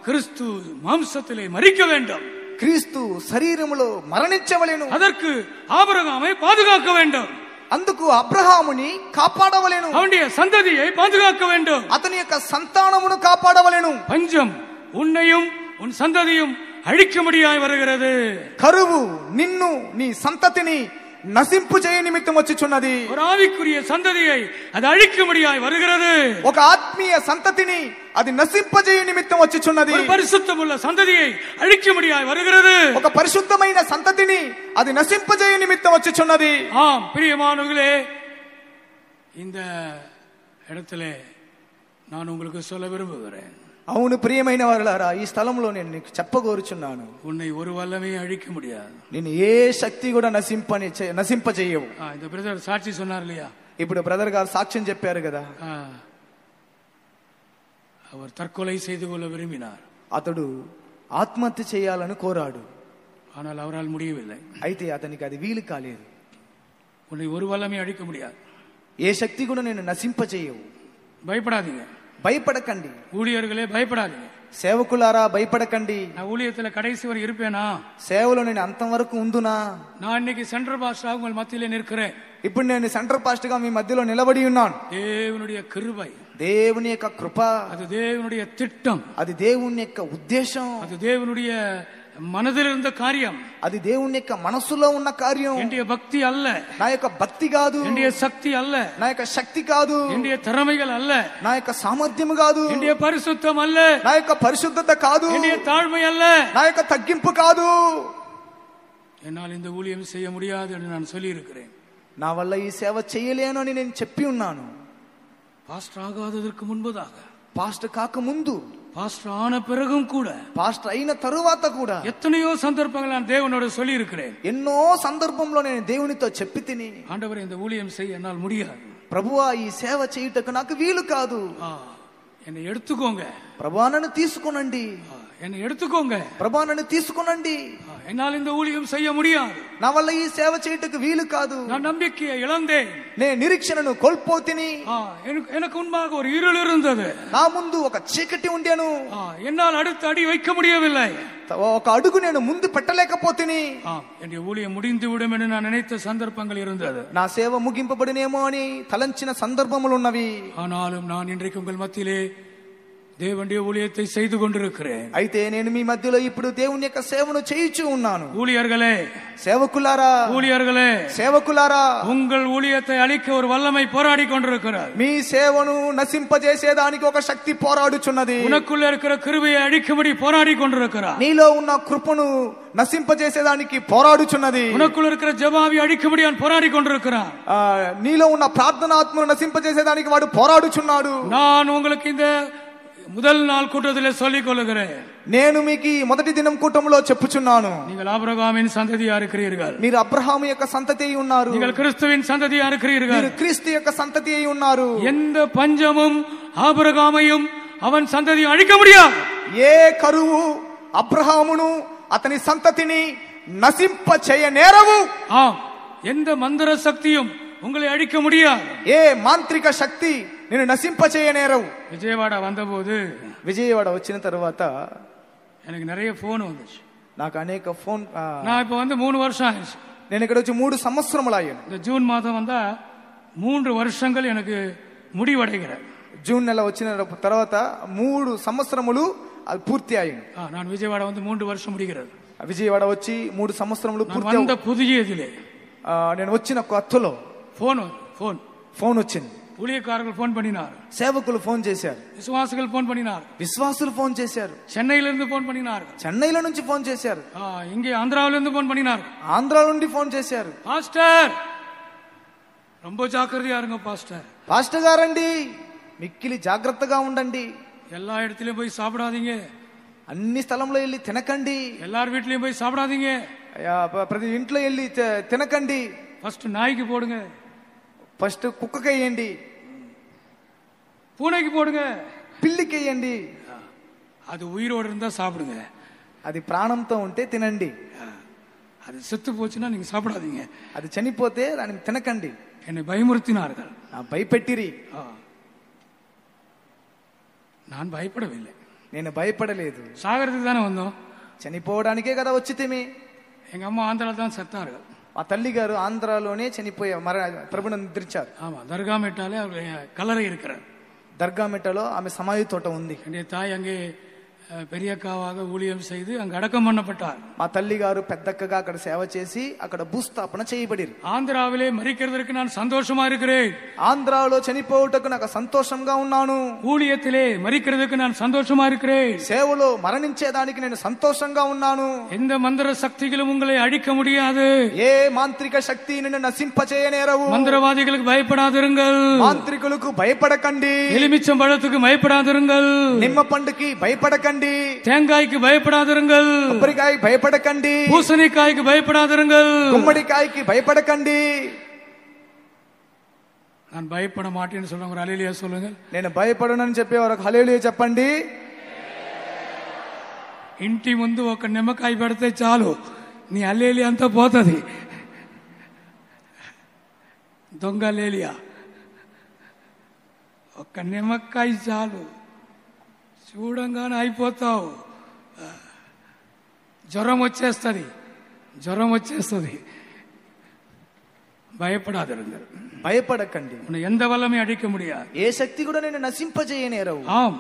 கிறிஸ்து மாம்சத்திலே மரிக்க வேண்டும். క్రీస్తు శరీరములో మరణించవలెను. அதற்கு ஆபிரகாமை பாதுகாக்க வேண்டும். అందుకు అబ్రహాముని కాపాడవలెను. அவனுடைய சந்ததியை பாதுகாக்க வேண்டும். అతని యొక్క సంతానమును కాపాడవలెను. பஞ்சம் உன்னையும் உன் சந்ததியும் அழிக்கும்படியாய் வருகிறது. కరువు నిన్ను నీ సంతతిని నశింపు చేయ నిమిత్తం వచ్చుచున్నది. ஒரு ஆவிக்குரிய சந்ததியை அது அழிக்கும்படியாய் வருகிறது. ఒక ఆత్మీయ సంతతిని అది నశింపజేయ నిమిత్తం వచ్చుచున్నది. ஒரு பரிசுத்தமுள்ள சந்ததியை அழிக்கும்படியாய் வருகிறது. ఒక పరిశుద్ధమైన సంతతిని అది నశింపజేయ నిమిత్తం వచ్చుచున్నది. ஆம் பிரியமானவர்களே, இந்த இடத்திலே நான் உங்களுக்கு சொல்ல விரும்புகிறேன். అవును ప్రియమైన వారలారా, ఈ స్థలంలో నేను నీకు చెప్పగోరుచున్నాను, உன்னை ஒரு வல்லமே அழிக்க முடியாது. నిన్ను ఏ శక్తి కూడా నశింపజేయవు. இந்த பிரதர் சாட்சி சொன்னார் இல்லையா? ఇప్పుడు బ్రదర్ గారు సాక్ష్యం చెప్పారు కదా. அவர் தற்கொலை செய்து கொள்ள விரும்பினார். అతడు ఆత్మహత్య చేయాలని కోరాడు. ஆனால் அவரால் முடியவில்லை. అయితే అతనికి అది వీలు కాలేదు. உன்னை ஒரு வல்லமே அழிக்க முடியாது. ఏ శక్తి కూడా నేను నశింపజేయవు. பயப்படாதீங்க, భయపడకండి. ஊழியர்களே பயப்படாதீங்க. సేవకులారా భయపడకండి. நான் ஊழியத்துல கடைசி வரை இருப்பேனா? సేవలో నేను అంతం వరకు ఉందునా? நான் இன்னைக்கு சென்ட்ரல் பாஸ்டரா உங்கள் மத்தியிலே நிற்கிறேன். ఇప్పుడు నేను సెంటర్ పాస్ట్ గా మీ మధ్యలో నిలబడి ఉన్నాను. தேவனுடைய கிருபை, దేవుని యొక్క కృప, அது தேவனுடைய திட்டம், అది దేవుని యొక్క ఉద్దేశం, அது தேவனுடைய మనదిలో ఉన్న కార్యం, అది దేవుని యొక్క మనసులో ఉన్న కార్యం. என்னுடைய பக்தி அல்ல, నా యొక్క భక్తి కాదు. என்னுடைய சக்தி அல்ல, నా యొక్క శక్తి కాదు. என்னுடைய திறமைகள் அல்ல, నా యొక్క సామర్థ్యం కాదు. என்னுடைய பரிசுத்தம் அல்ல, నా యొక్క పరిశుద్ధత కాదు. என்னுடைய தாழ்மை அல்ல, నా యొక్క తగ్గింపు కాదు. என்னால் இந்த ஊழியம் செய்ய முடியாது என்று நான் சொல்லி இருக்கிறேன். నా వల్ల ఈ సేవ చేయలేను అని నేను చెప్పి ఉన్నాను. பாஸ்டர் ஆகாததற்கு முன்பதாக, పాస్టర్ కాక ముందు, பாஸ்டர் ஆன பிறகும் கூட, పాస్టర్ అయిన తరువాత కూడా எத்தனையோ சந்தர்ப்பங்கள் நான் தேவனோடு சொல்லி இருக்கிறேன். ఎన్నో సందర్భంలో నేను దేవునితో చెప్పి తిని, ஆண்டவரே இந்த ஊழியம் செய்ய என்னால் முடியாது, ప్రభువా ఈ సేవ చేయుటకు నాకు వీలు కాదు, என்னை எடுத்துக்கோங்க, ప్రభువా నన్ను తీసుకొనండి, என்னை எடுத்துக்கோங்க, ప్రభువా నన్ను తీసుకొనండి, என்னால் இந்த ஊழியம் செய்ய முடியாது, నా వల్ల ఈ సేవ చేయుటకు వీలు కాదు, நான் நம்பிக்கையை இழந்தேன், నేను నిరీక్షణను కోల్పోతిని, எனக்கு முன்பாக ஒரு இருள் இருந்தது, నా ముందు ఒక చీకటి ఉండెను, என்னால் அடுத்த அடி வைக்க முடியவில்லை, ఒక అడుగు నేను ముందు పెట్టలేకపోతిని, என்னுடைய ஊழியம் முடிந்து விடும் என்று நான் நினைத்த சந்தர்ப்பங்கள் இருந்தது, నా సేవ ముగింపబడినేమో అని తలంచిన సందర్భములు ఉన్నవి. ஆனாலும் நான் இன்றைக்கு உங்கள் மத்தியிலே దేవుని ஊழியத்தை செய்து கொண்டிருக்கிறேன். అయితే నేను మీ మధ్యలో ఇప్పుడు దేవుని యొక్క సేవను చేయుచూ ఉన్నాను. ஊழியர்களே, సేవకులారా, ஊழியர்களே, సేవకులారా, உங்கள் ஊழியத்தை அழிக்க ஒரு வல்லமை போராடி கொண்டிருக்கிறார். మీ సేవను నశింపజేసేదానికి ఒక శక్తి పోరాడుచున్నది. உனக்குள்ள இருக்கிற கிருபையை அழிக்கும்படி போராடி கொண்டிருக்கிறார். నీలో ఉన్న కృపను నశింపజేసేదానికి పోరాడుచున్నది. உனக்குள்ள இருக்கிற ஜெபாவி அழிக்கும்படி அவன் போராடி கொண்டிருக்கிறான். నీలో ఉన్న ప్రార్థనాత్మను నశింపజేసేదానికి వాడు పోరాడుచున్నాడు. நான் உங்களுக்கு இந்த முதல் நாள் கூட்டத்திலே சொல்லிக் கொள்கிறேன், నేను మీకు మొదటి దినం కూటములో చెప్పుచున్నాను, நீங்கள் ஆபிரகாமின் சந்ததியா இருக்கிறீர்கள், మీరు అబ్రహాము యొక్క సంతతి అయి ఉన్నారు, நீங்கள் கிறிஸ்துவின் சந்ததியா இருக்கிறீர்கள், మీరు క్రీస్తు యొక్క సంతతి అయి ఉన్నారు. எந்த பஞ்சமும் ஆபிரகாமையும் அவன் சந்ததியை அழிக்க முடியாது. ఏ కరువు అబ్రహామును అతని సంతతిని నశింప చేయ నేరవు. எந்த மந்திர சக்தியும் உங்களை அழிக்க முடியாது. ఏ మాంత్రిక శక్తి నేను నశింప చేయ నేరవు. விஜயவாடா வந்தபோது, విజయవాడ వచ్చిన తర్వాత எனக்கு நிறைய போன் வந்துச்சு. నాకు అనేక ఫోన్, நான் இப்ப வந்து 3 வருஷம் ஆயிடுச்சு. నేను ఇక్కడ వచ్చి 3 సంవత్సరములు అయ్యాను. இந்த ஜூன் மாதம் வந்தா 3 வருஷங்கள் எனக்கு முடிவடைகிற. జూన్ నెల వచ్చిన తర్వాత 3 సంవత్సరములు అది పూర్తి అయ్యాను. நான் விஜயவாடா வந்து 3 வருஷம் முடிகிறது. విజయవాడ వచ్చి 3 సంవత్సరములు పూర్తి. அந்த புதியதிலே నేను వచ్చిన కొత్తలో ఫోన్ వచ్చింది. ஊழியக்காரர்கள் போன் பண்ணினார், సేవకులు ఫోన్ చేశారు, விசுவாசிகள் போன் பண்ணினார், విశ్వాసులు ఫోన్ చేశారు, சென்னையிலிருந்து போன் பண்ணினார், చెన్నైలో నుంచి ఫోన్ చేశారు, இங்கே ஆந்திராவிலிருந்து போன் பண்ணினார், ఆంధ్రా నుండి ఫోన్ చేశారు. பாஸ்டர் ரொம்ப ஜாக்கிரதையா இருங்க பாஸ்டர், పాస్టర్ గారండి మిక్కిలి జాగ్రత్తగా ఉండండి, எல்லா இடத்துலயும் போய் சாப்பிடாதீங்க, అన్ని స్థలంలో వెళ్ళి తినకండి, எல்லார் வீட்லயும் போய் சாப்பிடாதீங்க, ప్రతి ఇంట్లో వెళ్ళి తినకండి, ఫస్ట్ நாய்க்கு போடுங்க, ఫస్ట్ కుక్కకేయండి, பூனைக்கு போடுங்க, పిల్లికేయండి, அது உயிரோடு இருந்தா சாப்பிடுங்க, అది ప్రాణంతో ఉంటే తినండి, அது செத்து போச்சுன்னா நீங்க சாப்பிடாதீங்க. అది చనిపోతే దాన్ని తినకండి. என்னை பயமுறுத்தினார்கள், భయపెట్టిరి. நான் பயப்படவில்லை. నేను భయపడలేదు. சாகரத்துக்கு தானே வந்தோம், చనిపోవడానికే కదా వచ్చితిమి. எங்க అమ్மா ఆంధ్రాలో தான் செத்தார்கள். మా తల్లి గారు ఆంధ్రాలోనే చనిపోయే ప్రభుని నిద్రించారు. ஆமா, தர்கா மெட்டாலே அவருடைய கல்லறை இருக்கிறார். దర్గా మెట్టలో ఆమె సమాధి తోట ఉంది. என்னுடைய தாய் அங்கே பெரியக்காவாக ஊழியம் செய்து அங்கு அடக்கம் பண்ணப்பட்டார். మా తల్లి గారు పెద్దక్కగా అక్కడ సేవ చేసి అక్కడ భూస్థాపన చేయబడిరు. ఆంధ్రాவிலே మరిக்கிறதற்கு நான் சந்தோஷமா இருக்கிறேன். ఆంధ్రాలో చనిపోవుటకు నాకు సంతోషంగా ఉన్నాను. ஊழியத்திலே మరిக்கிறதுக்கு நான் சந்தோஷமா இருக்கிறேன். సేవలో మరణించేదానికి నేను సంతోషంగా ఉన్నాను. எந்த மந்திர சக்திகளும் உங்களை அழிக்க முடியாது. ఏ మాంత్రిక శక్తి నిన్ను నశింపచేయనేరవు. மந்திரவாதிகளுக்கு பயப்படாதிருங்கள், మాంత్రికులకు భయపడకండి, எலுமிச்சம் பழத்துக்கு பயப்படாதிருங்கள், నిమ్మ పండుకి భయపడకండి, தேங்காய்க்கு பயப்படாதிருங்கள், కొబ్బరికాయ భయపడకండి, பூசணிக்காய்க்கு பயப்படாதிருங்கள், గుమ్మడికాయకి భయపడకండి. நான் பயப்பட மாட்டேன்னு சொல்றவங்க ஒரு ஹல்லேலூயா சொல்லுங்க. నేను భయపడనని చెప్పేవారు హల్లెలూయా చెప్పండి. ఇంటి ముందు ఒక నిమ్మకాయ పెడితే చాలు నీ హల్లేలూయా అంతా పోతుంది. దొంగ హల్లేలూయా. ఒక నిమ్మకాయ చాలు, చూడంగానే అయిపోతావు. జ్వరం వచ్చేస్తుంది, జ్వరం వచ్చేస్తుంది. భయపడాదిరుங்கள், భయపడకండి. எந்த வல்லமை அழிக்க முடியாது. ఏ శక్తి కూడా నేను నశింపజేయనేరవు. ஆம்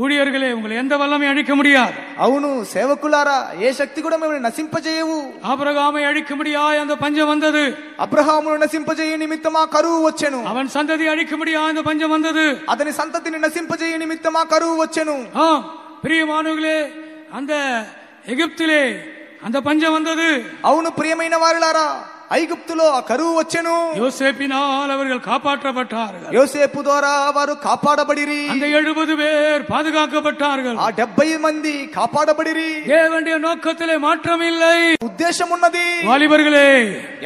ஊழியர்களே, உங்களை எந்த வல்லமை அழிக்க முடியாது. అవును సేవకులారా, ఏ శక్తి కూడా మిమ్మల్ని నశింపజేయవు. ஆபிரகாமை அழிக்க முடியாது அந்த பஞ்சம் வந்தது. అబ్రహామును నశింపజేయ నిమిత్తమా కరువు వచ్చెను. அவன் சந்ததி அழிக்க முடியாது அந்த பஞ்சம் வந்தது. అతని సంతతిని నశింపజేయ నిమిత్తమా కరువు వచ్చెను. பிரியமானவர்களே, அந்த எகிப்திலே அந்த பஞ்சம் வந்தது. అవును ప్రియమైన వారులారా, ఐగుప్తులో ఆ కరువు వచ్చెను. யோசேப்பினால் அவர்கள் காப்பாற்றப்பட்டார்கள். యోసేపు ద్వారా వారు కాపాడబడిరి. அந்த 70 பேர் பாதுகாக்கப்பட்டார்கள். ఆ 70 మంది కాపాడబడిరి. தேவனுடைய நோக்கத்திலே மாற்றம் இல்லை, ఉద్దేశం ఉన్నది. வாலிபர்களே,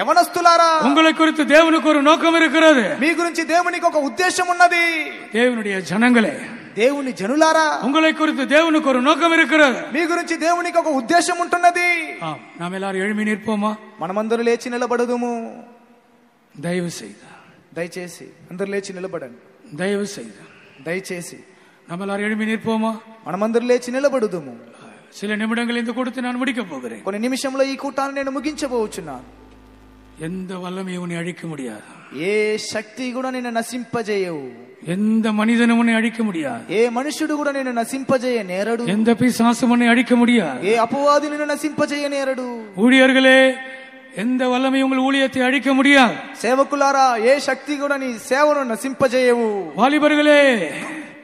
యవనస్తులారా, உங்களை குறித்து தேவனுக்கு ஒரு நோக்கம் இருக்கிறது. మీ గురించి దేవునికి ఒక ఉద్దేశం ఉన్నది. தேவனுடைய ஜனங்களே, దేవుని జనులారా, உங்களை குறித்து தேவனுக்கு ஒரு நோக்கம் இருக்கிறது. మీ గురించి దేవునికి ఒక ఉద్దేశం ఉంటున్నది. நாம் எல்லாரும் எழும்பி நிற்போமா? మనమందరూ లేచి నిలబడదుము. தயவு செய்து, దయచేసి అందరూ లేచి నిలబడండి. தயவு செய்து, దయచేసి நம்ம எல்லாரும் எழும்பி நிற்போமா? మనమందరూ లేచి నిలబడదుము. சில நிமிடங்கள் இந்த கொடுத்து நான் முடிக்க போகிறேன். కొన్ని నిమిషంలో ఈ కూటాన్ని నేను ముగించబోచున్నాను. எந்த வல்லமையும் உன்னை அழிக்க முடியாது. ఏ శక్తి కూడా నిన్ను నశింపజేయవు. எந்த மனிதனும் உன்னை அழிக்க முடியாது. ఏ మనుషుడు కూడా నిన్ను నశింపజేయ నేరడు. எந்த பிசாசும் உன்னை அழிக்க முடியாது. ఏ అపవాది నిన్ను నశింపజేయ నేరడు. ஊழியர்களே, எந்த வல்லமை உங்கள் ஊழியத்தை அழிக்க முடியாது. సేవకులారా, ఏ శక్తి కూడా నీ సేవను నశింపజేయవు. வாலிபர்களே,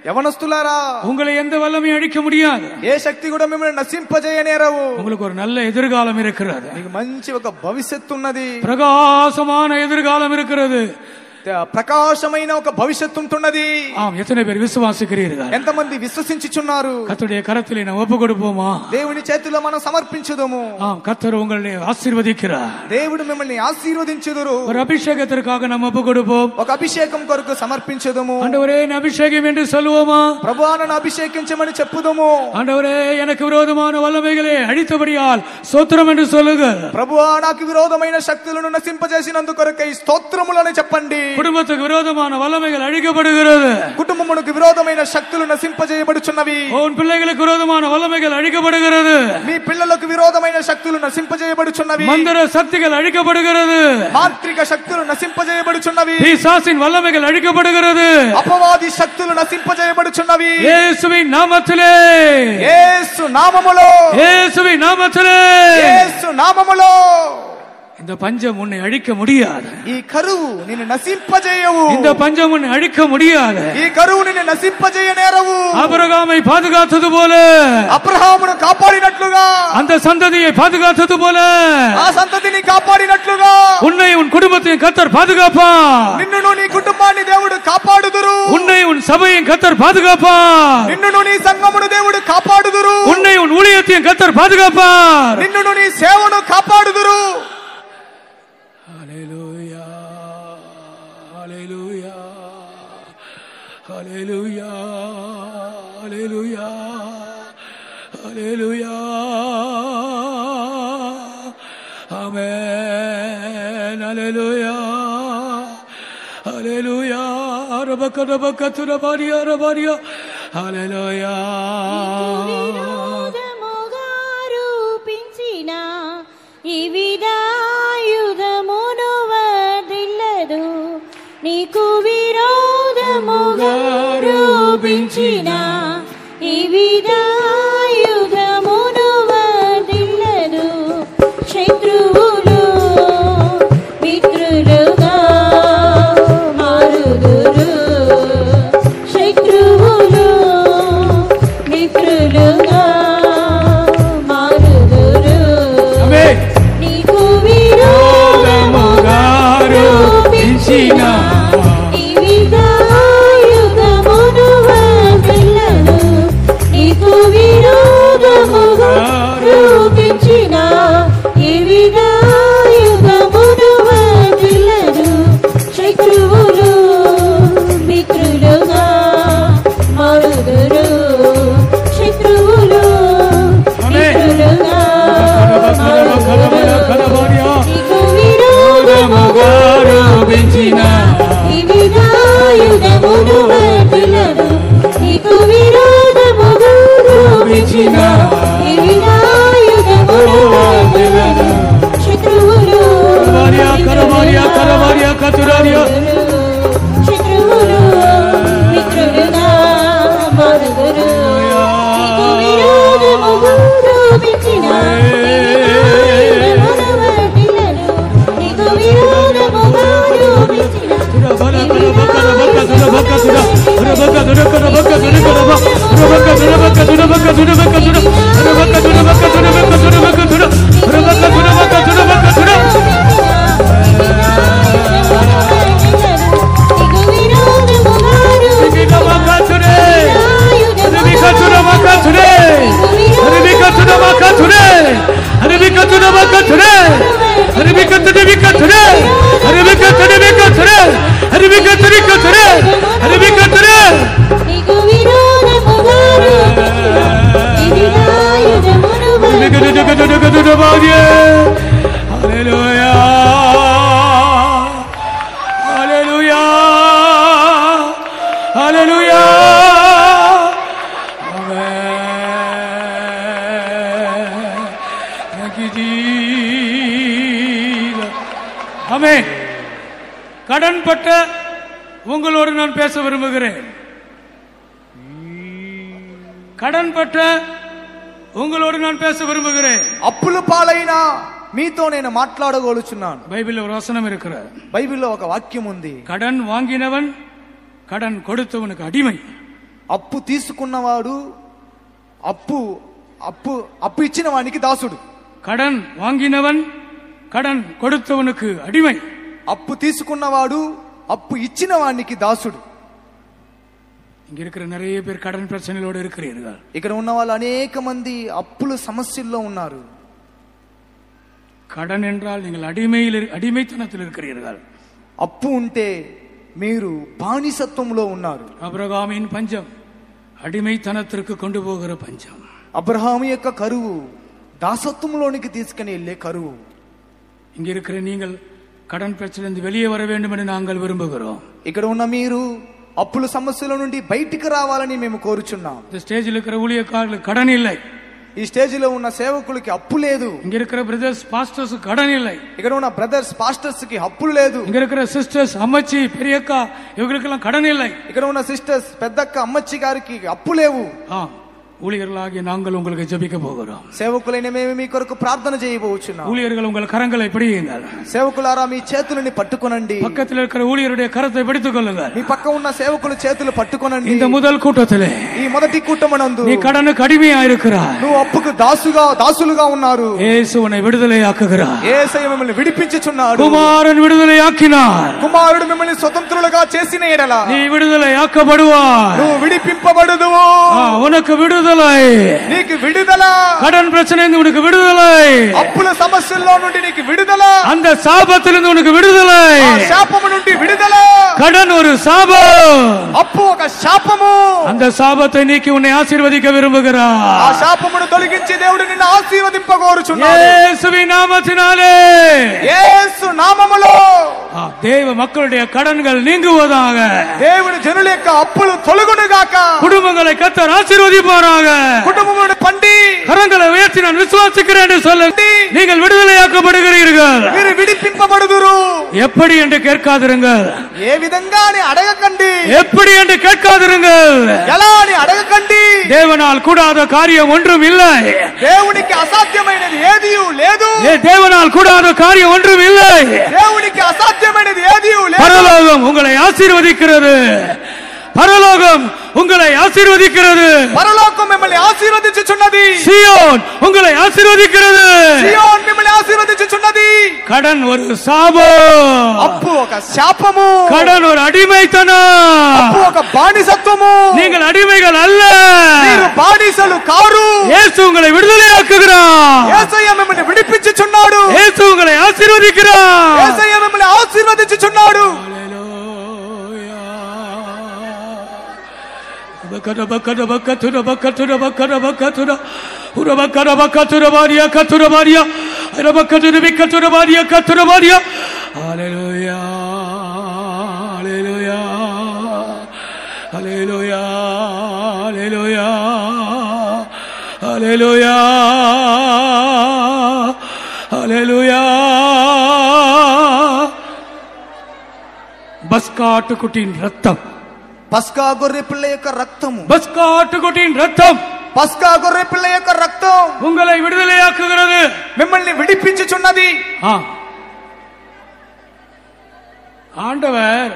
యవనస్తులారా, உங்களை எந்த வல்லமை அழிக்க முடியாது. ఏ శక్తి కూడా మిమ్మల్ని నశింపజేయ నేరవు. உங்களுக்கு ஒரு நல்ல எதிர்காலம் இருக்கிறது. మీకు మంచి ఒక భవిష్యత్తు ఉన్నది. பிரகாசமான எதிர்காலம் இருக்கிறது. ప్రకాశమైన ఒక భవిష్యత్తు ఉంటున్నది. எத்தனை பேர் విశ్వాసిக்கிறீர்கள்? ఎంతమంది విశ్వసించుచున్నారు? கர்த்தருடைய கரத்திலே நாம் ஒப்பு கொடுப்போமா? దేవుని చేతిలో మనం సమర్పించుదము. கர்த்தர் உங்களை ஆசீர்வதிக்கிறார். దేవుడు మిమ్మల్ని ఆశీర్వదించుదురు. ஒரு அபிஷேகத்திற்காக நாம் ஒப்பு கொடுப்போம். ఒక అభిషేకం కొరకు సమర్పించుదము. ஆண்டவரே, நான் அபிஷேகம் என்று சொல்லுவோமா? ప్రభువా, నన్ను అభిషేకించమని చెప్పుదము. ஆண்டவரே, எனக்கு விரோதமான வல்லமைகளை அழித்தபடியால் ஸ்தோத்திரம் என்று சொல்லுங்கள். ప్రభువా, నాకు విరోధమైన శక్తులను నశింపజేసినందుకు కొరకై స్తోత్రములని చెప్పండి. குடும்பத்துக்கு விரோதமான வல்லமைகள் அழிக்கப்படுகிறது. కుటుంబమునకు విరోధమైన శక్తులు నశింపజేయబడుచున్నవి. உன் பிள்ளைகளுக்கு விரோதமான வல்லமைகள் அழிக்கப்படுகிறது. మీ పిల్లలకు విరోధమైన శక్తులు నశింపజేయబడుచున్నవి. மந்திர சக்திகள் அழிக்கப்படுகிறது. మాంత్రిక శక్తులు నశింపజేయబడుచున్నవి. பிசாசின் வல்லமைகள் அழிக்கப்படுகிறது. అపవాది శక్తులు నశింపజేయబడుచున్నవి. இயேசுவின் நாமத்திலே, యేసు నామములో, இயேசுவின் నామத்திலே, యేసు నామములో இந்த பஞ்சம் உன்னை அழிக்க முடியாது. ఈ కరువు నిన్ను నశింపజేయవు. இந்த பஞ்சம் உன்னை அழிக்க முடியாது. ఈ కరువు నిన్ను నశింపజేయనేరవు. ஆபிரகாமை பாதுகாத்தது போல, అబ్రహామును కాపాడినట్లుగా, அந்த சந்ததியை பாதுகாத்தது போல, ఆ సంతతిని కాపాడినట్లుగా உன்னை உன் குடும்பத்தையும் கர்த்தர் பாதுகாப்பார். నిన్నును నీ కుటుంబాన్ని దేవుడు కాపాడుదురు. உன்னை உன் சபையும் கர்த்தர் பாதுகாப்பார். నిన్నును నీ సంఘమును దేవుడు కాపాడుదురు. உன்னை உன் ஊழியத்தையும் கர்த்தர் பாதுகாப்பார். నిన్నును నీ సేవను కాపాడుదురు. హల్లెలూయా, హల్లెలూయా, హల్లెలూయా, హల్లెలూయా, హల్లెలూయా ఆమేన్ హల్లెలూయా హల్లెలూయా రబకరబకతురబారియా రబారియా హల్లెలూయా విరోధముగా రూపించిన ఈ విదాయుధమును వర్ధిల్లదు నీకు విరోధముగా రూపించిన ఈ విదాయుధమును వర్ధిల్లదు శత్రువులు మిత్రులుగా మారుదురు శత్రువులు మిత్రులుగా మారుదురు నీకు విరోధముగా రూపించిన ఈ విదాయుధమును వర్ధిల్లదు నీకు విరోధముగా రూపించిన ఈ విదాయుధమును వర్ధిల్లదు శత్రువులు మిత్రులుగా మారుదురు శత్రువులు మిత్రులుగా నీకు విరోధముగా రూపించిన ఈ విదాయుధమును వర్ధిల్లదు నీకు విరోధముగా రూపించిన ఈ విదాయుధమును వర్ధిల్లదు శత్రువులు శత్రువులు మిత్రులుగా మారుదురు నీకు విరోధముగా రూపించిన నీకు విరోధముగా రూపించిన கடன் பட்ட உங்களோடு நான் பேச விரும்புகிறேன். கடன் பட்ட உங்களோடு நான் பேச விரும்புகிறேன். అప్పుల పాలైన మీతో నేను మాట్లాడగోలుచున్నాను. బైబిల్లో ఒక వచనం இருக்கிறது. బైబిల్లో ఒక వాక్యం ఉంది. కடன் వాంగినవన్ కடன் కొడుతవనుకు అడిమై. అప్పు తీసుకున్నవాడు అప్పు అప్పు అప్పు ఇచ్చిన వానికి దాసుడు. కடன் వాంగినవన్ కடன் కొడుతవనుకు అడిమై. అప్పు తీసుకున్నవాడు అప్పు ఇచ్చిన వానికి దాసుడు. இங்க இருக்கிற நிறைய பேர் கடன் பிரச்சனையோடு இருக்கிறீர்கள். ఇక్కడ ఉన్న వాళ్ళు అనేక మంది అప్పుల సమస్యల్లో ఉన్నారు. கடன் என்றால் நீங்கள் அடிமைத்தனத்தில் இருக்கிறீர்கள். అప్పు ఉంటే మీరు బానిసత్వంలో ఉన్నారు. అబ్రహామిన్ పంచం అడిమైతనத்திற்கு கொண்டு போகிற పంచం. అబ్రహాము యొక్క కరువు దాసత్వంలోనికి తీసుకుని వెళ్ళే కరువు. இங்க இருக்கிற நீங்கள் கடன் பிரச்சனையிலிருந்து வெளியே வர வேண்டும் என்று நாங்கள் விரும்புகிறோம். ఇక్కడ ఉన్న మీరు అప్పుల సమస్యల నుండి బయటికి రావాలని మేము కోరుచున్నాం. இந்த ஸ்டேஜில் இருக்கிற ஊழியக்காரர்களுக்கு கடன் இல்லை. ఈ స్టేజ్ లో ఉన్న సేవకులకి అప్పు లేదు. இங்க இருக்கிற பிரதர்ஸ் பாஸ்டர்ஸ் கடன் இல்லை. ఇక్కడ ఉన్న బ్రదర్స్ పాస్టర్స్ కి అప్పులు లేదు. இங்க இருக்கிற சிஸ்டர்ஸ் அம்மச்சி பெரியக்கா இவங்களுக்கெல்லாம் கடன் இல்லை. ఇక్కడ ఉన్న సిస్టర్స్ పెద్దక్క అమ్మచ్చి గారికి అప్పు లేవు. ஊழியர்களாகிய நாங்கள் உங்களுக்கு ஜெபிக்க போகிறோம். సేవకులైన మేము మీ కొరకు ప్రార్థన చేయబోచున్నాం. ஊழியர்கள் உங்கள் கரங்களை பிடியுங்கள். సేవకులారా మీ చేతులని పట్టుకొనండి. பக்கத்தில் இருக்கிற ஊழியருடைய கரத்தை பிடித்துக் கொள்ளுங்கள். మీ పక్క ఉన్న సేవకుల చేతులు పట్టుకొనండి. இந்த முதல் கூட்டத்திலே ఈ మొదటి కూటమనందు நீ கடனுக்கு அடிமையா இருக்கிறாய். నువ్వు అప్పుకు దాసులుగా ఉన్నారు. యేసు உன்னை విడుదలయాக்குகிறார். యేసయ్య మిమ్మల్ని విడిపించుచున్నాడు. కుమారుని విడుదలయాకినార్. కుమారుడు మిమ్మల్ని స్వతంత్రులుగా చేసిన ఎడల நீ విడుదలయాకబడువాய். నువ్వు విడిపింపబడుదువు. உனக்கு విడుదల, నీకు విడుదల. கடன் பிரச்சனையிலிருந்து உனக்கு விடுதலை. అప్పుల సమస్యల్లో నుండి నీకు విడుదల. அந்த சாபத்திலிருந்து உனக்கு விடுதலை. ఆ శాపము నుండి విడుదల. கடன் ஒரு சாபம், అప్పు ఒక శాపము. அந்த சாபத்தை நீக்கி உன்னை ஆசீர்வதிக்க விரும்புகிறார். ఆ శాపమును తొలగించి దేవుడు నిన్ను ఆశీర్వదింపగోరుచున్నాడు. இயேசுவின் நாமத்தினாலே యేసు నామములో தேவ மக்களுடைய கடன்கள் நீங்குவதாக. దేవుని జనుల యొక్క అప్పులు తొలగునుగాక. குடும்பங்களை கர்த்தர் ஆசீர்வதிப்பாராக. కుటుంబమును పండి கரங்களை உயர்த்தி நான் விசுவாசிக்கிறேன் என்று சொல்லுங்கள். நீங்கள் விடுதலையாக்கப்படுகிறீர்கள். మీరు విడిపింపబడుదురు. எப்படி என்று கேட்காதிருங்கள். ఏ విధంగా అని అడగకండి. எப்படி என்று கேட்காதிருங்கள். ఎలా అని అడగకండి. தேவனால் கூடாத காரியம் ஒன்றும் இல்லை. దేవునికి అసాధ్యమైనది ఏదీ లేదు. தேவனால் கூடாத காரியம் ஒன்றும் இல்லை. దేవునికి అసాధ్యమైనది ఏదీ లేదు. பரலோகம் உங்களை ஆசீர்வதிக்கிறது. பரலோகம் உங்களை ஆசீர்வதிக்கிறது. పరలోకం మిమ్మల్ని ఆశీర్వదించుచున్నది. சீயோன் உங்களை ஆசீர்வதிக்கிறது. సీయోన్ మిమ్మల్ని ఆశీర్వదించుచున్నది. கடன் ஒரு சாபம். అప్పు ఒక శాపము. கடன் ஒரு அடிமைத்தனம். అప్పు ఒక బానిసత్వము. நீங்கள் అడిமைகள் அல்ல. మీరు బానిసలు కారు. இயேசு உங்களை விடுதலையாக்குகிறார். యేసయ్య మిమ్మల్ని విడిపించుచున్నాడు. இயேசு உங்களை ஆசీర్వదిக்கிறார். యేసయ్య మిమ్మల్ని ఆశీర్వదించుచున్నాడు. பஸ்கா ஆட்டுக்குட்டியின் ரத்தம். పస్కా గొర్రె పిల్ల యొక్క రక్తము. பஸ்கா ஆட்டுக்குட்டியின் ரத்தம் పస్కా గొర్రె పిల్ల యొక్క రక్తం உங்களை விடுதலையாக்குகிறது. మిమ్మల్ని విడిపించుచున్నది. ஆண்டவர்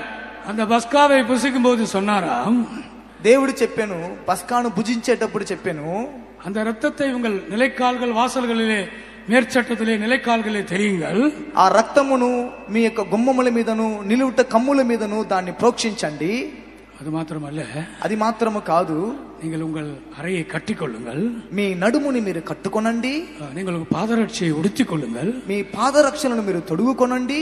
அந்த பஸ்காவை புசிக்கும் போது சொன்னாராம், దేవుడు చెప్పాను, పస్కాను భుజించేటప్పుడు చెప్పాను, அந்த ரத்தத்தை உங்கள் நிலைக்கால்கள் வாசல்களிலே மேற்சட்டத்திலே நிலைக்கால்களே தெரியுங்கள். ఆ రక్తమును మీ యొక్క గుమ్మముల మీదను నిలువుట కమ్ముల మీదను దాన్ని ప్రోక్షించండి. அது மாத்திரமல்ல, అది మాత్రము కాదు, நீங்கள் உங்கள் அறையை கட்டிக்கொள்ளுங்கள். మీ నడుముని మీరు కట్టుకొనండి. நீங்கள் உங்கள் பாதரட்சியை உடுத்திக் கொள்ளுங்கள். మీ పాదరక్షలను మీరు తొడుగుకొనండి.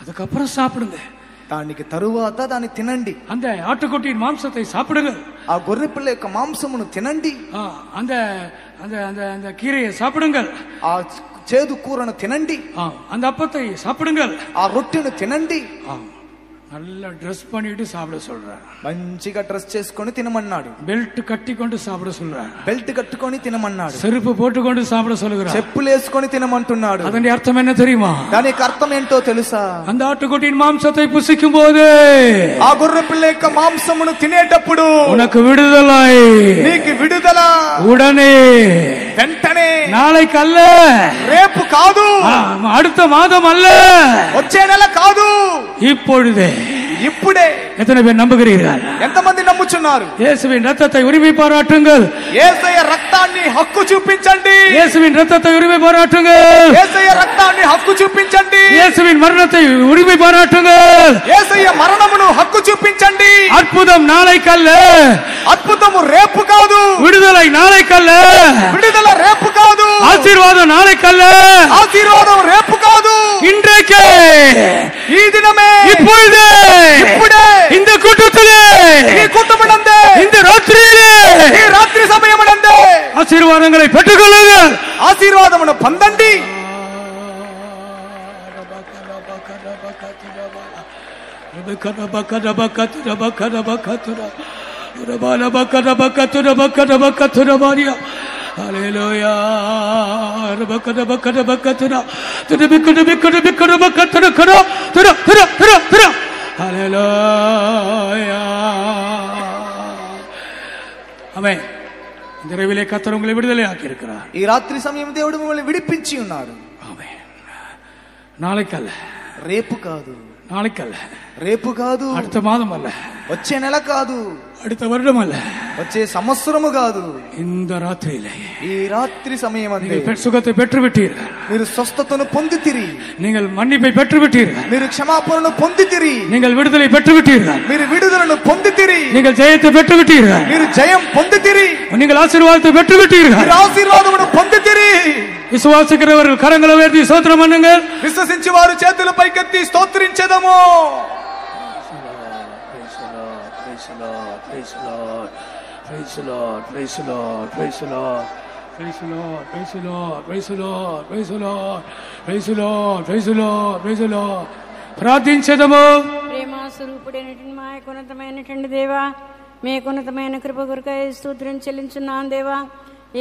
அதுக்கப்புறம் சாப்பிடுங்க. దానికి తరువాత దాన్ని తినండి. அந்த ஆட்டுக்குட்டியின் மாம்சத்தை சாப்பிடுங்கள். ఆ గొర్రె పిల్ల యొక్క మాంసమును తినండి. அந்த அந்த அந்த அந்த கீரையை சாப்பிடுங்கள். ఆ చేదు కూరను తినండి. அந்த அப்பத்தை சாப்பிடுங்கள். ఆ రొట్టెను తినండి. நல்லா ட்ரெஸ் பண்ணிட்டு சாப்பிட சொல்றார். మంచిగా డ్రెస్ చేసుకొని తినమన్నాడు. பெல்ட் கட்டிக்கொண்டு சாப்பிட சொல்றார். బెల్ట్ కట్టుకొని తినమన్నాడు. செருப்பு போட்டுக்கொண்டு சாப்பிட சொல்லுகிறார். చెప్పులు వేసుకొని తినమంటున్నాడు. அதன் அர்த்தம் என்ன தெரியுமா? దానికి అర్థం ఏంటో తెలుసా? அந்த ஆட்டுக்குட்டியின் மாம்சத்தை புசிக்கும் போது, ఆ గొర్రె పిల్ల యొక్క మాంసమును తినేటప్పుడు உனக்கு விடுதலை. నీకు విడుదల உடனே, వెంటనే. நாளைக்கு அல்ல, రేపు కాదు, அடுத்த மாதம் அல்ல, వచ్చే నెల కాదు, இப்பொழுதே. ఇప్పుడే. எத்தனை பேர் நம்புகிறீர்கள்? ఎంతమంది నమ్ముచున్నారు? இயேசுவின் ரத்தத்தை உரிமை பாராட்டுங்கள். యేసయ్య రక్తాన్ని హక్కు చూపించండి. இயேசுவின் ரத்தத்தை உரிமை பாராட்டுங்கள். యేసయ్య రక్తాన్ని హక్కు చూపించండి. இயேசுவின் மரணத்தை உரிமை பாராட்டுங்கள். యేసయ్య మరణమును హక్కు చూపించండి. அற்புதம் நாளைக்கல்ல, అద్భుతము రేపు కాదు, விடுதலை நாளைக்கல்ல, విడుదల రేపు కాదు, ஆசீர்வாதம் நாளைக்கல்ல, ఆశీర్వాదం రేపు కాదు, இன்றைக்கு, ఈ దినమే, இப்பொழுதே, ఇప్పుడే, இந்த கூட்டத்திலே, ఈ కుటుంబమందే, இந்த ராத்திரியிலே, ఈ రాత్రి సమయమునందే ஆசீர்வாதங்களை பெற்றுக்கொள்ளுங்கள். ఆశీర్వాదమును పొందండి. ஆமென். இந்த இரவிலே கர்த்தர் உங்களை விடுதலை ஆக்கி இருக்கிறார். ఈ రాత్రి సమయం దేవుడు మిమ్మల్ని విడిపించి ఉన్నాడు. ஆமென். நாளைக்கல்ல, రేపు కాదు, நாளைக்கல்ல, రేపు కాదు, அடுத்த மாதம் அல்ல, వచ్చే నెల కాదు, அடுத்த வருடம் அல்ல, వచ్చే సంవత్సరము కాదు, இந்த ராத்திரியிலே ఈ రాత్రి సమయమందే நீங்கள் சுகத்தை பெற்று விட்டீர்கள். మీరు స్వస్థతను పొందితిరి, நீங்கள் மன்னிப்பை பெற்று விட்டீர்கள். మీరు క్షమాపణను పొందితిరి, நீங்கள் விடுதலை பெற்று விட்டீர்கள். మీరు విడుదలను పొందితిరి, நீங்கள் ஜெயத்தை பெற்று விட்டீர்கள். మీరు జయం పొందితిరి, நீங்கள் ஆசீர்வாதத்தை பெற்று விட்டீர்கள். మీరు ఆశీర్వాదమును పొందితిరి. விசுவாசிக்கிறவர்கள் கரங்களை உயர்த்தி ஸ்தோத்திரம் பண்ணுங்கள். విశ్వసించి వారు చేతులు పైకెత్తి స్తోత్రించెదము. Praise the Lord, praise the Lord, praise the Lord, praise the Lord, praise the Lord, praise the Lord, praise the Lord, praise the Lord, praise the Lord, praise the Lord. ప్రార్థించదము. ప్రేమ స్వరూపుడైనటువంటి మా ఉన్నతమైనటువంటి దేవా, మీ ఉన్నతమైన కృప కొరకై స్తోత్రం చెల్లించున్నాను దేవా.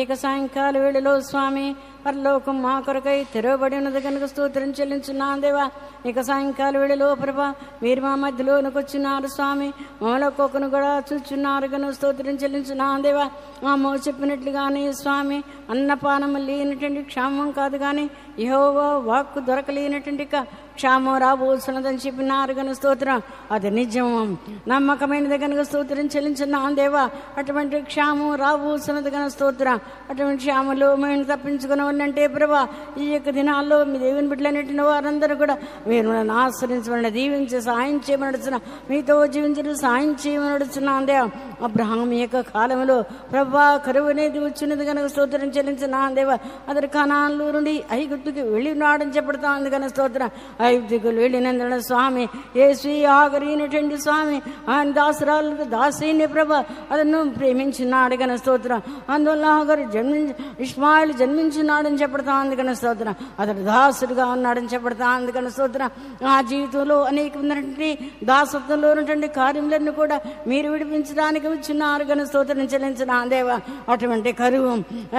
ఏక సాయంకాల వేళలో స్వామి పరలోకం మా కొరకై తెరవబడి ఉన్నది కనుక స్తోత్రం చెల్లించున్నాను దేవా. ఇక సాయంకాల వేళలో ప్రభా మీరు మా మధ్యలోనికి వచ్చినారు స్వామి, మమ్మల్ని ఒక్కొక్కను కూడా చూచున్నారు కనుక స్తోత్రం చెల్లించున్నాను దేవా. మా అమ్మ చెప్పినట్లుగానే స్వామి అన్నపానము లేనటువంటి క్షామం కాదు కానీ యెహోవా వాక్కు దొరకలేనటువంటి క్షామం రాబోతున్నదని చెప్పినారు కనుక స్తోత్రం. అది నిజం, నమ్మకమైనది కనుక స్తోత్రం చెల్లించున్నాను దేవా. అటువంటి క్షామం రాబోతున్నది కనుక స్తోత్రం. అటువంటి క్షామంలో మేము తప్పించుకుని అంటే ప్రభా ఈ యొక్క దినాల్లో మీ దేవుని బిడ్డలన్నింటిన వారందరూ కూడా మీరు నన్ను ఆశ్రయించమని దీవించి సాయం చేయమని నడుచున్నా, మీతో జీవించడం సాయం చేయమని నడుచున్నా దేవా. అబ్రహాం యొక్క కాలంలో ప్రభా కరువు అనేది వచ్చినది కనుక స్తోత్రం చెల్లించిన దేవా. అతడు కనాన్లో నుండి ఐగుప్తుకి వెళ్ళినాడని చెప్పడతా ఉంది కనుక స్తోత్రం. ఐగుప్తుకు వెళ్ళినందున స్వామి యేసు ఆగరినటువంటి స్వామి ఆయన దాసరాలకు దాసైన ప్రభా అతను ప్రేమించినాడు కనుక స్తోత్రం. అందువల్ల ఆగరు ఇష్మాయిల్ జన్మించినాడని చెప్పడతా ఉంది కనుక స్తోత్రం. అతడు దాసుడుగా ఉన్నాడని చెప్పడతా ఉంది కనుక స్తోత్రం. ఆ జీవితంలో అనేకమైనటువంటి దాసత్వంలో ఉన్నటువంటి కార్యములన్నీ కూడా మీరు విడిపించడానికి వచ్చినారు కనుక స్తోత్రం చెల్లించిన దేవా. అటువంటి కరువు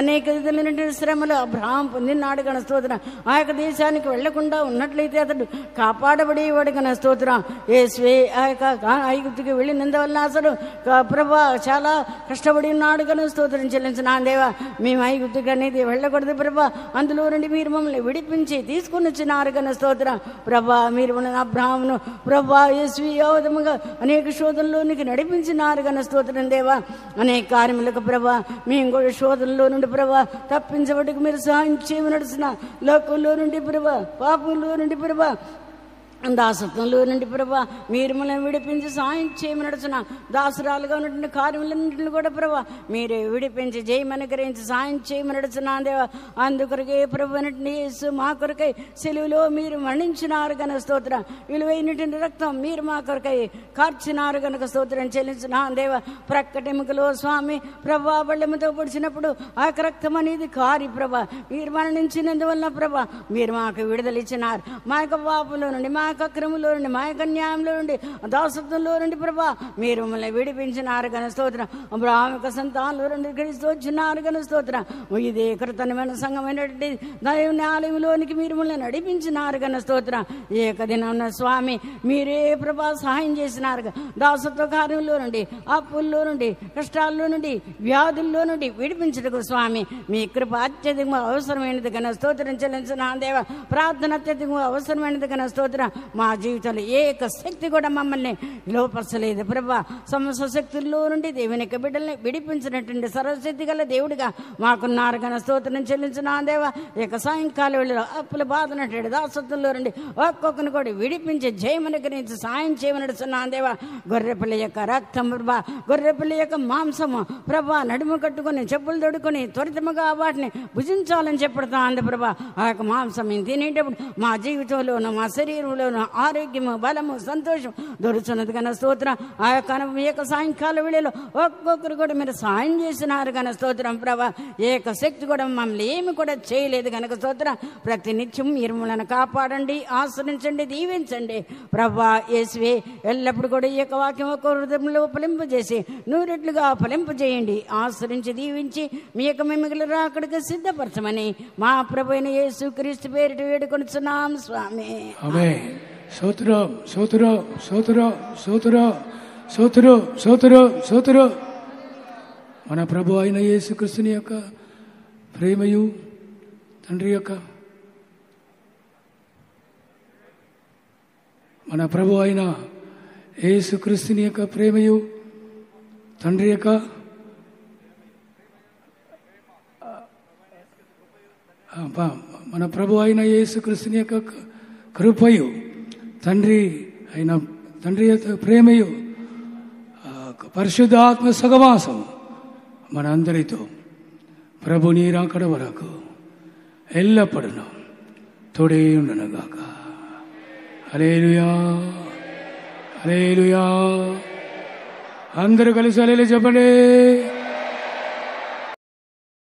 అనేక విధమైనటువంటి శ్రమలు అబ్రహాం పొందినాడు కనుక స్తోత్రం. ఆ యొక్క దేశానికి వెళ్లకుండా ఉన్నట్లయితే అతడు కాపాడబడేవాడు కనుక స్తోత్రం. యేసువే ఆ యొక్క ఐగుప్తుకి వెళ్ళినందువల్ల అసలు ప్రభా చాలా కష్టపడి ఉన్నాడు కనుక స్తోత్రం చెల్లించిన దేవా. మేము ఐగుప్తుకి అనేది వెళ్ళకూడదు ప్రభా, అందులో నుండి మీరు మమ్మల్ని విడిపించి తీసుకుని వచ్చినారు కనుక స్తోత్రం. ప్రభా మీరు అబ్రహామును ప్రభా యేసు యోధముగా అనేక శోధనలోనికి నడిపించినారు కనుక స్తోత్రం దేవా. అనేక కార్యములకు ప్రభా మేము కూడా శోధనలో నుండి ప్రభా తప్పించబడికి మీరు సహాయం చేయమని నడుస్తున్నా. లోకంలో నుండి ప్రభా పాపంలో నుండి ప్రభా దాసత్వంలో నుండి ప్రభా మీరు మనల్ని విడిపించి సాయం చేయమని నడుచున్నా. దాసురాలుగా ఉన్నటువంటి కార్యములన్నింటిని కూడా ప్రభా మీరే విడిపించి జయమని గ్రహించి సాయం చేయమని నడుచున్నా దేవా. అందుకొరకే ప్రభు యేసు మా కొరకై సెలువులో మీరు మరణించినారు కనుక స్తోత్రం. విలువైనటువంటి రక్తం మీరు మా కొరకై కార్చినారు కనుక స్తోత్రం చెల్లించిన దేవా. ప్రక్కటెముకలో స్వామి ప్రభా బళ్ళెముతో పొడిచినప్పుడు ఆ రక్తం అనేది కారి ప్రభా మీరు మరణించినందువల్ల ప్రభా మీరు మాకు విడుదల ఇచ్చినారు. మా యొక్క పాపంలో నుండి మా యొక్క అక్రమంలో నుండి మా యొక్క న్యాయంలో నుండి దాసత్వంలో నుండి ప్రభా మీరు మమ్మల్ని విడిపించినారు కనుక స్తోత్రం. అబ్రహాం యొక్క సంతానంలో నుండి క్రీస్తు వచ్చినారు కనుక స్తోత్రం. ఇదే కృతమైన సంఘమైనటువంటి దైవ ఆలయంలోనికి మీరు మమ్మల్ని నడిపించినారు కనుక స్తోత్రం. ఏకదిన స్వామి మీరే ప్రభా సహాయం చేసినారు. దాసత్వ కార్యంలో నుండి అప్పుల్లో నుండి కష్టాల్లో నుండి వ్యాధుల్లో నుండి విడిపించటకు స్వామి మీ కృప అత్యధికంగా అవసరమైనది కనుక స్తోత్రం చెల్లించిన దేవ. ప్రార్థన అత్యధికంగా అవసరమైనది కనుక స్తోత్రం. మా జీవితంలో ఏక శక్తి కూడా మమ్మల్ని లోపరచలేదు ప్రభా. సమస్త శక్తుల్లో నుండి దేవుని యొక్క బిడ్డల్ని విడిపించినటువంటి సర్వశక్తి గల దేవుడిగా మాకున్నారు కనుక స్తోత్రం చెల్లించిన దేవ. ఇక సాయంకాల వేళలో అప్పుల బాధనట్టు దాసత్వంలో నుండి ఒక్కొక్కరిని కూడా విడిపించి జయమని గ్రహించి సాయం చేయమని నడుస్తున్నా దేవ. గొర్రెపిల్ల యొక్క రక్తం ప్రభా, గొర్రెపిల్ల యొక్క మాంసము ప్రభా నడుము కట్టుకుని చెప్పులు తొడుకొని త్వరితముగా వాటిని భుజించాలని చెప్పడుతా అంది ప్రభా. ఆ యొక్క మాంసం తినేటప్పుడు మా జీవితంలోనూ మా శరీరంలోనూ ఆరోగ్యము బలము సంతోషం దొరుకుతున్నది కనుక స్తోత్రం. ఆ యొక్క సాయంకాల వేళలో ఒక్కొక్కరు కూడా మీరు సాయం చేసినారు కనుక స్తోత్రం ప్రభా. ఏక శక్తి కూడా మమ్మల్ని ఏమి కూడా చేయలేదు కనుక స్తోత్రం. ప్రతి నిత్యం మీరు మనల్ని కాపాడండి, ఆశ్రయించండి, దీవించండి ప్రభా. యేసువే ఎల్లప్పుడు కూడా ఈ యొక్క వాక్యం ఒక్క హృదయంలో ఫలింపజేసి నూరెట్లుగా ఫలింపజేయండి, ఆశ్రయించి దీవించి మీ యొక్క మిమ్మల్ని రాకడికి సిద్ధపరచమని మా ప్రభువైన యేసు క్రీస్తు పేరిట వేడుకొనుచున్నాం స్వామి. స్తోత్రం స్తోత్రం స్తోత్రం స్తోత్రం స్తోత్రం స్తోత్రం స్తోత్రం. మన ప్రభు అయిన యేసుక్రీస్తుని యొక్క ప్రేమయు తండ్రి యొక్క మన ప్రభు అయిన యేసుక్రీస్తుని యొక్క ప్రేమయు తండ్రి యొక్క మన ప్రభు అయిన యేసుక్రీస్తుని యొక్క కృపయు తండ్రి యొక్క ప్రేమయు పరిశుద్ధాత్మ సహవాసం మన అందరితో ప్రభు నీ రాకడ వరకు ఎల్లప్పుడూ తోడే ఉండనుగాక. హల్లెలూయా హల్లెలూయా. అందరూ కలిసి హల్లెలూయా చెప్పండి.